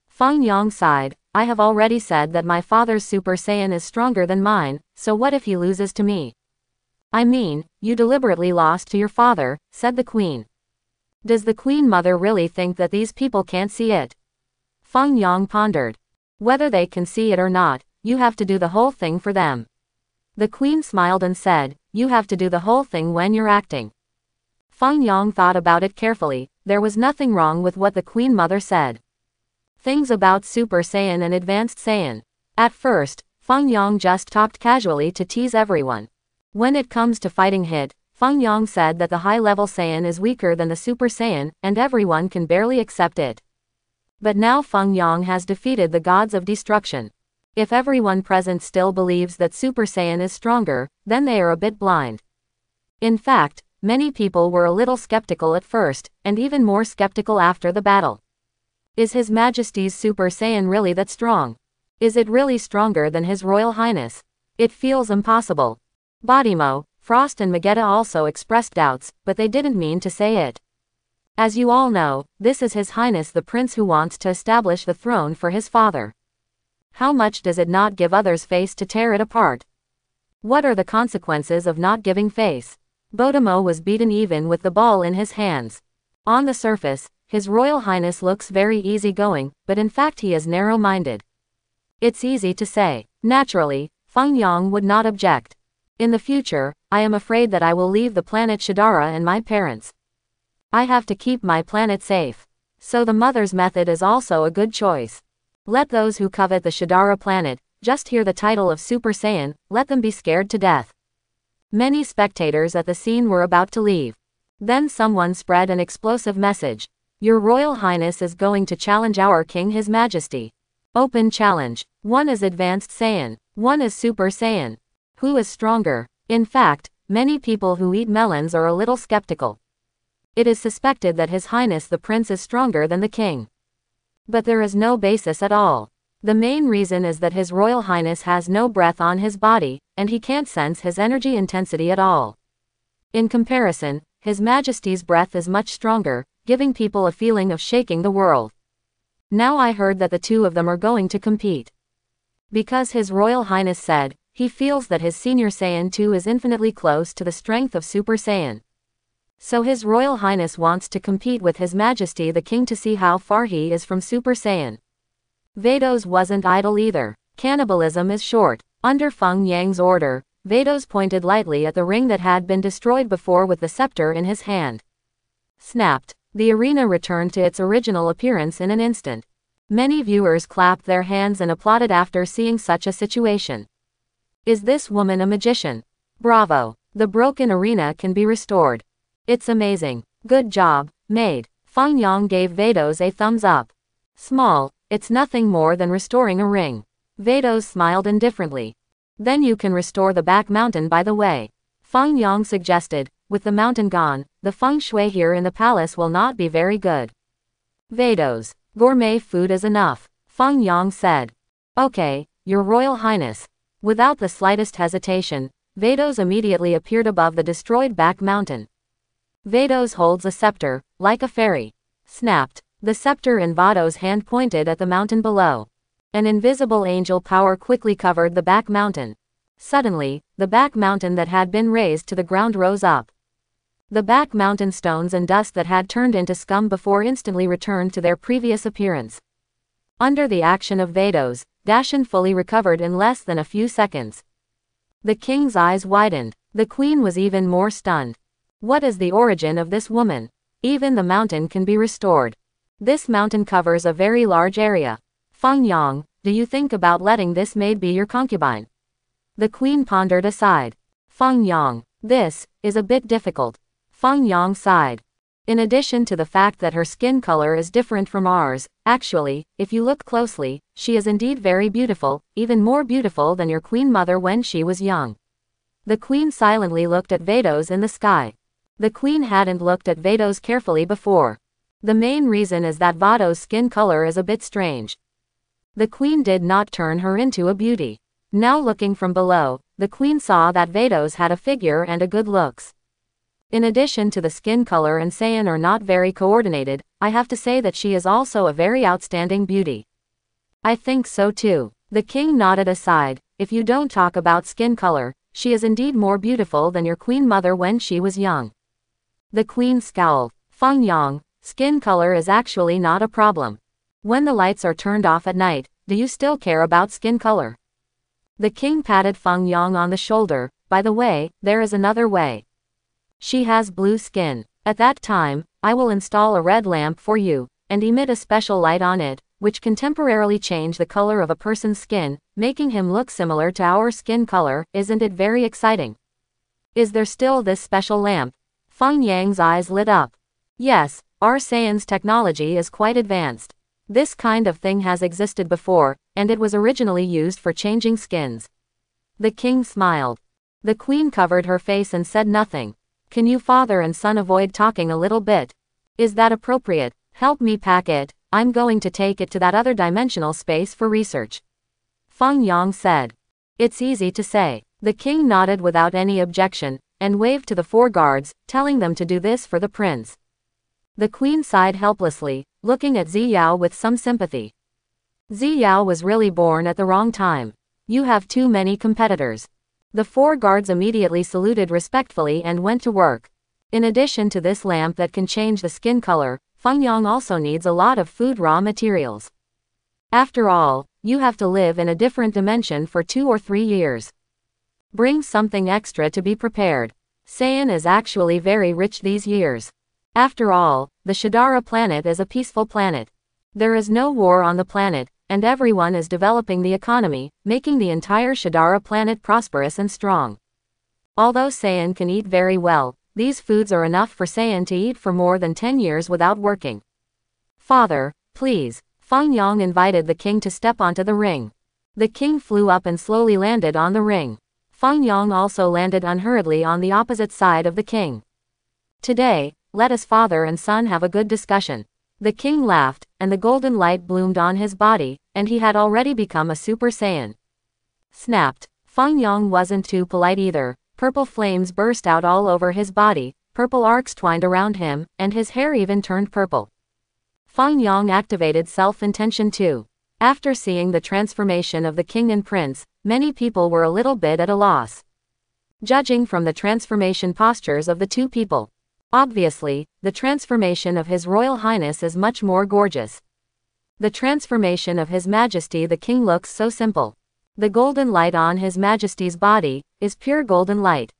Speaker 1: Feng Yang sighed, I have already said that my father's Super Saiyan is stronger than mine, so what if he loses to me? I mean, you deliberately lost to your father, said the queen. Does the queen mother really think that these people can't see it? Feng Yang pondered. Whether they can see it or not, you have to do the whole thing for them. The queen smiled and said, you have to do the whole thing when you're acting. Feng Yang thought about it carefully, there was nothing wrong with what the queen mother said. Things about Super Saiyan and Advanced Saiyan. At first, Feng Yang just talked casually to tease everyone. When it comes to fighting hit, Feng Yang said that the high-level Saiyan is weaker than the Super Saiyan, and everyone can barely accept it. But now Feng Yang has defeated the gods of destruction. If everyone present still believes that Super Saiyan is stronger, then they are a bit blind. In fact, many people were a little skeptical at first, and even more skeptical after the battle. Is His Majesty's Super Saiyan really that strong? Is it really stronger than His Royal Highness? It feels impossible. Bodimo, Frost and Magetta also expressed doubts, but they didn't mean to say it. As you all know, this is His Highness the Prince who wants to establish the throne for his father. How much does it not give others face to tear it apart? What are the consequences of not giving face? Bodimo was beaten even with the ball in his hands. On the surface, His Royal Highness looks very easygoing, but in fact he is narrow-minded. It's easy to say. Naturally, Feng Yang would not object. In the future, I am afraid that I will leave the planet Shadara and my parents. I have to keep my planet safe. So the mother's method is also a good choice. Let those who covet the Shadara planet just hear the title of Super Saiyan, let them be scared to death. Many spectators at the scene were about to leave. Then someone spread an explosive message. Your Royal Highness is going to challenge our King His Majesty. Open challenge. One is Advanced Saiyan. One is Super Saiyan. Who is stronger? In fact, many people who eat melons are a little skeptical. It is suspected that His Highness the Prince is stronger than the King. But there is no basis at all. The main reason is that His Royal Highness has no breath on his body, and he can't sense his energy intensity at all. In comparison, His Majesty's breath is much stronger, giving people a feeling of shaking the world. Now I heard that the two of them are going to compete. Because His Royal Highness said, he feels that his Senior Saiyan 2 is infinitely close to the strength of Super Saiyan. So His Royal Highness wants to compete with His Majesty the King to see how far he is from Super Saiyan. Vados wasn't idle either. Cannibalism is short. Under Feng Yang's order, Vados pointed lightly at the ring that had been destroyed before with the scepter in his hand. Snapped. The arena returned to its original appearance in an instant. Many viewers clapped their hands and applauded after seeing such a situation. Is this woman a magician? Bravo! The broken arena can be restored. It's amazing. Good job, maid. Feng Yang gave Vados a thumbs up. Small, it's nothing more than restoring a ring. Vados smiled indifferently. Then you can restore the back mountain by the way. Feng Yang suggested. With the mountain gone, the feng shui here in the palace will not be very good. Vados. Gourmet food is enough, Feng Yang said. Okay, Your Royal Highness. Without the slightest hesitation, Vados immediately appeared above the destroyed back mountain. Vados holds a scepter, like a fairy. Snapped. The scepter in Vados' hand pointed at the mountain below. An invisible angel power quickly covered the back mountain. Suddenly, the back mountain that had been raised to the ground rose up. The back mountain stones and dust that had turned into scum before instantly returned to their previous appearance. Under the action of Vados, Dashan fully recovered in less than a few seconds. The king's eyes widened. The queen was even more stunned. What is the origin of this woman? Even the mountain can be restored. This mountain covers a very large area. Feng Yang, do you think about letting this maid be your concubine? The queen pondered aside. Feng Yang, this is a bit difficult. Feng Yang sighed. In addition to the fact that her skin color is different from ours, actually, if you look closely, she is indeed very beautiful, even more beautiful than your queen mother when she was young. The queen silently looked at Vados in the sky. The queen hadn't looked at Vados carefully before. The main reason is that Vados' skin color is a bit strange. The queen did not turn her into a beauty. Now looking from below, the queen saw that Vados had a figure and a good looks. In addition to the skin color and Saiyan are not very coordinated, I have to say that she is also a very outstanding beauty. I think so too. The king nodded aside. If you don't talk about skin color, she is indeed more beautiful than your queen mother when she was young. The queen scowled. Feng Yang, skin color is actually not a problem. When the lights are turned off at night, do you still care about skin color? The king patted Feng Yang on the shoulder. By the way, there is another way. She has blue skin. At that time, I will install a red lamp for you, and emit a special light on it, which can temporarily change the color of a person's skin, making him look similar to our skin color. Isn't it very exciting? Is there still this special lamp? Feng Yang's eyes lit up. Yes, our Saiyan's technology is quite advanced. This kind of thing has existed before, and it was originally used for changing skins. The king smiled. The queen covered her face and said nothing. Can you father and son avoid talking a little bit? Is that appropriate? Help me pack it, I'm going to take it to that other dimensional space for research. Feng Yang said. It's easy to say. The king nodded without any objection, and waved to the 4 guards, telling them to do this for the prince. The queen sighed helplessly, looking at Ziyao with some sympathy. Ziyao was really born at the wrong time. You have too many competitors. The 4 guards immediately saluted respectfully and went to work. In addition to this lamp that can change the skin color, Feng Yang also needs a lot of food raw materials. After all, you have to live in a different dimension for 2 or 3 years. Bring something extra to be prepared. Saiyan is actually very rich these years. After all, the Shadara planet is a peaceful planet. There is no war on the planet, and everyone is developing the economy, making the entire Shadara planet prosperous and strong. Although Saiyan can eat very well, these foods are enough for Saiyan to eat for more than 10 years without working. Father, please. Feng Yang invited the king to step onto the ring. The king flew up and slowly landed on the ring. Feng Yang also landed unhurriedly on the opposite side of the king. Today, let us father and son have a good discussion. The king laughed, and the golden light bloomed on his body, and he had already become a Super Saiyan. Snapped. Feng Yang wasn't too polite either. Purple flames burst out all over his body, purple arcs twined around him, and his hair even turned purple. Feng Yang activated self-intention too. After seeing the transformation of the king and prince, many people were a little bit at a loss. Judging from the transformation postures of the 2 people, obviously, the transformation of His Royal Highness is much more gorgeous. The transformation of His Majesty the King looks so simple. The golden light on His Majesty's body is pure golden light.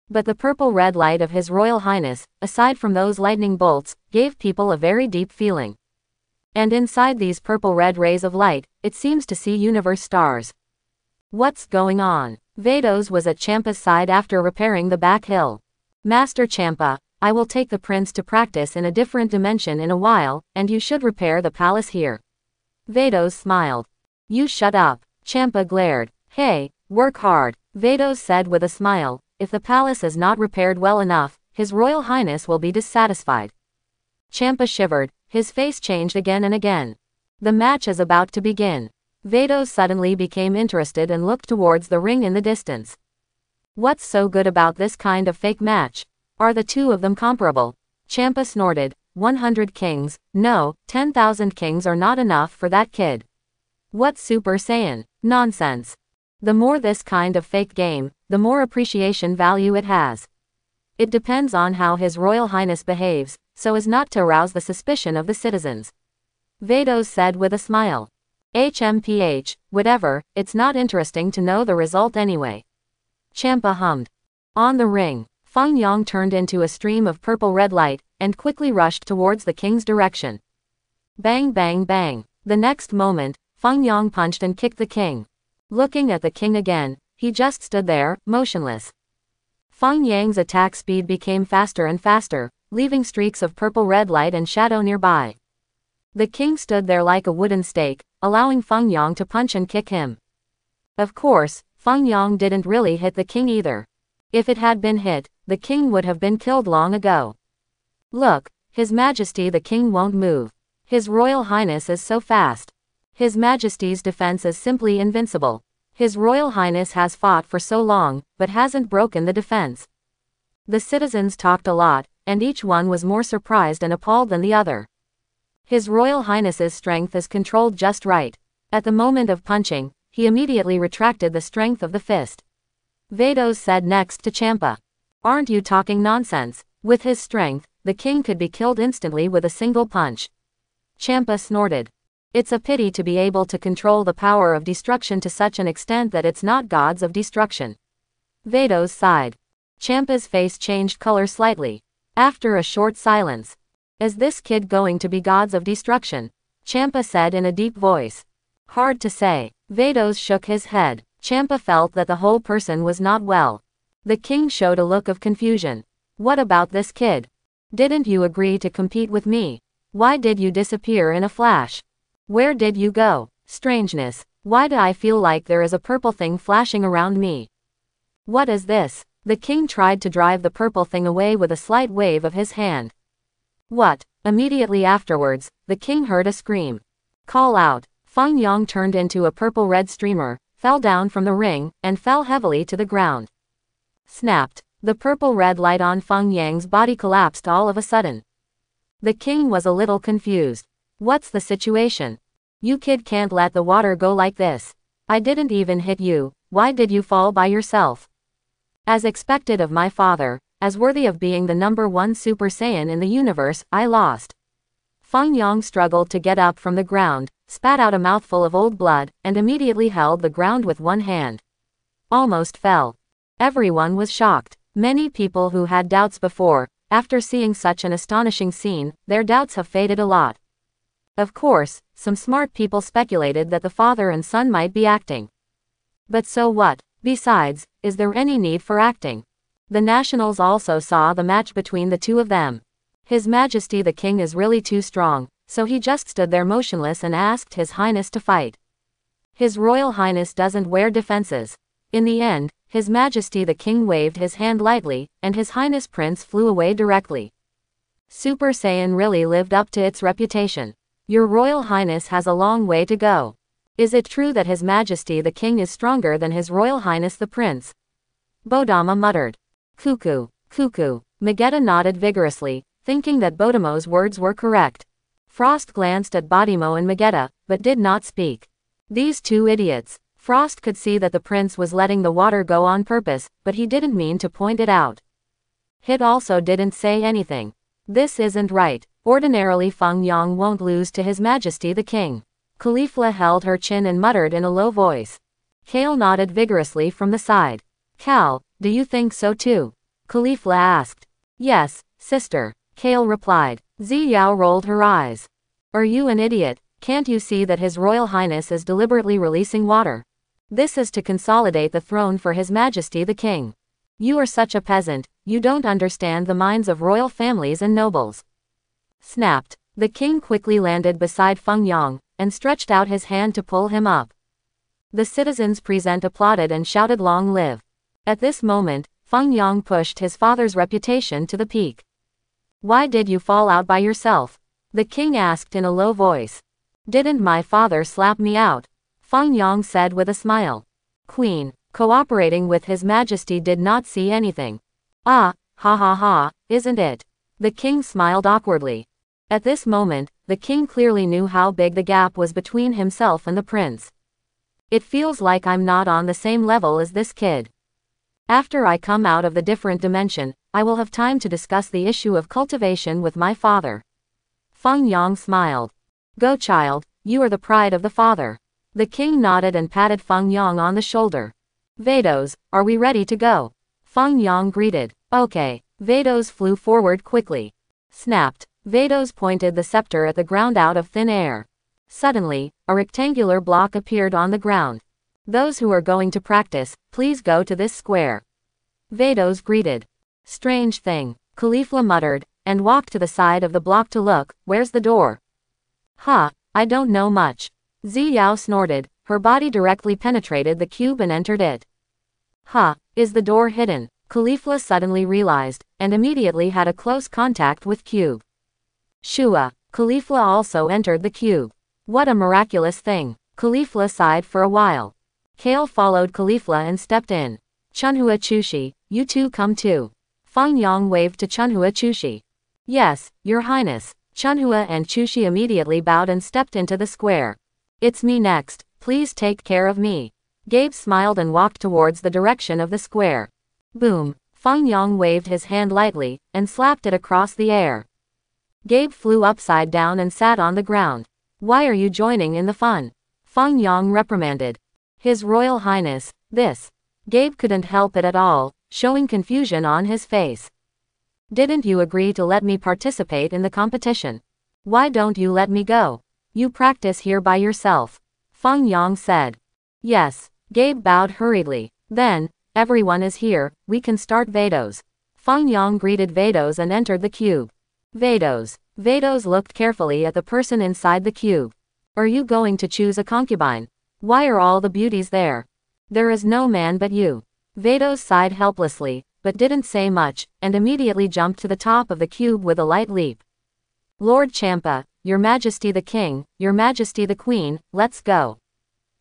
Speaker 1: But the purple-red light of His Royal Highness, aside from those lightning bolts, gave people a very deep feeling. And inside these purple-red rays of light, it seems to see universe stars. What's going on? Vados was at Champa's side after repairing the back hill. Master Champa, I will take the prince to practice in a different dimension in a while, and you should repair the palace here. Vados smiled. You shut up. Champa glared. Hey, work hard, Vados said with a smile. If the palace is not repaired well enough, His Royal Highness will be dissatisfied. Champa shivered, his face changed again and again. The match is about to begin. Vados suddenly became interested and looked towards the ring in the distance. What's so good about this kind of fake match? Are the 2 of them comparable? Champa snorted. 100 kings, no, 10,000 kings are not enough for that kid. What Super Saiyan? Nonsense. The more this kind of fake game, the more appreciation value it has. It depends on how His Royal Highness behaves, so as not to arouse the suspicion of the citizens. Vados said with a smile. HMPH, whatever, it's not interesting to know the result anyway. Champa hummed. On the ring, Feng Yang turned into a stream of purple-red light, and quickly rushed towards the king's direction. Bang bang bang. The next moment, Feng Yang punched and kicked the king. Looking at the king again, he just stood there, motionless. Feng Yang's attack speed became faster and faster, leaving streaks of purple-red light and shadow nearby. The king stood there like a wooden stake, allowing Feng Yang to punch and kick him. Of course, Feng Yang didn't really hit the king either. If it had been hit, the king would have been killed long ago. Look, His Majesty the king won't move. His Royal Highness is so fast. His Majesty's defense is simply invincible. His Royal Highness has fought for so long, but hasn't broken the defense. The citizens talked a lot, and each one was more surprised and appalled than the other. His Royal Highness's strength is controlled just right. At the moment of punching, he immediately retracted the strength of the fist. Vados said next to Champa. Aren't you talking nonsense? With his strength, the king could be killed instantly with a single punch. Champa snorted. It's a pity to be able to control the power of destruction to such an extent that it's not gods of destruction. Vados sighed. Champa's face changed color slightly. After a short silence. Is this kid going to be gods of destruction? Champa said in a deep voice. Hard to say. Vados shook his head. Champa felt that the whole person was not well. The king showed a look of confusion. What about this kid? Didn't you agree to compete with me? Why did you disappear in a flash? Where did you go? Strangeness. Why do I feel like there is a purple thing flashing around me? What is this? The king tried to drive the purple thing away with a slight wave of his hand. What? Immediately afterwards, the king heard a scream. Call out. Feng Yang turned into a purple-red streamer, fell down from the ring, and fell heavily to the ground. Snapped. The purple-red light on Feng Yang's body collapsed all of a sudden. The king was a little confused. What's the situation? You kid can't let the water go like this. I didn't even hit you, why did you fall by yourself? As expected of my father, as worthy of being the #1 Super Saiyan in the universe, I lost. Feng Yang struggled to get up from the ground, spat out a mouthful of old blood, and immediately held the ground with one hand. Almost fell. Everyone was shocked. Many people who had doubts before, after seeing such an astonishing scene, their doubts have faded a lot. Of course, some smart people speculated that the father and son might be acting. But so what? Besides, is there any need for acting? The nationals also saw the match between the two of them. His Majesty the king is really too strong, so he just stood there motionless and asked His Highness to fight. His Royal Highness doesn't wear defenses. In the end, His Majesty the king waved his hand lightly, and His Highness Prince flew away directly. Super Saiyan really lived up to its reputation. Your Royal Highness has a long way to go. Is it true that His Majesty the king is stronger than His Royal Highness the Prince? Bodama muttered. Cuckoo, cuckoo. Vegeta nodded vigorously, thinking that Bodamo's words were correct. Frost glanced at Bodimo and Vegeta, but did not speak. These two idiots. Frost could see that the prince was letting the water go on purpose, but he didn't mean to point it out. Hit also didn't say anything. This isn't right. Ordinarily Feng Yang won't lose to His Majesty the king. Caulifla held her chin and muttered in a low voice. Kale nodded vigorously from the side. Cal, do you think so too? Caulifla asked. Yes, sister, Kale replied. Ziyao rolled her eyes. Are you an idiot? Can't you see that His Royal Highness is deliberately releasing water? This is to consolidate the throne for His Majesty the king. You are such a peasant, you don't understand the minds of royal families and nobles. Snapped. The king quickly landed beside Feng Yang, and stretched out his hand to pull him up. The citizens present applauded and shouted long live. At this moment, Feng Yang pushed his father's reputation to the peak. Why did you fall out by yourself? The king asked in a low voice. Didn't my father slap me out? Feng Yang said with a smile. Queen, cooperating with His Majesty, did not see anything. Ah, ha ha ha, isn't it? The king smiled awkwardly. At this moment, the king clearly knew how big the gap was between himself and the prince. It feels like I'm not on the same level as this kid. After I come out of the different dimension, I will have time to discuss the issue of cultivation with my father. Feng Yang smiled. Go child, you are the pride of the father. The king nodded and patted Feng Yang on the shoulder. Vados, are we ready to go? Feng Yang greeted. Okay. Vados flew forward quickly. Snapped. Vados pointed the scepter at the ground out of thin air. Suddenly, a rectangular block appeared on the ground. Those who are going to practice, please go to this square. Vados greeted. Strange thing, Caulifla muttered, and walked to the side of the block to look. Where's the door? Huh, I don't know much. Ziyao snorted, her body directly penetrated the cube and entered it. Huh, is the door hidden? Caulifla suddenly realized, and immediately had a close contact with Cube. Shua. Caulifla also entered the cube. What a miraculous thing. Caulifla sighed for a while. Kale followed Caulifla and stepped in. Chunhua Chushi, you two come too. Feng Yang waved to Chunhua Chushi. Yes, Your Highness. Chunhua and Chushi immediately bowed and stepped into the square. It's me next, please take care of me. Gabe smiled and walked towards the direction of the square. Boom. Feng Yang waved his hand lightly, and slapped it across the air. Gabe flew upside down and sat on the ground. Why are you joining in the fun? Feng Yang reprimanded. His Royal Highness, this. Gabe couldn't help it at all, showing confusion on his face. Didn't you agree to let me participate in the competition? Why don't you let me go? You practice here by yourself. Feng Yang said. Yes. Gabe bowed hurriedly. Then, everyone is here, we can start Vados. Feng Yang greeted Vados and entered the cube. Vados. Vados looked carefully at the person inside the cube. Are you going to choose a concubine? Why are all the beauties there? There is no man but you. Vados sighed helplessly, but didn't say much, and immediately jumped to the top of the cube with a light leap. Lord Champa, Your Majesty the King, Your Majesty the Queen, let's go.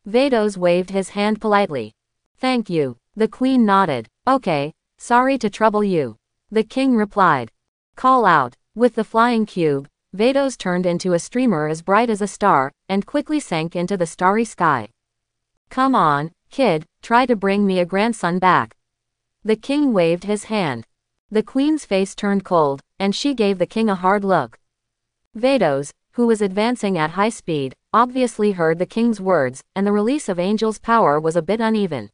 Speaker 1: Vados waved his hand politely. Thank you. The Queen nodded. Okay, sorry to trouble you. The King replied. Call out. With the flying cube, Vados turned into a streamer as bright as a star, and quickly sank into the starry sky. Come on, kid, try to bring me a grandson back. The King waved his hand. The Queen's face turned cold, and she gave the King a hard look. Vados, who was advancing at high speed, obviously heard the King's words, and the release of Angel's power was a bit uneven.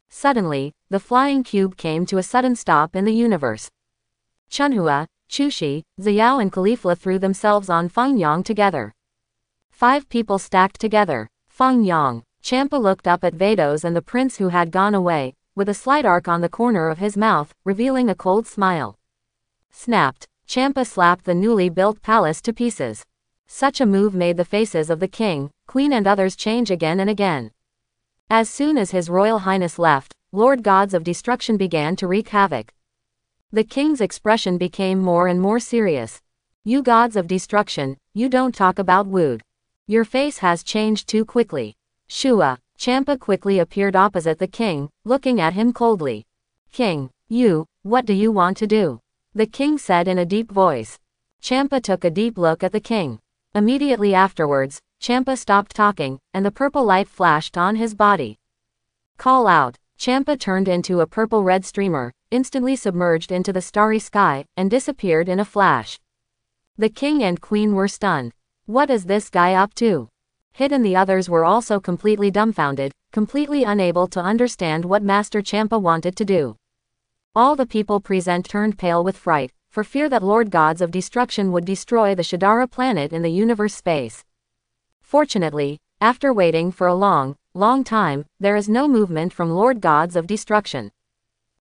Speaker 1: Suddenly, the flying cube came to a sudden stop in the universe. Chunhua, Chushi, Xiao and Caulifla threw themselves on Feng Yang together. 5 people stacked together. Feng Yang. Champa looked up at Vados and the prince who had gone away, with a slight arc on the corner of his mouth, revealing a cold smile. Snapped. Champa slapped the newly built palace to pieces. Such a move made the faces of the king, queen and others change again and again. As soon as His Royal Highness left, Lord Gods of Destruction began to wreak havoc. The king's expression became more and more serious. You gods of destruction, you don't talk about wood. Your face has changed too quickly. Shua. Champa quickly appeared opposite the king, looking at him coldly. King, what do you want to do? The king said in a deep voice. Champa took a deep look at the king. Immediately afterwards, Champa stopped talking, and the purple light flashed on his body. Call out. Champa turned into a purple-red streamer, instantly submerged into the starry sky, and disappeared in a flash. The king and queen were stunned. What is this guy up to? Hit and the others were also completely dumbfounded, completely unable to understand what Master Champa wanted to do. All the people present turned pale with fright, for fear that Lord Gods of Destruction would destroy the Shadara planet in the universe space. Fortunately, after waiting for a long time, there is no movement from Lord Gods of Destruction.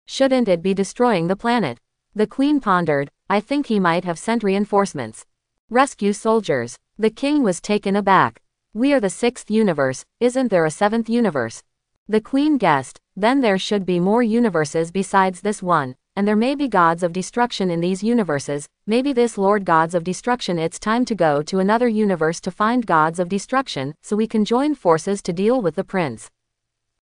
Speaker 1: Shouldn't it be destroying the planet? The queen pondered. I think he might have sent reinforcements. Rescue soldiers. The king was taken aback. We are the 6th universe, isn't there a 7th universe? The queen guessed, then there should be more universes besides this one, and there may be gods of destruction in these universes. Maybe this Lord Gods of Destruction, it's time to go to another universe to find gods of destruction, so we can join forces to deal with the prince.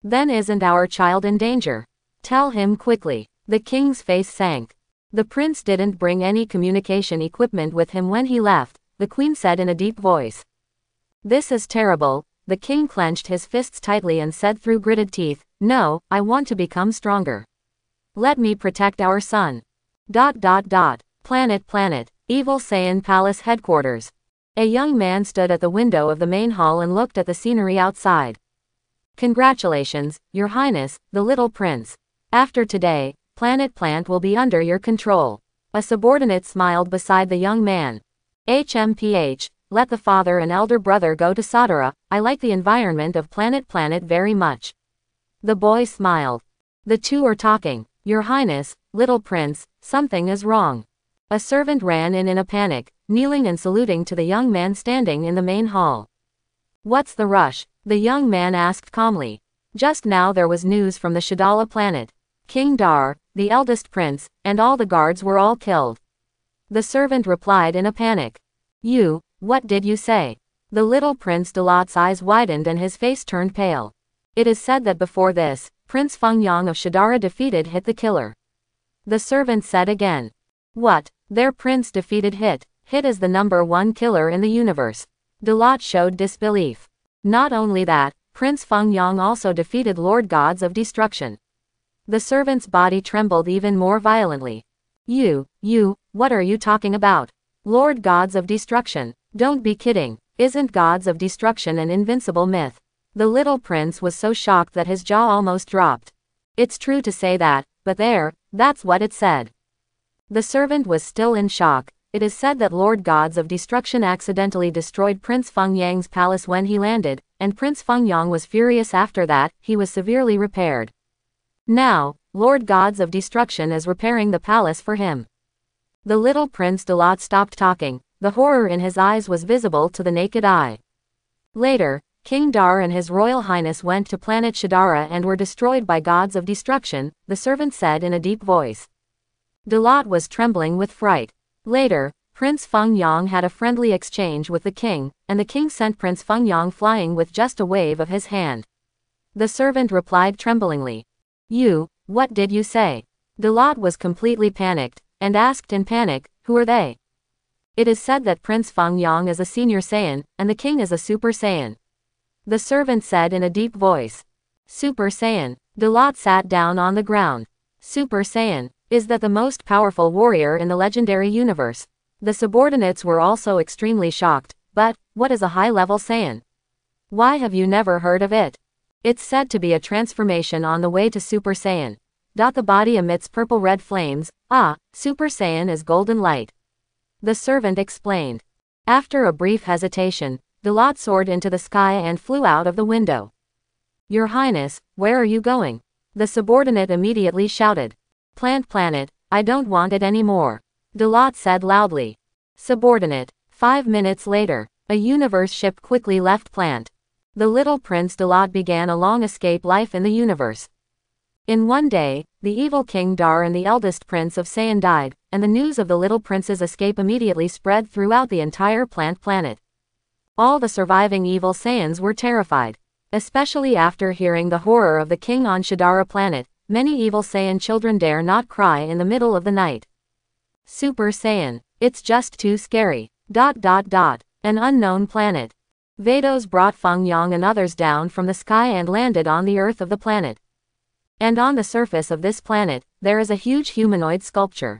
Speaker 1: Then isn't our child in danger? Tell him quickly. The king's face sank. The prince didn't bring any communication equipment with him when he left, the queen said in a deep voice. This is terrible. The king clenched his fists tightly and said through gritted teeth, no, I want to become stronger. Let me protect our son. ... Planet. Evil Saiyan Palace Headquarters. A young man stood at the window of the main hall and looked at the scenery outside. Congratulations, Your Highness, the little prince. After today, Planet Plant will be under your control. A subordinate smiled beside the young man. HMPH, let the father and elder brother go to Sadara. I like the environment of Planet very much. The boy smiled. The two are talking. Your Highness, little prince, something is wrong. A servant ran in a panic, kneeling and saluting to the young man standing in the main hall. What's the rush? The young man asked calmly. Just now there was news from the Shadala planet. King Dar, the eldest prince, and all the guards were all killed. The servant replied in a panic. What did you say? The little Prince Dalat's eyes widened and his face turned pale. It is said that before this, Prince Fengyang of Shadara defeated Hit the killer. The servant said again. What? Their prince defeated Hit? Hit is the #1 killer in the universe. Dalat showed disbelief. Not only that, Prince Fengyang also defeated Lord Gods of Destruction. The servant's body trembled even more violently. What are you talking about? Lord Gods of Destruction? Don't be kidding. Isn't Gods of Destruction an invincible myth? The little prince was so shocked that his jaw almost dropped. It's true to say that, but that's what it said. The servant was still in shock. It is said that Lord Gods of Destruction accidentally destroyed Prince Fengyang's palace when he landed, and Prince Fengyang was furious after that. He was severely repaired. Now, Lord Gods of Destruction is repairing the palace for him. The little Prince Dalat stopped talking. The horror in his eyes was visible to the naked eye. Later, King Dar and His Royal Highness went to planet Shadara and were destroyed by Gods of Destruction, the servant said in a deep voice. Dalat was trembling with fright. Later, Prince Fengyang had a friendly exchange with the king, and the king sent Prince Fengyang flying with just a wave of his hand. The servant replied tremblingly. What did you say? Dalat was completely panicked, and asked in panic, who are they? It is said that Prince Fengyang is a senior Saiyan, and the king is a Super Saiyan. The servant said in a deep voice. Super Saiyan. Dalat sat down on the ground. Super Saiyan. Is that the most powerful warrior in the legendary universe? The subordinates were also extremely shocked. But, what is a high-level Saiyan? Why have you never heard of it? It's said to be a transformation on the way to Super Saiyan. The body emits purple-red flames. Super Saiyan is golden light. The servant explained. After a brief hesitation, Dalat soared into the sky and flew out of the window. Your Highness, where are you going? The subordinate immediately shouted. Planet, I don't want it anymore. Dalat said loudly. Subordinate. 5 minutes later, a universe ship quickly left plant. The little Prince Dalat began a long escape life in the universe. In one day, the evil King Dar and the eldest prince of Saiyan died, and the news of the little prince's escape immediately spread throughout the entire planet. All the surviving evil Saiyans were terrified. Especially after hearing the horror of the king on Shadara planet, many evil Saiyan children dare not cry in the middle of the night. Super Saiyan. It's just too scary. An unknown planet. Vados brought Fengyang and others down from the sky and landed on the earth of the planet. And on the surface of this planet, there is a huge humanoid sculpture.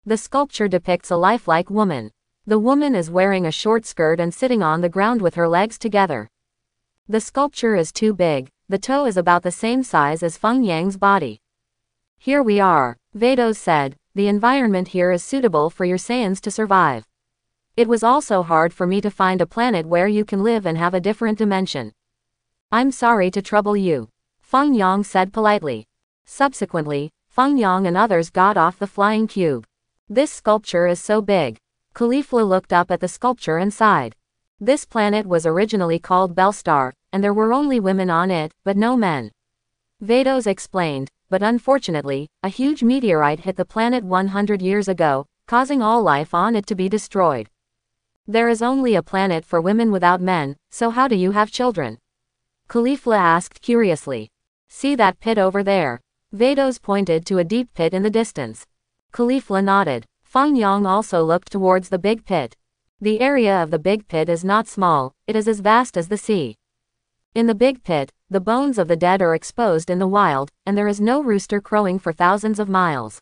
Speaker 1: The sculpture depicts a lifelike woman. The woman is wearing a short skirt and sitting on the ground with her legs together. The sculpture is too big. The toe is about the same size as Fengyang's body. Here we are, Vados said. The environment here is suitable for your Saiyans to survive. It was also hard for me to find a planet where you can live and have a different dimension. I'm sorry to trouble you. Fengyang said politely. Subsequently, Fengyang and others got off the flying cube. This sculpture is so big. Caulifla looked up at the sculpture and sighed. This planet was originally called Belstar, and there were only women on it, but no men. Vados explained, but unfortunately, a huge meteorite hit the planet 100 years ago, causing all life on it to be destroyed. There is only a planet for women without men, so how do you have children? Caulifla asked curiously. See that pit over there? Vados pointed to a deep pit in the distance. Caulifla nodded. Fengyang also looked towards the big pit. The area of the big pit is not small, it is as vast as the sea. In the big pit, the bones of the dead are exposed in the wild, and there is no rooster crowing for thousands of miles.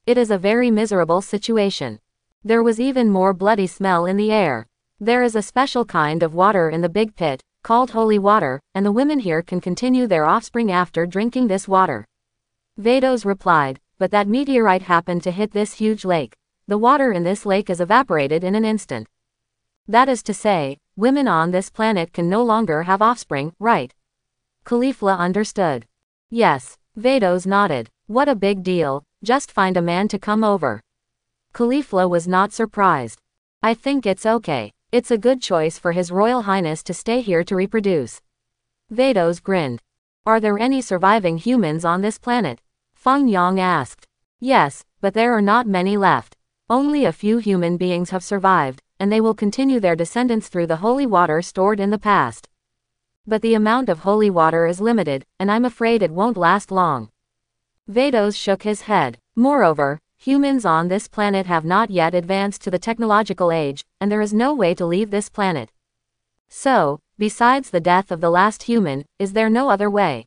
Speaker 1: It is a very miserable situation. There was even more bloody smell in the air. There is a special kind of water in the big pit, called holy water, and the women here can continue their offspring after drinking this water. Vados replied, but that meteorite happened to hit this huge lake. The water in this lake is evaporated in an instant. That is to say, women on this planet can no longer have offspring, right? Caulifla understood. Yes, Vados nodded. What a big deal, just find a man to come over. Caulifla was not surprised. I think it's okay. It's a good choice for His Royal Highness to stay here to reproduce. Vados grinned. Are there any surviving humans on this planet? Feng Yang asked. Yes, but there are not many left. Only a few human beings have survived, and they will continue their descendants through the holy water stored in the past. But the amount of holy water is limited, and I'm afraid it won't last long. Vados shook his head. Moreover, humans on this planet have not yet advanced to the technological age, and there is no way to leave this planet. So, besides the death of the last human, is there no other way?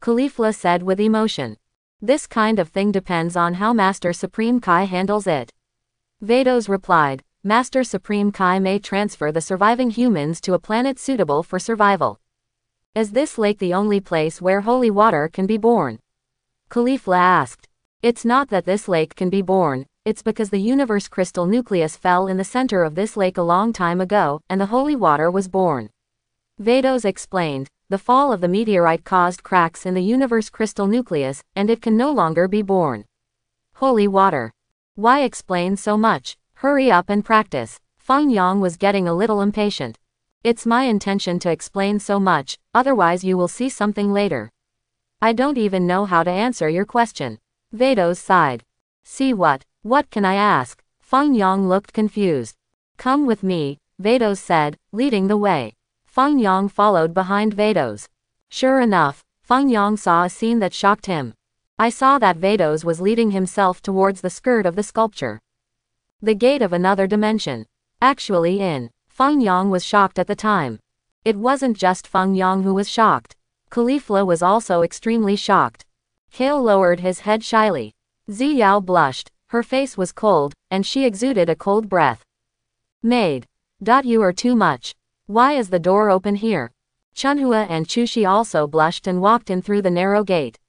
Speaker 1: Caulifla said with emotion. This kind of thing depends on how Master Supreme Kai handles it. Vados replied, Master Supreme Kai may transfer the surviving humans to a planet suitable for survival. Is this lake the only place where holy water can be born? Caulifla asked. It's not that this lake can be born, it's because the universe crystal nucleus fell in the center of this lake a long time ago, and the holy water was born. Vados explained, the fall of the meteorite caused cracks in the universe crystal nucleus, and it can no longer be born. Holy water. Why explain so much? Hurry up and practice. Feng Yang was getting a little impatient. It's my intention to explain so much, otherwise you will see something later. I don't even know how to answer your question. Vados sighed. See what? What can I ask? Feng Yang looked confused. Come with me, Vados said, leading the way. Feng Yang followed behind Vados. Sure enough, Feng Yang saw a scene that shocked him. I saw that Vados was leading himself towards the skirt of the sculpture. The gate of another dimension. Actually Feng Yang was shocked at the time. It wasn't just Feng Yang who was shocked. Caulifla was also extremely shocked. Kale lowered his head shyly. Ziyao blushed, her face was cold, and she exuded a cold breath. Maid. You are too much. Why is the door open here? Chunhua and Chushi also blushed and walked in through the narrow gate.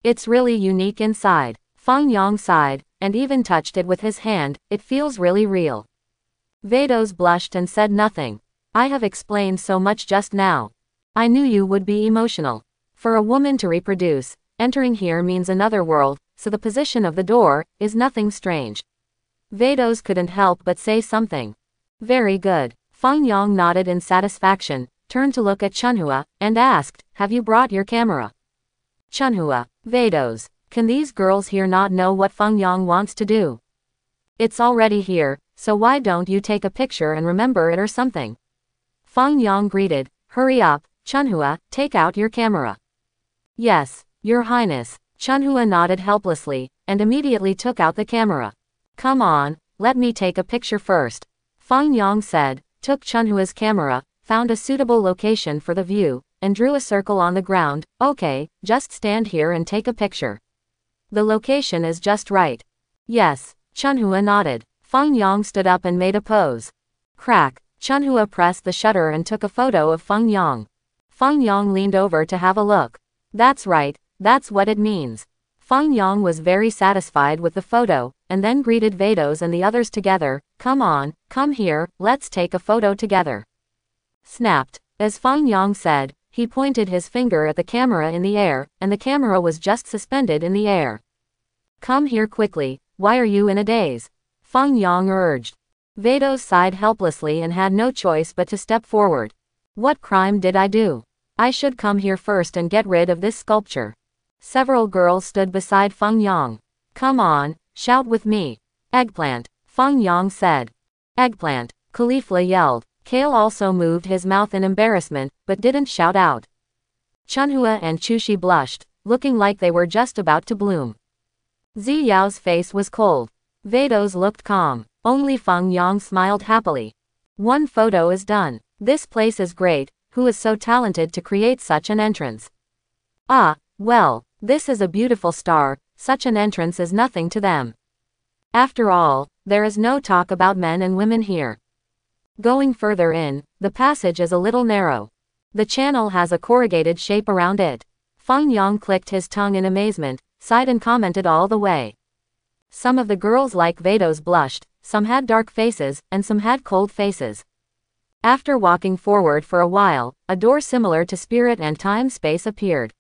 Speaker 1: It's really unique inside. Feng Yang sighed, and even touched it with his hand, it feels really real. Vados blushed and said nothing. I have explained so much just now. I knew you would be emotional. For a woman to reproduce, entering here means another world, so the position of the door is nothing strange. Vados couldn't help but say something. Very good. Feng Yang nodded in satisfaction, turned to look at Chunhua, and asked, have you brought your camera? Chunhua, Vados, can these girls here not know what Feng Yang wants to do? It's already here, so why don't you take a picture and remember it or something? Feng Yang greeted, hurry up, Chunhua, take out your camera. Yes, Your Highness. Chunhua nodded helplessly, and immediately took out the camera. Come on, let me take a picture first. Feng Yang said, took Chunhua's camera, found a suitable location for the view, and drew a circle on the ground. Okay, just stand here and take a picture. The location is just right. Yes, Chunhua nodded. Feng Yang stood up and made a pose. Crack, Chunhua pressed the shutter and took a photo of Feng Yang. Feng Yang leaned over to have a look. That's right, that's what it means. Feng Yang was very satisfied with the photo, and then greeted Vados and the others together. Come on, come here, let's take a photo together. Snapped. As Feng Yang said, he pointed his finger at the camera in the air, and the camera was just suspended in the air. Come here quickly, why are you in a daze? Feng Yang urged. Vados sighed helplessly and had no choice but to step forward. What crime did I do? I should come here first and get rid of this sculpture. Several girls stood beside Feng Yang. Come on, shout with me. Eggplant, Feng Yang said. Eggplant, Caulifla yelled. Kale also moved his mouth in embarrassment, but didn't shout out. Chunhua and Chushi blushed, looking like they were just about to bloom. Ziyao's face was cold. Vados looked calm. Only Feng Yang smiled happily. One photo is done. This place is great. Who is so talented to create such an entrance? Ah, well, this is a beautiful star. Such an entrance is nothing to them. After all, there is no talk about men and women here. Going further in, the passage is a little narrow. The channel has a corrugated shape around it. Feng Yang clicked his tongue in amazement, sighed and commented all the way. Some of the girls like Vados blushed, some had dark faces, and some had cold faces. After walking forward for a while, a door similar to spirit and time-space appeared.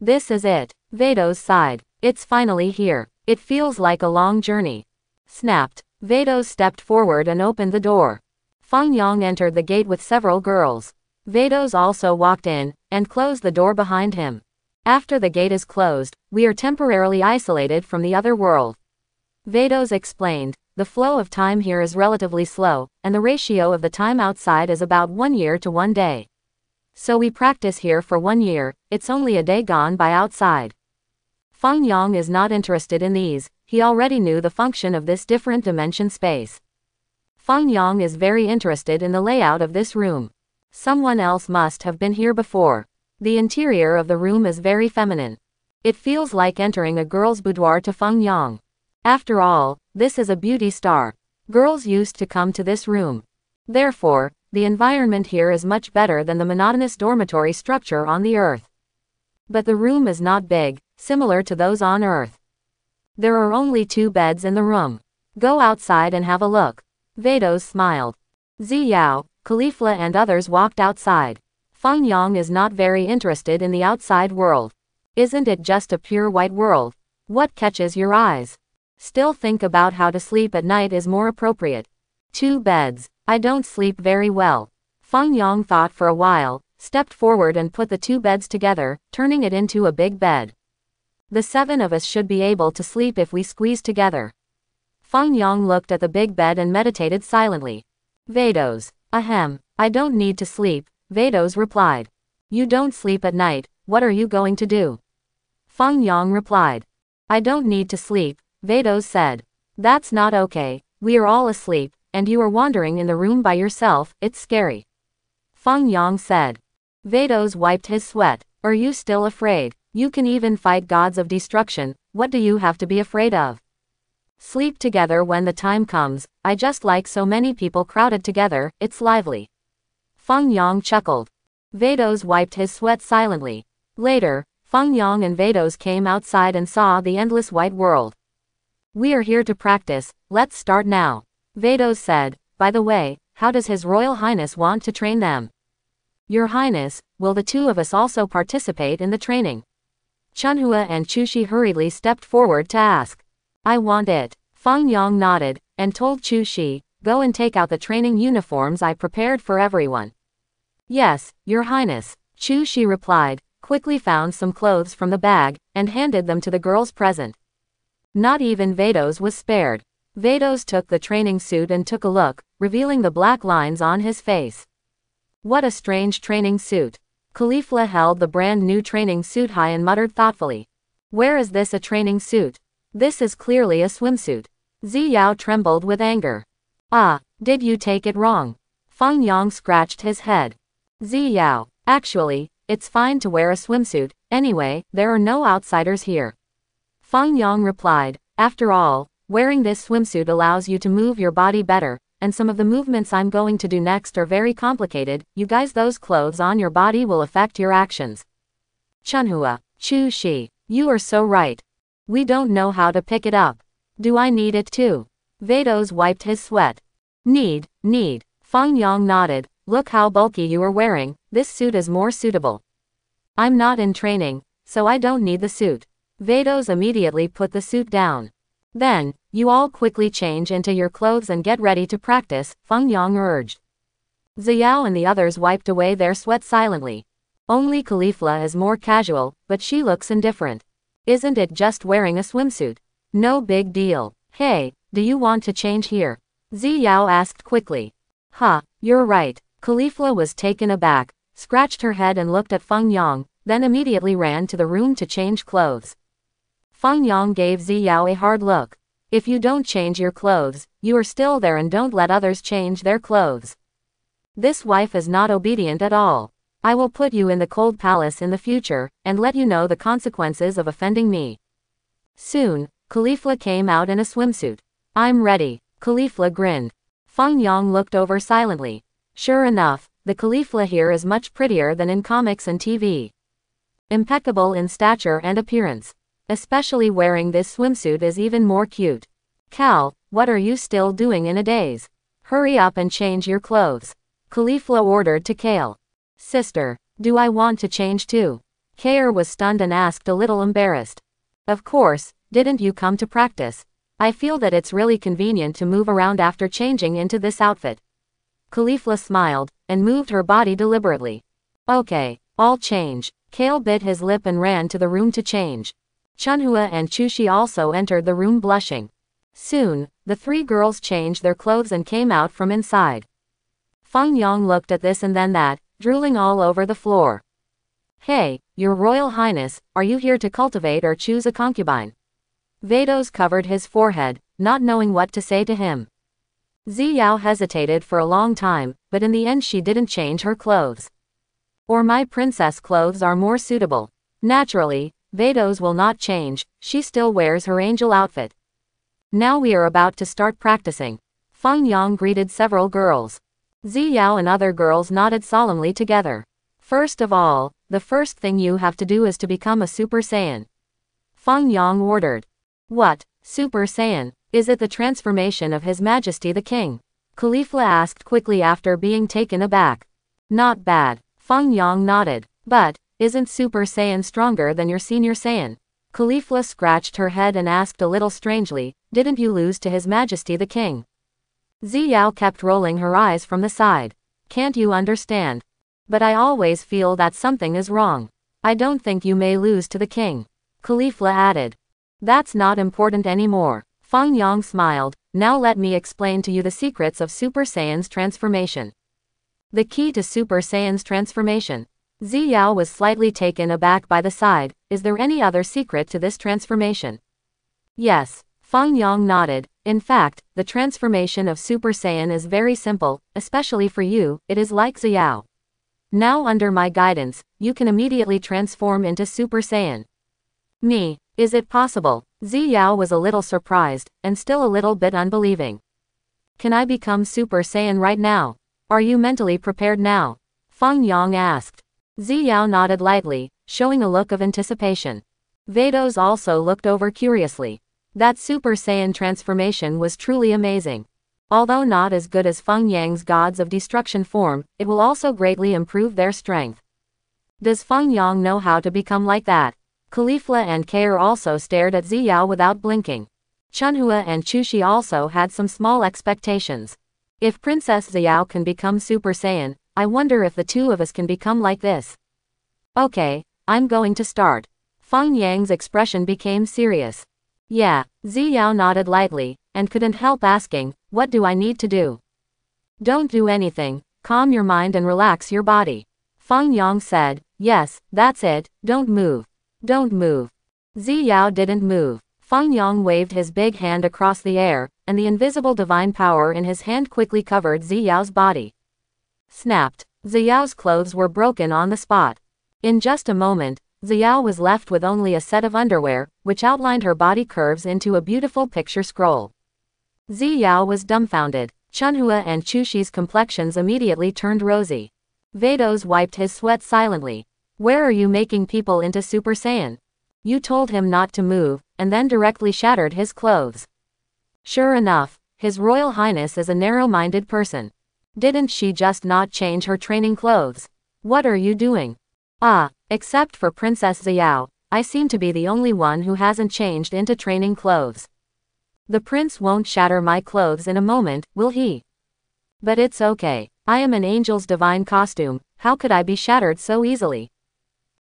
Speaker 1: This is it. Vados sighed. It's finally here. It feels like a long journey. Snapped. Vados stepped forward and opened the door. Feng Yang entered the gate with several girls. Vados also walked in, and closed the door behind him. After the gate is closed, we are temporarily isolated from the other world. Vados explained, the flow of time here is relatively slow, and the ratio of the time outside is about 1 year to 1 day. So we practice here for 1 year, it's only a day gone by outside. Feng Yang is not interested in these, he already knew the function of this different dimension space. Feng Yang is very interested in the layout of this room. Someone else must have been here before. The interior of the room is very feminine. It feels like entering a girl's boudoir to Feng Yang. After all, this is a beauty star. Girls used to come to this room. Therefore, the environment here is much better than the monotonous dormitory structure on the Earth. But the room is not big, similar to those on Earth. There are only 2 beds in the room. Go outside and have a look. Vados smiled. Ziyao, Khalifa and others walked outside. Feng Yang is not very interested in the outside world. Isn't it just a pure white world? What catches your eyes? Still think about how to sleep at night is more appropriate. 2 beds. I don't sleep very well. Feng Yang thought for a while, stepped forward and put the 2 beds together, turning it into a big bed. The 7 of us should be able to sleep if we squeeze together. Feng Yang looked at the big bed and meditated silently. Vados. Ahem, I don't need to sleep, Vados replied. You don't sleep at night, what are you going to do? Feng Yang replied. I don't need to sleep, Vados said. That's not okay, we are all asleep, and you are wandering in the room by yourself, it's scary. Feng Yang said. Vados wiped his sweat. Are you still afraid? You can even fight gods of destruction, what do you have to be afraid of? Sleep together when the time comes, I just like so many people crowded together, it's lively. Feng Yang chuckled. Vados wiped his sweat silently. Later, Feng Yang and Vados came outside and saw the endless white world. We are here to practice, let's start now. Vados said, by the way, how does His Royal Highness want to train them? Your Highness, will the 2 of us also participate in the training? Chunhua and Chushi hurriedly stepped forward to ask. I want it. Feng Yang nodded, and told Chushi, go and take out the training uniforms I prepared for everyone. Yes, Your Highness, Chushi replied, quickly found some clothes from the bag, and handed them to the girls present. Not even Vados was spared. Vados took the training suit and took a look, revealing the black lines on his face. What a strange training suit. Khalifa held the brand new training suit high and muttered thoughtfully. Where is this a training suit? This is clearly a swimsuit. Ziyao trembled with anger. Ah, did you take it wrong? Feng Yang scratched his head. Ziyao, actually, it's fine to wear a swimsuit, anyway, there are no outsiders here. Feng Yang replied, after all, wearing this swimsuit allows you to move your body better, and some of the movements I'm going to do next are very complicated, you guys those clothes on your body will affect your actions. Chunhua, Chu Shi, you are so right. We don't know how to pick it up. Do I need it too? Vados wiped his sweat. Need. Feng Yang nodded, look how bulky you are wearing, this suit is more suitable. I'm not in training, so I don't need the suit. Vados immediately put the suit down. Then, you all quickly change into your clothes and get ready to practice, Feng Yang urged. Ziyao and the others wiped away their sweat silently. Only Khalifa is more casual, but she looks indifferent. Isn't it just wearing a swimsuit? No big deal. Hey, do you want to change here? Ziyao asked quickly. You're right. Khalifa was taken aback, scratched her head and looked at Feng Yang, then immediately ran to the room to change clothes. Feng Yang gave Ziyao a hard look. If you don't change your clothes, you are still there and don't let others change their clothes. This wife is not obedient at all. I will put you in the cold palace in the future, and let you know the consequences of offending me. Soon, Khalifa came out in a swimsuit. I'm ready. Khalifa grinned. Feng Yang looked over silently. Sure enough, the Khalifa here is much prettier than in comics and TV. Impeccable in stature and appearance. Especially wearing this swimsuit is even more cute. Cal, what are you still doing in a daze? Hurry up and change your clothes. Khalifa ordered to Kale. Sister, do I want to change too? Kair was stunned and asked a little embarrassed. Of course, didn't you come to practice? I feel that it's really convenient to move around after changing into this outfit. Khalifa smiled, and moved her body deliberately. Okay, I'll change. Kale bit his lip and ran to the room to change. Chunhua and Chushi also entered the room blushing. Soon, the three girls changed their clothes and came out from inside. Feng Yang looked at this and then that, drooling all over the floor. Hey, Your Royal Highness, are you here to cultivate or choose a concubine? Vados covered his forehead, not knowing what to say to him. Ziyao hesitated for a long time, but in the end she didn't change her clothes. Or my princess clothes are more suitable. Naturally, Vados will not change, she still wears her angel outfit. Now we are about to start practicing. Feng Yang greeted several girls. Ziyao and other girls nodded solemnly together. First of all, the first thing you have to do is to become a Super Saiyan. Feng Yang ordered. What, Super Saiyan? Is it the transformation of His Majesty the King? Caulifla asked quickly after being taken aback. Not bad. Feng Yang nodded. But, isn't Super Saiyan stronger than your senior Saiyan? Caulifla scratched her head and asked a little strangely, didn't you lose to His Majesty the King? Ziyao kept rolling her eyes from the side. Can't you understand? But I always feel that something is wrong. I don't think you may lose to the king. Caulifla added. That's not important anymore. Feng Yang smiled. Now let me explain to you the secrets of Super Saiyan's transformation. The key to Super Saiyan's transformation. Ziyao was slightly taken aback by the side. Is there any other secret to this transformation? Yes. Feng Yang nodded. In fact, the transformation of Super Saiyan is very simple, especially for you, it is like Ziyao. Now under my guidance, you can immediately transform into Super Saiyan. Me, is it possible? Ziyao was a little surprised, and still a little bit unbelieving. Can I become Super Saiyan right now? Are you mentally prepared now? Feng Yang asked. Ziyao nodded lightly, showing a look of anticipation. Vados also looked over curiously. That Super Saiyan transformation was truly amazing. Although not as good as Feng Yang's Gods of Destruction form, it will also greatly improve their strength. Does Feng Yang know how to become like that? Caulifla and Kair also stared at Ziyao without blinking. Chunhua and Chushi also had some small expectations. If Princess Ziyao can become Super Saiyan, I wonder if the two of us can become like this. Okay, I'm going to start. Feng Yang's expression became serious. Yeah, Ziyao nodded lightly, and couldn't help asking, what do I need to do? Don't do anything, calm your mind and relax your body. Feng Yang said, yes, that's it, don't move. Don't move. Ziyao didn't move. Feng Yang waved his big hand across the air, and the invisible divine power in his hand quickly covered Ziyao's body. Snapped. Ziyao's clothes were broken on the spot. In just a moment, Ziyao was left with only a set of underwear, which outlined her body curves into a beautiful picture scroll. Ziyao was dumbfounded. Chunhua and Chushi's complexions immediately turned rosy. Vados wiped his sweat silently. Where are you making people into Super Saiyan? You told him not to move, and then directly shattered his clothes. Sure enough, His Royal Highness is a narrow-minded person. Didn't she just not change her training clothes? What are you doing? Except for Princess Ziyao, I seem to be the only one who hasn't changed into training clothes. The prince won't shatter my clothes in a moment, will he? But it's okay. I am an angel's divine costume, how could I be shattered so easily?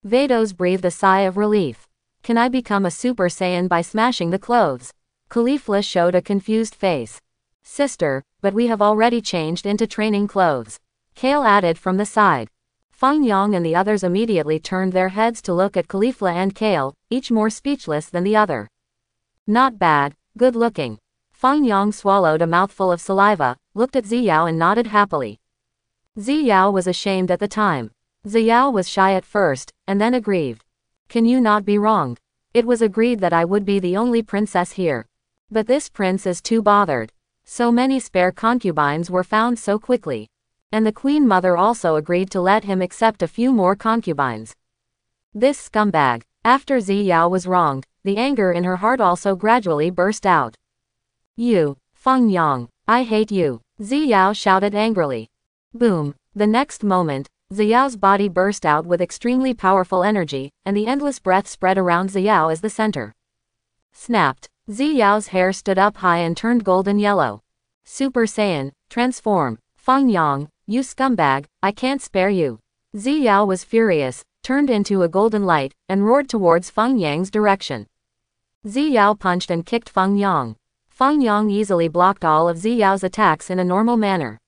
Speaker 1: Vados breathed a sigh of relief. Can I become a Super Saiyan by smashing the clothes? Caulifla showed a confused face. Sister, but we have already changed into training clothes. Kale added from the side. Feng Yang and the others immediately turned their heads to look at Caulifla and Kale, each more speechless than the other. Not bad, good looking. Feng Yang swallowed a mouthful of saliva, looked at Ziyao and nodded happily. Ziyao was ashamed at the time. Ziyao was shy at first, and then agreed. Can you not be wronged? It was agreed that I would be the only princess here. But this prince is too bothered. So many spare concubines were found so quickly. And the queen mother also agreed to let him accept a few more concubines. This scumbag. After Ziyao was wronged, the anger in her heart also gradually burst out. You, Feng Yang, I hate you, Ziyao shouted angrily. Boom. The next moment, Ziyao's body burst out with extremely powerful energy, and the endless breath spread around Ziyao as the center. Snapped. Ziyao's hair stood up high and turned golden yellow. Super Saiyan, transform. Feng Yang, you scumbag, I can't spare you. Ziyao was furious, turned into a golden light, and roared towards Feng Yang's direction. Ziyao punched and kicked Feng Yang. Feng Yang easily blocked all of Ziyao's attacks in a normal manner.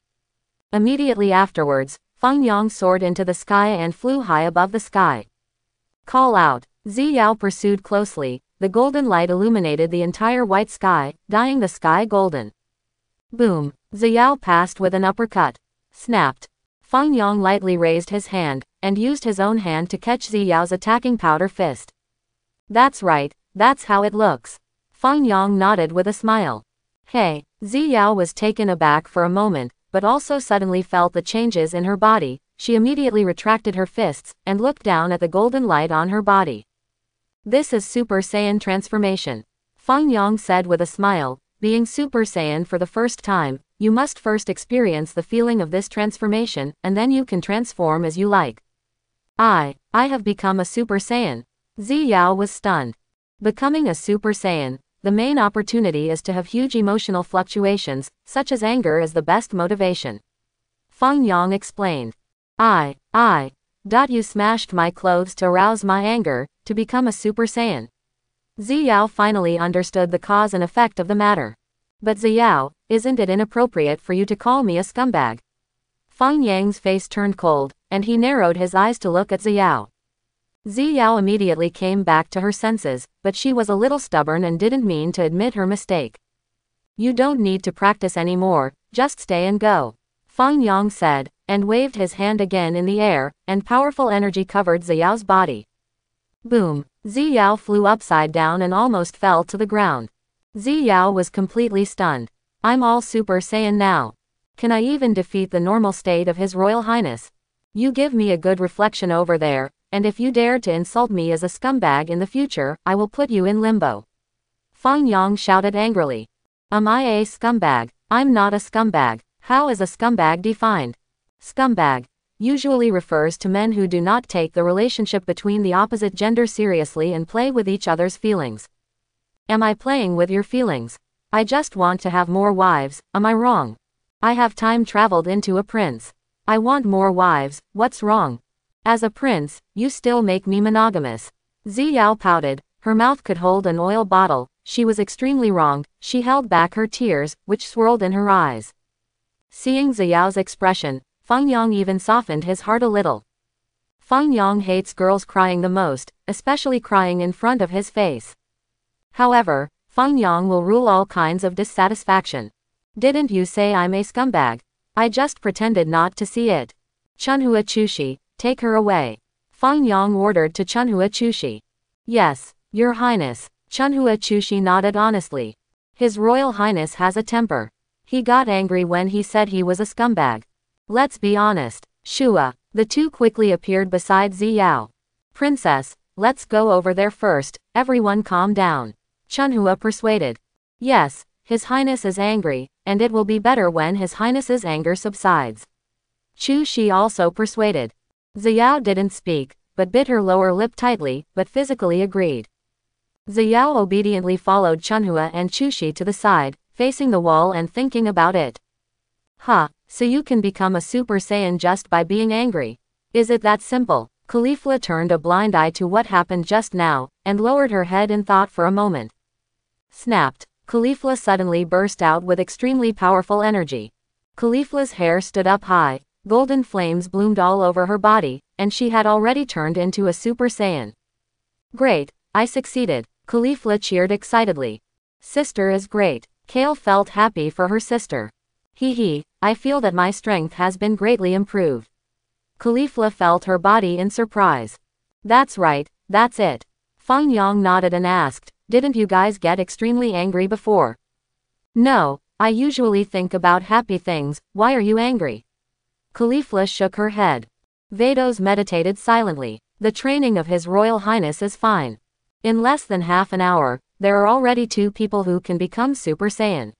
Speaker 1: Immediately afterwards, Feng Yang soared into the sky and flew high above the sky. Call out! Ziyao pursued closely. The golden light illuminated the entire white sky, dyeing the sky golden. Boom! Ziyao passed with an uppercut. Snapped. Feng Yang lightly raised his hand, and used his own hand to catch Ziyao's attacking powder fist. That's right, that's how it looks. Feng Yang nodded with a smile. Hey! Ziyao was taken aback for a moment, but also suddenly felt the changes in her body. She immediately retracted her fists, and looked down at the golden light on her body. This is Super Saiyan transformation. Feng Yang said with a smile. Being Super Saiyan for the first time, you must first experience the feeling of this transformation, and then you can transform as you like. I have become a Super Saiyan. Ziyao was stunned. Becoming a Super Saiyan, the main opportunity is to have huge emotional fluctuations, such as anger as the best motivation. Feng Yang explained. You smashed my clothes to arouse my anger, to become a Super Saiyan. Ziyao finally understood the cause and effect of the matter. But Ziyao, isn't it inappropriate for you to call me a scumbag? Feng Yang's face turned cold, and he narrowed his eyes to look at Ziyao. Ziyao immediately came back to her senses, but she was a little stubborn and didn't mean to admit her mistake. You don't need to practice anymore, just stay and go. Feng Yang said, and waved his hand again in the air, and powerful energy covered Ziyao's body. Boom! Ziyao flew upside down and almost fell to the ground. Ziyao was completely stunned. I'm all Super Saiyan now. Can I even defeat the normal state of His Royal Highness? You give me a good reflection over there, and if you dare to insult me as a scumbag in the future, I will put you in limbo. Feng Yang shouted angrily. Am I a scumbag? I'm not a scumbag. How is a scumbag defined? Scumbag usually refers to men who do not take the relationship between the opposite gender seriously and play with each other's feelings. Am I playing with your feelings? I just want to have more wives, am I wrong? I have time traveled into a prince. I want more wives, what's wrong? As a prince, you still make me monogamous. Ziyao pouted, her mouth could hold an oil bottle. She was extremely wronged. She held back her tears, which swirled in her eyes. Seeing Ziyao's expression, Feng Yang even softened his heart a little. Feng Yang hates girls crying the most, especially crying in front of his face. However, Feng Yang will rule all kinds of dissatisfaction. Didn't you say I'm a scumbag? I just pretended not to see it. Chunhua Chushi, take her away. Feng Yang ordered to Chunhua Chushi. Yes, Your Highness. Chunhua Chushi nodded honestly. His Royal Highness has a temper. He got angry when he said he was a scumbag. Let's be honest. Shua. The two quickly appeared beside Ziyao. Princess, let's go over there first, everyone calm down. Chunhua persuaded. Yes, His Highness is angry, and it will be better when His Highness's anger subsides. Chu Shi also persuaded. Ziyao didn't speak, but bit her lower lip tightly, but physically agreed. Ziyao obediently followed Chunhua and Chu Shi to the side, facing the wall and thinking about it. So you can become a Super Saiyan just by being angry? Is it that simple? Caulifla turned a blind eye to what happened just now, and lowered her head in thought for a moment. Snapped. Caulifla suddenly burst out with extremely powerful energy. Caulifla's hair stood up high, golden flames bloomed all over her body, and she had already turned into a Super Saiyan. Great, I succeeded. Caulifla cheered excitedly. Sister is great. Kale felt happy for her sister. I feel that my strength has been greatly improved. Caulifla felt her body in surprise. That's right, that's it. Feng Yang nodded and asked, didn't you guys get extremely angry before? No, I usually think about happy things, why are you angry? Caulifla shook her head. Vados meditated silently. The training of His Royal Highness is fine. In less than half an hour, there are already 2 people who can become Super Saiyan.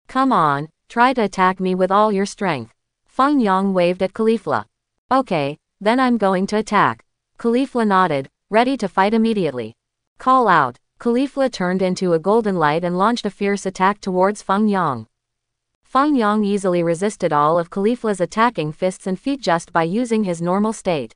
Speaker 1: Come on, try to attack me with all your strength. Feng Yang waved at Caulifla. Okay, then I'm going to attack. Caulifla nodded, ready to fight immediately. Call out. Caulifla turned into a golden light and launched a fierce attack towards Feng Yang. Feng Yang easily resisted all of Caulifla's attacking fists and feet just by using his normal state.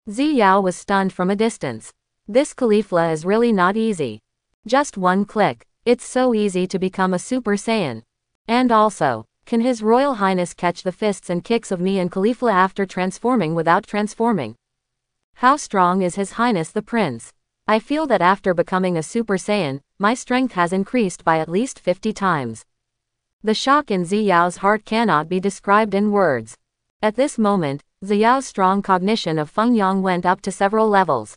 Speaker 1: Ziyao was stunned from a distance. This Caulifla is really not easy. Just one click. It's so easy to become a Super Saiyan. And also, can His Royal Highness catch the fists and kicks of me and Caulifla after transforming without transforming? How strong is His Highness the Prince? I feel that after becoming a Super Saiyan, my strength has increased by at least 50 times. The shock in Ziyao's heart cannot be described in words. At this moment, Ziyao's strong cognition of Feng Yang went up to several levels.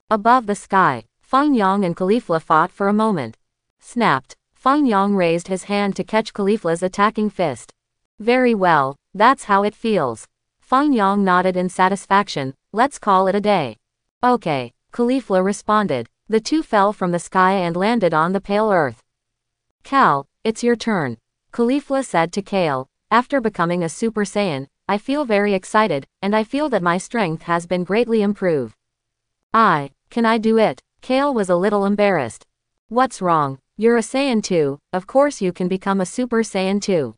Speaker 1: Above the sky, Feng Yang and Caulifla fought for a moment. Snapped. Feng Yang raised his hand to catch Caulifla's attacking fist. Very well, that's how it feels. Feng Yang nodded in satisfaction. Let's call it a day. Okay, Caulifla responded. The two fell from the sky and landed on the pale earth. Cal, it's your turn. Caulifla said to Kale. After becoming a Super Saiyan, I feel very excited, and I feel that my strength has been greatly improved. Can I do it? Kale was a little embarrassed. What's wrong? You're a Saiyan too, of course you can become a Super Saiyan too.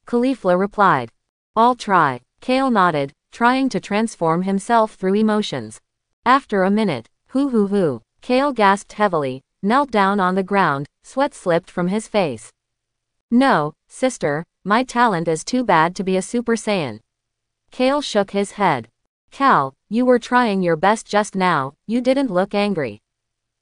Speaker 1: Caulifla replied. I'll try. Kale nodded, trying to transform himself through emotions. After a minute, hoo. Kale gasped heavily, knelt down on the ground, sweat slipped from his face. No, sister, my talent is too bad to be a Super Saiyan. Kale shook his head. Cal, you were trying your best just now, you didn't look angry.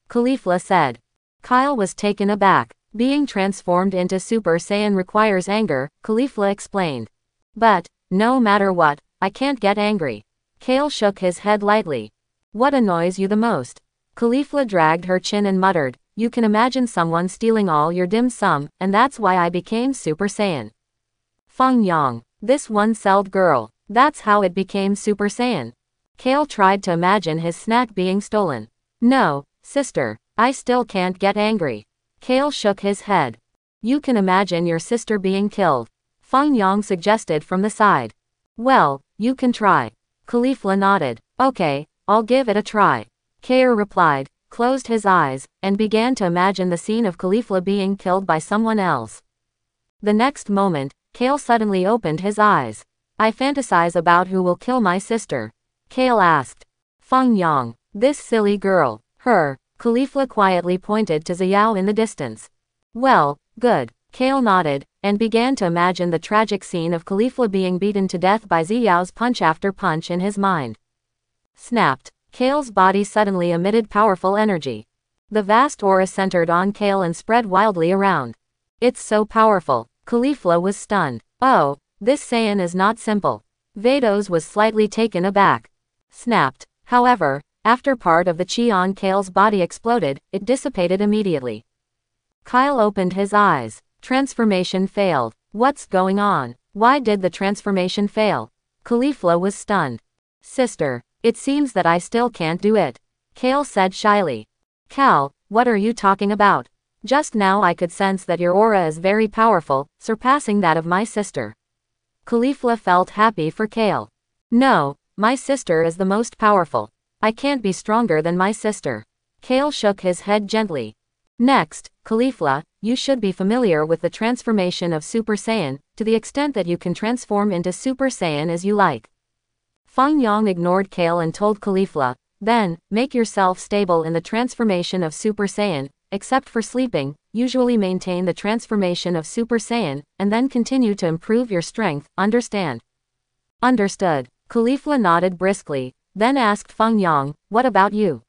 Speaker 1: Caulifla said. Kyle was taken aback. Being transformed into Super Saiyan requires anger, Caulifla explained. But, no matter what, I can't get angry. Kale shook his head lightly. What annoys you the most? Caulifla dragged her chin and muttered, you can imagine someone stealing all your dim sum, and that's why I became Super Saiyan. Feng Yang, this one-celled girl, that's how it became Super Saiyan. Kale tried to imagine his snack being stolen. No, sister, I still can't get angry. Kale shook his head. You can imagine your sister being killed. Feng Yang suggested from the side. Well, you can try. Caulifla nodded. Okay, I'll give it a try. Kale replied, closed his eyes, and began to imagine the scene of Caulifla being killed by someone else. The next moment, Kale suddenly opened his eyes. I fantasize about who will kill my sister. Kale asked. Feng Yang, this silly girl, her. Caulifla quietly pointed to Ziyao in the distance. Well, good. Kale nodded, and began to imagine the tragic scene of Caulifla being beaten to death by Ziyao's punch after punch in his mind. Snapped. Kale's body suddenly emitted powerful energy. The vast aura centered on Kale and spread wildly around. It's so powerful. Caulifla was stunned. Oh, this Saiyan is not simple. Vados was slightly taken aback. Snapped. However, after part of the chi on Kale's body exploded, it dissipated immediately. Kyle opened his eyes. Transformation failed. What's going on? Why did the transformation fail? Caulifla was stunned. Sister, it seems that I still can't do it. Kale said shyly. Cal, what are you talking about? Just now I could sense that your aura is very powerful, surpassing that of my sister. Caulifla felt happy for Kale. No, my sister is the most powerful. I can't be stronger than my sister. Kale shook his head gently. Next, Caulifla, you should be familiar with the transformation of Super Saiyan, to the extent that you can transform into Super Saiyan as you like. Feng Yang ignored Kale and told Caulifla, then, make yourself stable in the transformation of Super Saiyan, except for sleeping, usually maintain the transformation of Super Saiyan, and then continue to improve your strength, understand? Understood. Caulifla nodded briskly, then asked Feng Yang, what about you?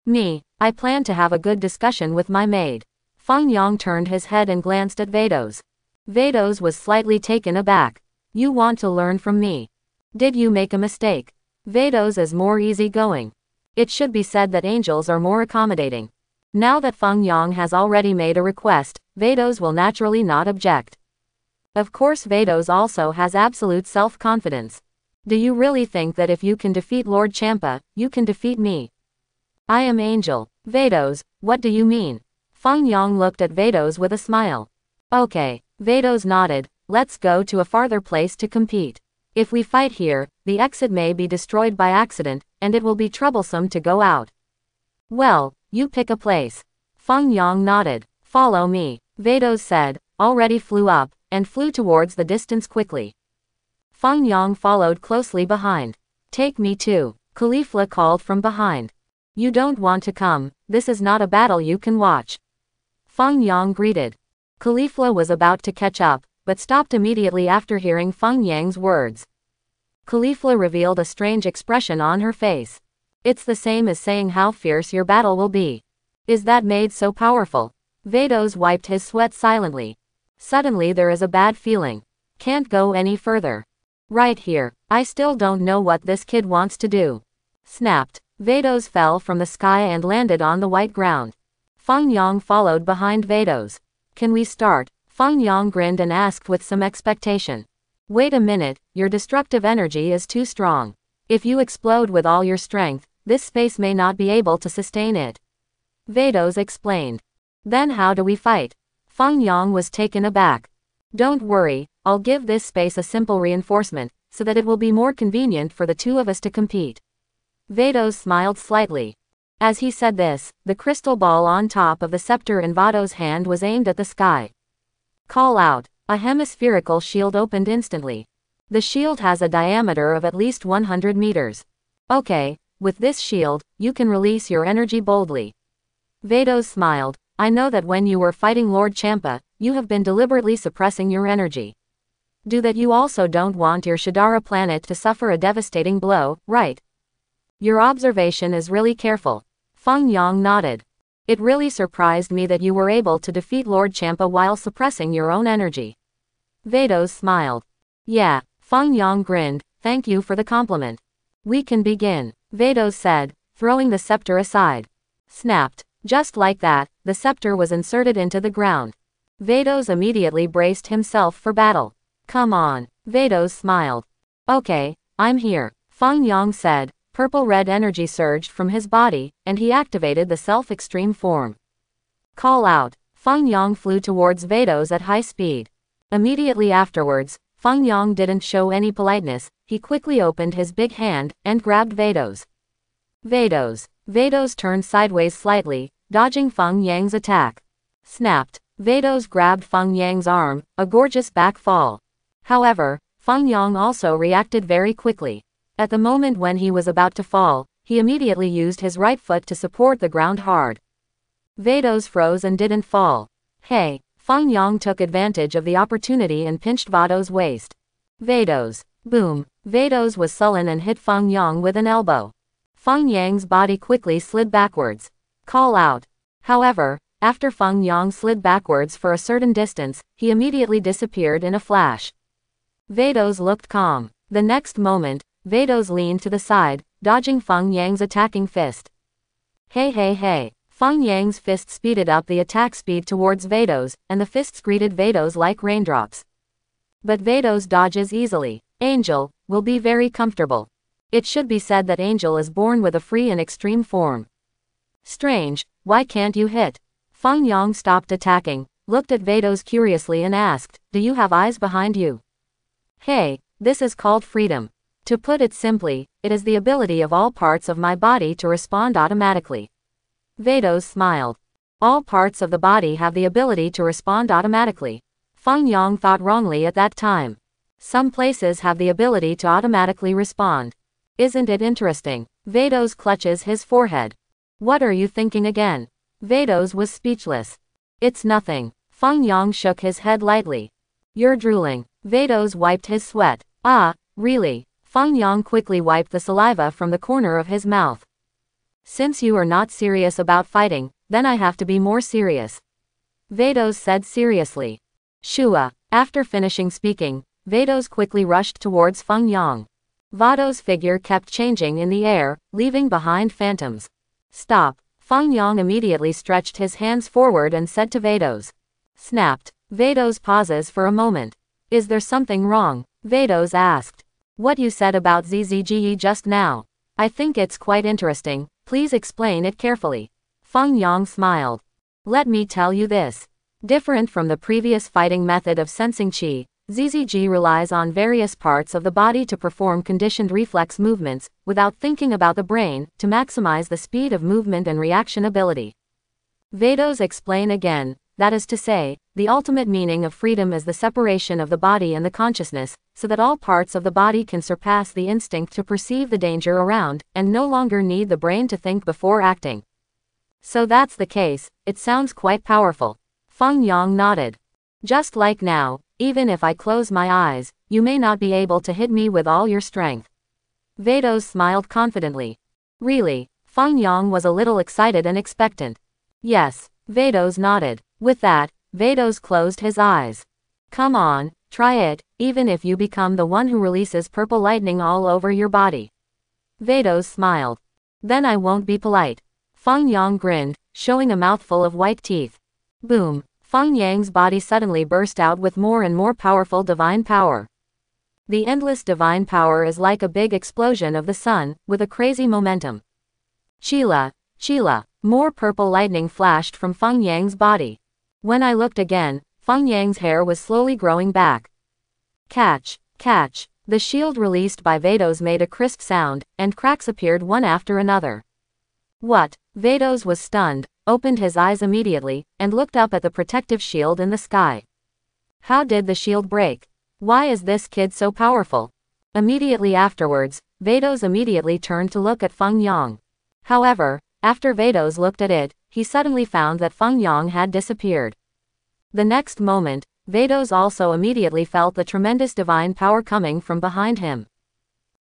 Speaker 1: Me, I plan to have a good discussion with my maid. Feng Yang turned his head and glanced at Vados. Vados was slightly taken aback. You want to learn from me? Did you make a mistake? Vados is more easygoing. It should be said that angels are more accommodating. Now that Feng Yang has already made a request, Vados will naturally not object. Of course Vados also has absolute self-confidence. Do you really think that if you can defeat Lord Champa, you can defeat me? I am Angel. Vados, what do you mean? Feng Yang looked at Vados with a smile. Okay, Vados nodded, let's go to a farther place to compete. If we fight here, the exit may be destroyed by accident, and it will be troublesome to go out. Well, you pick a place. Feng Yang nodded. Follow me, Vados said, already flew up, and flew towards the distance quickly. Feng Yang followed closely behind. Take me too. Caulifla called from behind. You don't want to come, this is not a battle you can watch. Feng Yang greeted. Caulifla was about to catch up, but stopped immediately after hearing Feng Yang's words. Caulifla revealed a strange expression on her face. It's the same as saying how fierce your battle will be. Is that maid so powerful? Vados wiped his sweat silently. Suddenly there is a bad feeling. Can't go any further. Right here, I still don't know what this kid wants to do. Snapped. Vados fell from the sky and landed on the white ground. Feng Yang followed behind Vados. Can we start? Feng Yang grinned and asked with some expectation. Wait a minute, your destructive energy is too strong. If you explode with all your strength, this space may not be able to sustain it. Vados explained. Then how do we fight? Feng Yang was taken aback. Don't worry, I'll give this space a simple reinforcement, so that it will be more convenient for the two of us to compete. Vados smiled slightly. As he said this, the crystal ball on top of the scepter in Vados' hand was aimed at the sky. Call out. A hemispherical shield opened instantly. The shield has a diameter of at least 100 meters. Okay, with this shield, you can release your energy boldly. Vados smiled. I know that when you were fighting Lord Champa, you have been deliberately suppressing your energy. Do that you also don't want your Shadara planet to suffer a devastating blow, right? Your observation is really careful. Feng Yang nodded. It really surprised me that you were able to defeat Lord Champa while suppressing your own energy. Vados smiled. Yeah, Feng Yang grinned, thank you for the compliment. We can begin, Vados said, throwing the scepter aside. Snapped. Just like that, the scepter was inserted into the ground. Vados immediately braced himself for battle. Come on, Vados smiled. Okay, I'm here, Feng Yang said. Purple-red energy surged from his body, and he activated the self-extreme form. Call out. Feng Yang flew towards Vados at high speed. Immediately afterwards, Feng Yang didn't show any politeness, he quickly opened his big hand, and grabbed Vados. Vados. Vados turned sideways slightly, dodging Feng Yang's attack. Snapped. Vados grabbed Feng Yang's arm, a gorgeous back fall. However, Feng Yang also reacted very quickly. At the moment when he was about to fall, he immediately used his right foot to support the ground hard. Vados froze and didn't fall. Hey, Feng Yang took advantage of the opportunity and pinched Vados' waist. Vados. Boom. Vados was sullen and hit Feng Yang with an elbow. Feng Yang's body quickly slid backwards. Call out. However, after Feng Yang slid backwards for a certain distance, he immediately disappeared in a flash. Vados looked calm. The next moment, Vados leaned to the side, dodging Feng Yang's attacking fist. Hey. Feng Yang's fist speeded up the attack speed towards Vados, and the fists greeted Vados like raindrops. But Vados dodges easily. Angel will be very comfortable. It should be said that Angel is born with a free and extreme form. Strange, why can't you hit? Feng Yang stopped attacking, looked at Vados curiously and asked, do you have eyes behind you? Hey, this is called freedom. To put it simply, it is the ability of all parts of my body to respond automatically. Vados smiled. All parts of the body have the ability to respond automatically. Feng Yang thought wrongly at that time. Some places have the ability to automatically respond. Isn't it interesting? Vados clutches his forehead. What are you thinking again? Vados was speechless. It's nothing. Feng Yang shook his head lightly. You're drooling. Vados wiped his sweat. Ah, really? Feng Yang quickly wiped the saliva from the corner of his mouth. Since you are not serious about fighting, then I have to be more serious. Vados said seriously. Shua. After finishing speaking, Vados quickly rushed towards Feng Yang. Vados' figure kept changing in the air, leaving behind phantoms. Stop. Feng Yang immediately stretched his hands forward and said to Vados. Snapped. Vados pauses for a moment. Is there something wrong? Vados asked. What you said about ZZGE just now. I think it's quite interesting, please explain it carefully. Feng Yang smiled. Let me tell you this. Different from the previous fighting method of sensing qi, ZZG relies on various parts of the body to perform conditioned reflex movements, without thinking about the brain, to maximize the speed of movement and reaction ability. Vados explain again, that is to say, the ultimate meaning of freedom is the separation of the body and the consciousness, so that all parts of the body can surpass the instinct to perceive the danger around, and no longer need the brain to think before acting. So that's the case, it sounds quite powerful. Feng Yang nodded. Just like now, even if I close my eyes, you may not be able to hit me with all your strength. Vados smiled confidently. Really? Feng Yang was a little excited and expectant. Yes, Vados nodded. With that, Vados closed his eyes. Come on, try it, even if you become the one who releases purple lightning all over your body. Vados smiled. Then I won't be polite. Feng Yang grinned, showing a mouthful of white teeth. Boom! Feng Yang's body suddenly burst out with more and more powerful divine power. The endless divine power is like a big explosion of the sun, with a crazy momentum. Chila, Chila! More purple lightning flashed from Feng Yang's body. When I looked again, Feng Yang's hair was slowly growing back. Catch, catch! The shield released by Vados made a crisp sound, and cracks appeared one after another. What? Vados was stunned, opened his eyes immediately, and looked up at the protective shield in the sky. How did the shield break? Why is this kid so powerful? Immediately afterwards, Vados immediately turned to look at Feng Yang. However, after Vados looked at it, he suddenly found that Feng Yang had disappeared. The next moment, Vados also immediately felt the tremendous divine power coming from behind him.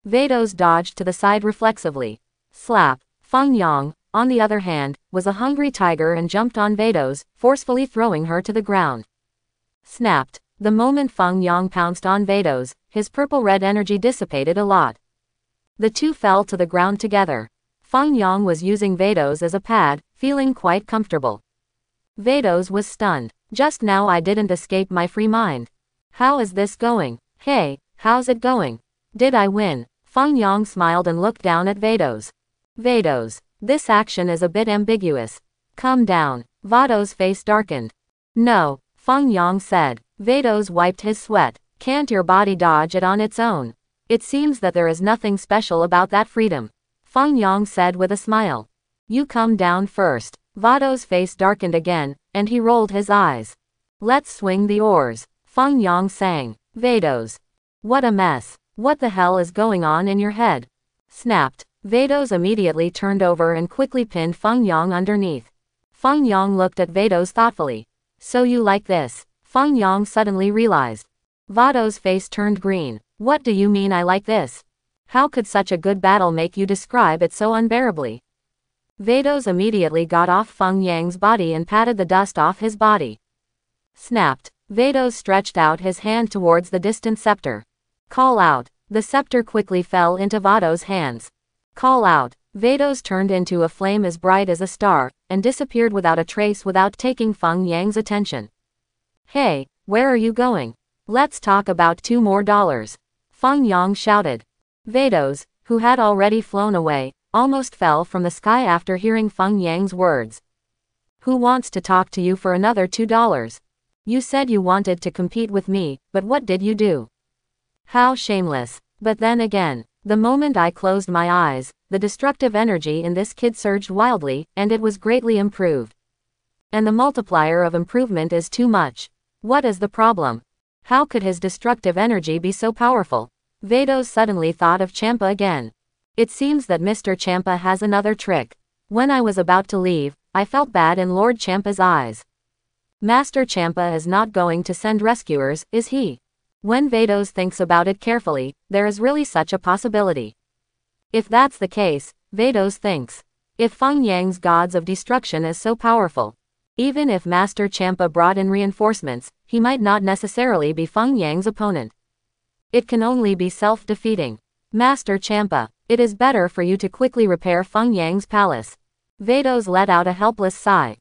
Speaker 1: Vados dodged to the side reflexively. Slap! Feng Yang, on the other hand, was a hungry tiger and jumped on Vados, forcefully throwing her to the ground. Snapped! The moment Feng Yang pounced on Vados, his purple-red energy dissipated a lot. The two fell to the ground together. Feng Yang was using Vados as a pad, feeling quite comfortable. Vados was stunned. Just now I didn't escape my free mind. How is this going? Hey, how's it going? Did I win? Feng Yang smiled and looked down at Vados. Vados, this action is a bit ambiguous. Come down. Vados' face darkened. No, Feng Yang said. Vados wiped his sweat. Can't your body dodge it on its own? It seems that there is nothing special about that freedom. Feng Yang said with a smile. You come down first. Vados' face darkened again, and he rolled his eyes. Let's swing the oars. Feng Yang sang. Vados. What a mess. What the hell is going on in your head? Snapped. Vados immediately turned over and quickly pinned Feng Yang underneath. Feng Yang looked at Vados thoughtfully. So you like this? Feng Yang suddenly realized. Vados' face turned green. What do you mean I like this? How could such a good battle make you describe it so unbearably? Vados immediately got off Feng Yang's body and patted the dust off his body. Snapped. Vados stretched out his hand towards the distant scepter. Call out. The scepter quickly fell into Vados' hands. Call out. Vados turned into a flame as bright as a star, and disappeared without a trace without taking Feng Yang's attention. Hey, where are you going? Let's talk about $2 more. Feng Yang shouted. Vados, who had already flown away, almost fell from the sky after hearing Feng Yang's words. Who wants to talk to you for another $2? You said you wanted to compete with me, but what did you do? How shameless. But then again, the moment I closed my eyes, the destructive energy in this kid surged wildly, and it was greatly improved. And the multiplier of improvement is too much. What is the problem? How could his destructive energy be so powerful? Vados suddenly thought of Champa again. It seems that Mr. Champa has another trick. When I was about to leave, I felt bad in Lord Champa's eyes. Master Champa is not going to send rescuers, is he? When Vados thinks about it carefully, there is really such a possibility. If that's the case, Vados thinks. If Feng Yang's gods of destruction is so powerful, even if Master Champa brought in reinforcements, he might not necessarily be Feng Yang's opponent. It can only be self-defeating. Master Champa, it is better for you to quickly repair Feng Yang's palace. Vados let out a helpless sigh.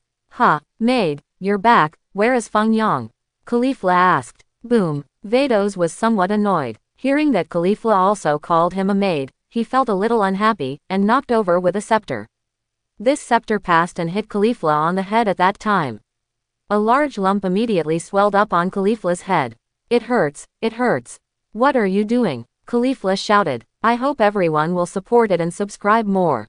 Speaker 1: Maid, you're back, where is Feng Yang? Caulifla asked. Boom. Vados was somewhat annoyed. Hearing that Caulifla also called him a maid, he felt a little unhappy, and knocked over with a scepter. This scepter passed and hit Caulifla on the head at that time. A large lump immediately swelled up on Caulifla's head. It hurts, it hurts. What are you doing? Caulifla shouted. I hope everyone will support it and subscribe more.